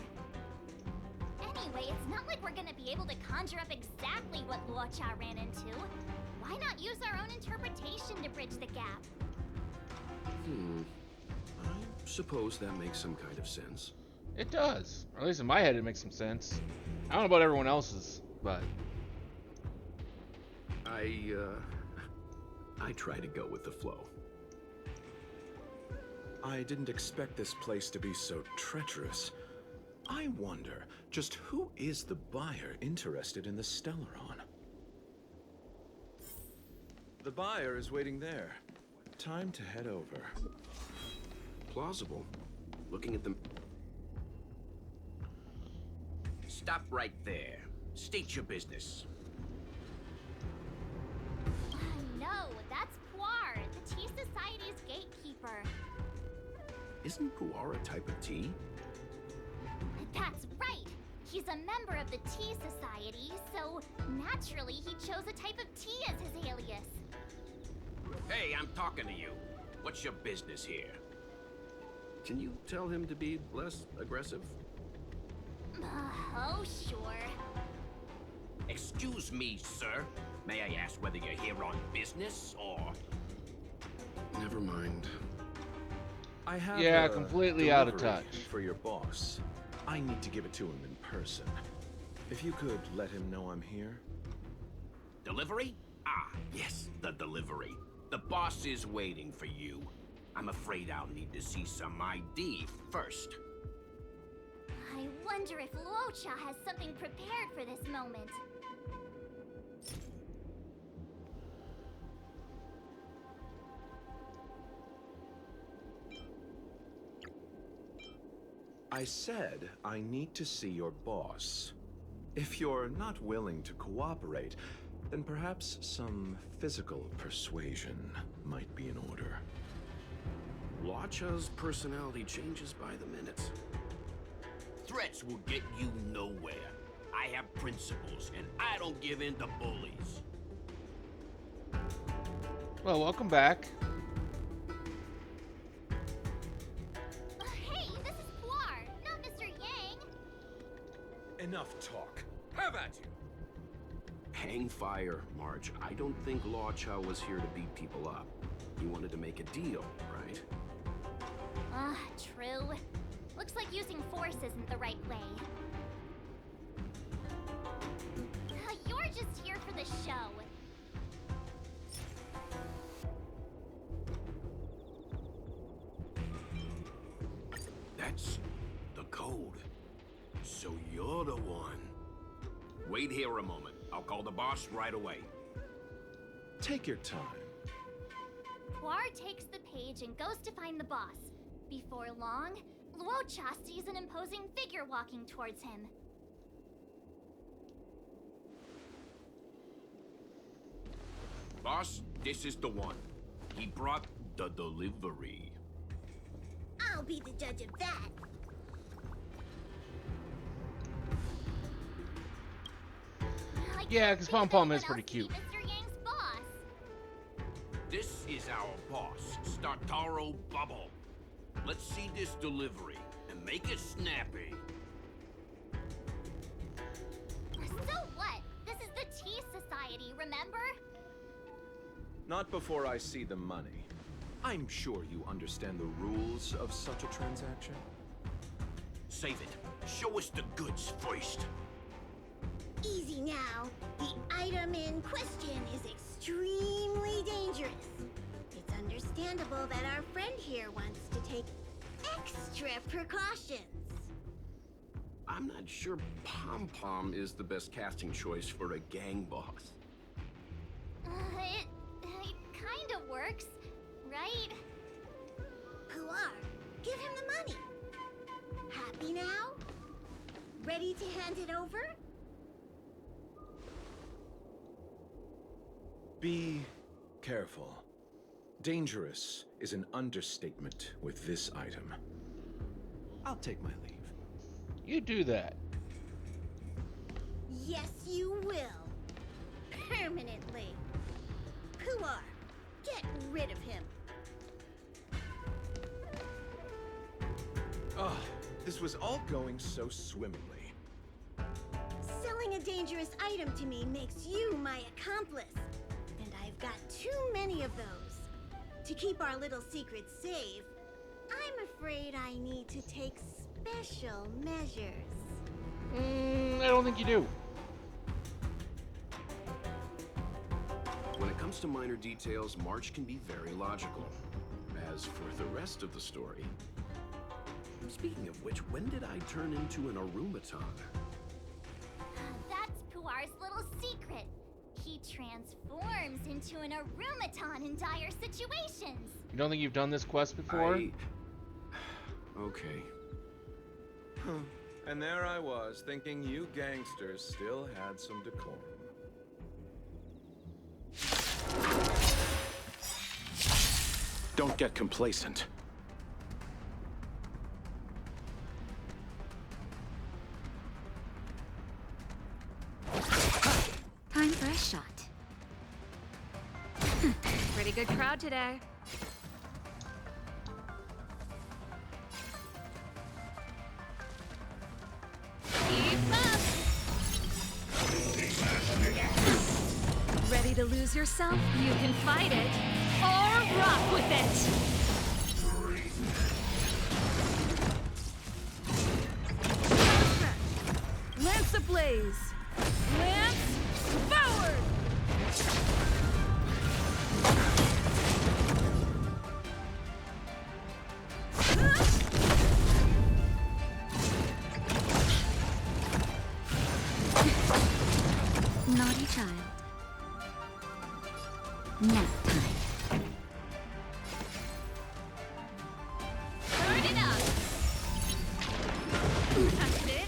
Anyway, it's not like we're gonna be able to conjure up exactly what Luocha ran into. Why not use our own interpretation to bridge the gap? I suppose that makes some kind of sense. It does. Or at least in my head it makes some sense. I don't know about everyone else's, but... I try to go with the flow. I didn't expect this place to be so treacherous. I wonder, just who is the buyer interested in the Stellaron? The buyer is waiting there. Time to head over. Plausible. Looking at them... Stop right there. State your business. No, that's Puar, the Tea Society's gatekeeper. Isn't Puar a type of tea? That's right! He's a member of the Tea Society, so naturally he chose a type of tea as his alias. Hey, I'm talking to you. What's your business here? Can you tell him to be less aggressive? Oh, sure. Excuse me, sir. May I ask whether you're here on business, or... Never mind. I have yeah, a completely out of delivery touch. for your boss. I need to give it to him in person. If you could let him know I'm here. Delivery? Ah, yes, the delivery. The boss is waiting for you. I'm afraid I'll need to see some ID first. I wonder if Luocha has something prepared for this moment. I said I need to see your boss. If you're not willing to cooperate, then perhaps some physical persuasion might be in order. Luocha's personality changes by the minute. Threats will get you nowhere. I have principles, and I don't give in to bullies. Well, welcome back. Hey, this is Puar, not Mr. Yang. Enough talk. Have at you. Hang fire, Marge. I don't think Luocha was here to beat people up. He wanted to make a deal, right? True. Looks like using force isn't the right way. You're just here for the show. That's the code. So you're the one. Wait here a moment. I'll call the boss right away. Take your time. Puar takes the page and goes to find the boss. Before long, Luocha sees an imposing figure walking towards him. Boss, this is the one. He brought the delivery. I'll be the judge of that. Yeah, because Pom Pom is pretty cute. Mr. Yang's boss. This is our boss, Startaro Bubble. Let's see this delivery and make it snappy. So what? This is the Tea Society, remember? Not before I see the money. I'm sure you understand the rules of such a transaction. Save it. Show us the goods first. Easy now. The item in question is extremely dangerous. It's understandable that our friend here wants to take extra precautions. I'm not sure Pom Pom is the best casting choice for a gang boss. It kind of works, right? Puar, give him the money. Happy now? Ready to hand it over? Be careful. Dangerous is an understatement with this item. I'll take my leave. You do that. Yes, you will. Permanently. Puar, get rid of him. Ah, this was all going so swimmingly. Selling a dangerous item to me makes you my accomplice. And I've got too many of those. To keep our little secret safe, I'm afraid I need to take special measures. I don't think you do. When it comes to minor details, March can be very logical. As for the rest of the story... Speaking of which, when did I turn into an automaton? That's Puar's little secret. He transforms into an automaton in dire situations. You don't think you've done this quest before? Okay. Huh. And there I was, thinking you gangsters still had some decorum. Don't get complacent. Time for a shot. Pretty good crowd today. Keep up! Ready to lose yourself? You can fight it, or rock with it! Lance ablaze! Lance forward! Naughty child. Nap time. Turn it up! That's it!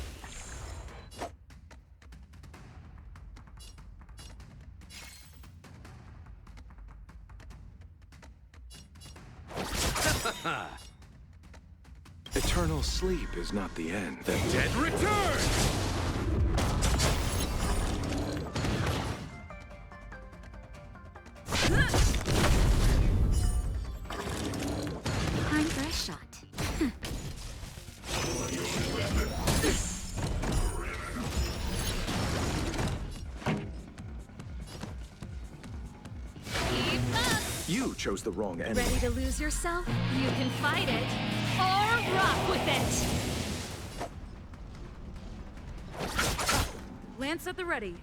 Eternal sleep is not the end. The dead Return! Time for a shot. Keep up! You chose the wrong enemy. Ready to lose yourself? You can fight it, or rock with it! Lance at the ready.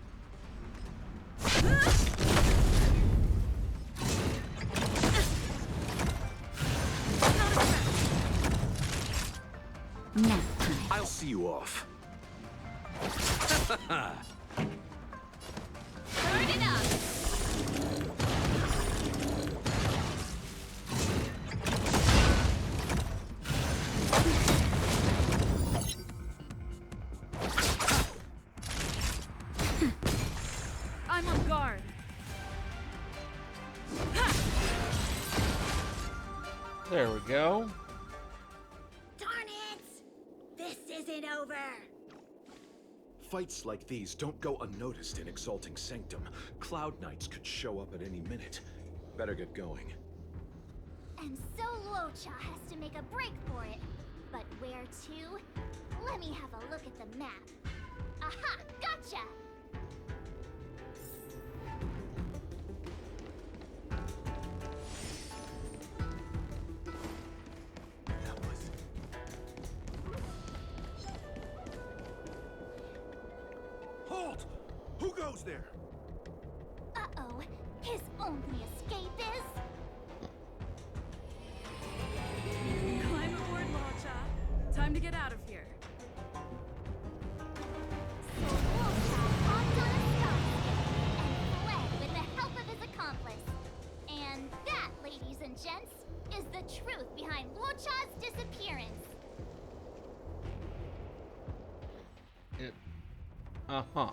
Nap time. I'll see you off. Turn it up! I'm on guard. There we go. Darn it! This isn't over. Fights like these don't go unnoticed in Exalting Sanctum. Cloud Knights could show up at any minute. Better get going. And so Luocha has to make a break for it. But where to? Let me have a look at the map. Aha! Gotcha! goes there? Uh-oh. His only escape is... Climb aboard, Lacha. Time to get out of here. So Wolfchild hopped on a starship and fled with the help of his accomplice. And that, ladies and gents, is the truth behind Luocha's disappearance. Uh-huh.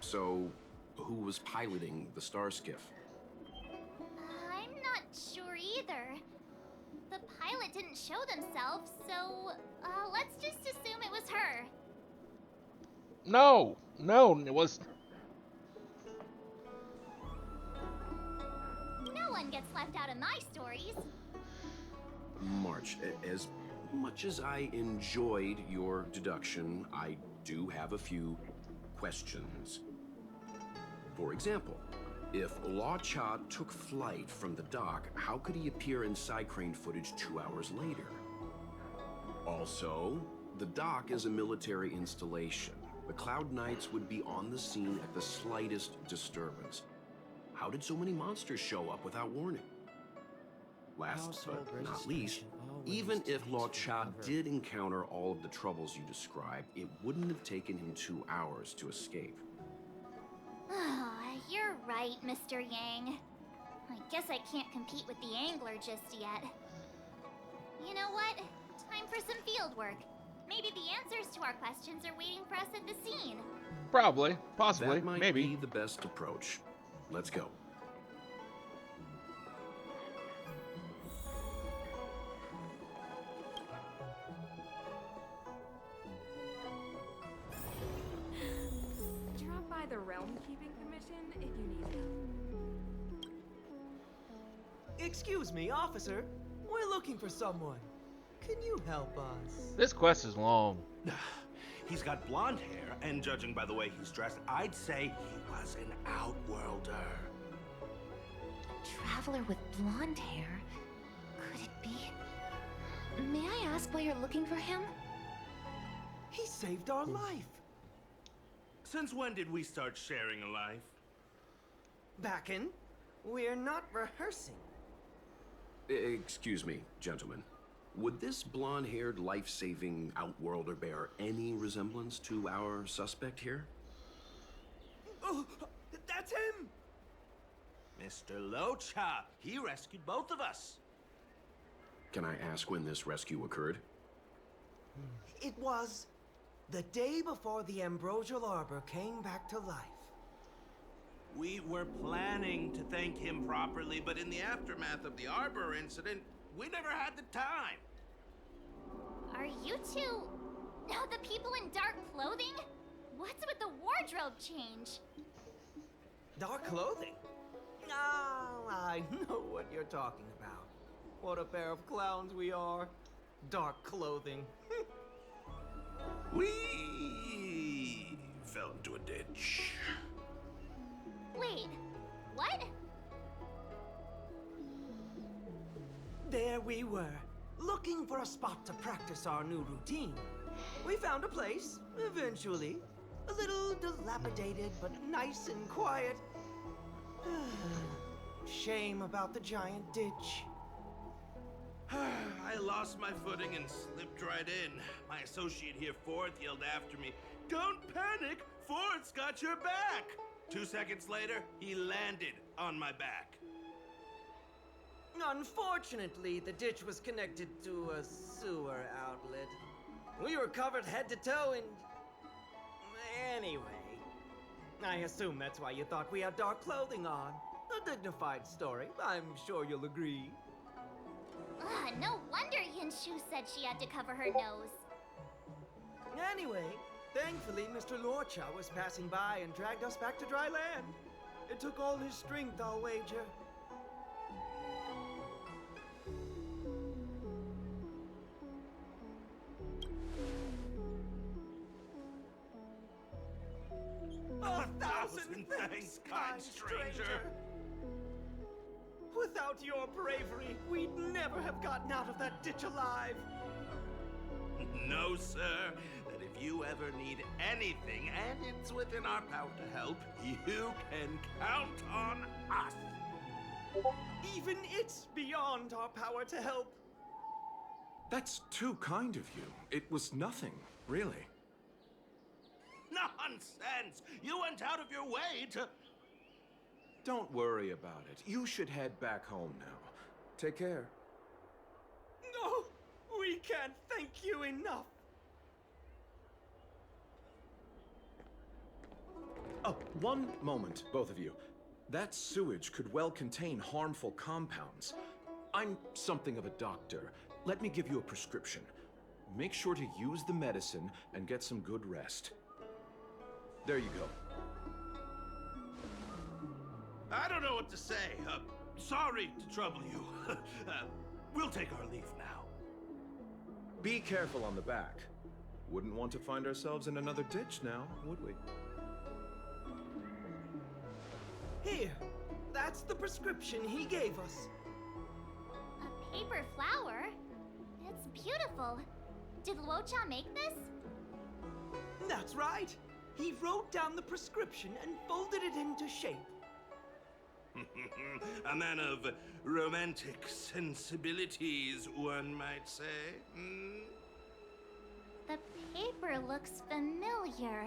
So, who was piloting the star skiff? I'm not sure either. The pilot didn't show themselves, so let's just assume it was her. No, it was. No one gets left out of my stories. March, as much as I enjoyed your deduction, I do have a few questions. For example, if Lacha took flight from the dock, how could he appear in side crane footage 2 hours later? Also, the dock is a military installation. The Cloud Knights would be on the scene at the slightest disturbance. How did so many monsters show up without warning? Last but not least, even if Lacha did encounter all of the troubles you described, it wouldn't have taken him 2 hours to escape. You're right, Mr. Yang. I guess I can't compete with the angler just yet. You know what? Time for some field work. Maybe the answers to our questions are waiting for us at the scene. Probably, possibly, That might maybe. be the best approach. Let's go. Drop by the Realm Keeping Commission if you need help. Excuse me, officer. We're looking for someone. Can you help us? This quest is long. He's got blonde hair, and judging by the way he's dressed, I'd say he was an outworlder. Traveler with blonde hair? Could it be? May I ask why you're looking for him? He saved our life. Since when did we start sharing a life? Backen, we're not rehearsing. Excuse me, gentlemen. Would this blonde-haired, life-saving outworlder bear any resemblance to our suspect here? Oh, that's him! Mr. Locha, he rescued both of us. Can I ask when this rescue occurred? It was the day before the Ambrosial Arbor came back to life. We were planning to thank him properly, but in the aftermath of the Arbor incident, we never had the time. Are you two... the people in dark clothing? What's with the wardrobe change? Dark clothing? Oh, I know what you're talking about. What a pair of clowns we are. Dark clothing. We fell into a ditch. Wait, what? There we were, looking for a spot to practice our new routine. We found a place, eventually. A little dilapidated, but nice and quiet. Shame about the giant ditch. I lost my footing and slipped right in. My associate here, Fourth, yelled after me, "Don't panic! Fourth's got your back!" 2 seconds later, he landed on my back. Unfortunately, the ditch was connected to a sewer outlet. We were covered head to toe in... Anyway, I assume that's why you thought we had dark clothing on. A dignified story, I'm sure you'll agree. No wonder Yinshu said she had to cover her nose. Anyway, thankfully Mr. Lorcha was passing by and dragged us back to dry land. It took all his strength, I'll wager. A thousand thanks, kind stranger. Without your bravery, we'd never have gotten out of that ditch alive. No, sir. That if you ever need anything, and it's within our power to help, you can count on us. Even it's beyond our power to help. That's too kind of you. It was nothing, really. Nonsense! You went out of your way to... Don't worry about it. You should head back home now. Take care. No, we can't thank you enough. Oh, one moment, both of you. That sewage could well contain harmful compounds. I'm something of a doctor. Let me give you a prescription. Make sure to use the medicine and get some good rest. There you go. I don't know what to say. Sorry to trouble you. We'll take our leave now. Be careful on the back. Wouldn't want to find ourselves in another ditch now, would we? Here, that's the prescription he gave us. A paper flower? It's beautiful. Did Luocha make this? That's right. He wrote down the prescription and folded it into shape. A man of romantic sensibilities, one might say. Hmm? The paper looks familiar.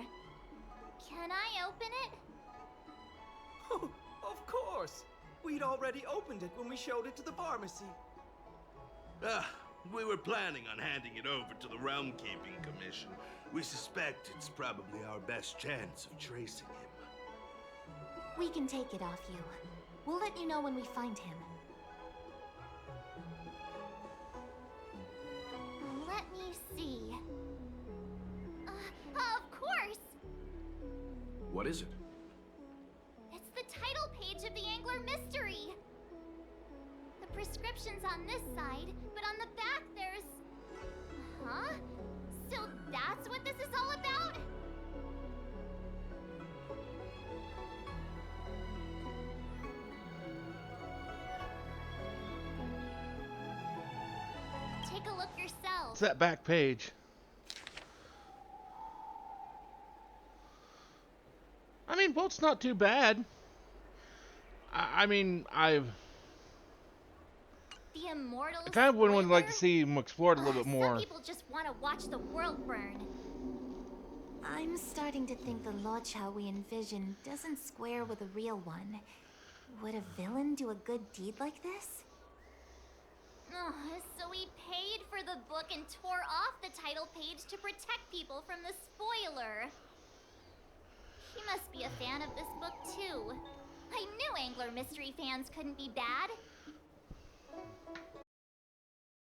Can I open it? Oh, of course. We'd already opened it when we showed it to the pharmacy. We were planning on handing it over to the Realm Keeping Commission. We suspect it's probably our best chance of tracing him. We can take it off you. We'll let you know when we find him. Let me see. Of course! What is it? It's the title page of the Angler Mystery! The prescription's on this side, but on the back there's... Huh? So that's what this is all about? Take a look yourself. It's that back page. I mean, well, it's not too bad. I mean, The Immortals. I kind of would like to Thriller? see him explore it a little bit more. Some people just want to watch the world burn. I'm starting to think the Luocha we envisioned doesn't square with a real one. Would a villain do a good deed like this? So he paid for the book and tore off the title page to protect people from the spoiler. He must be a fan of this book too. I knew Angler Mystery fans couldn't be bad.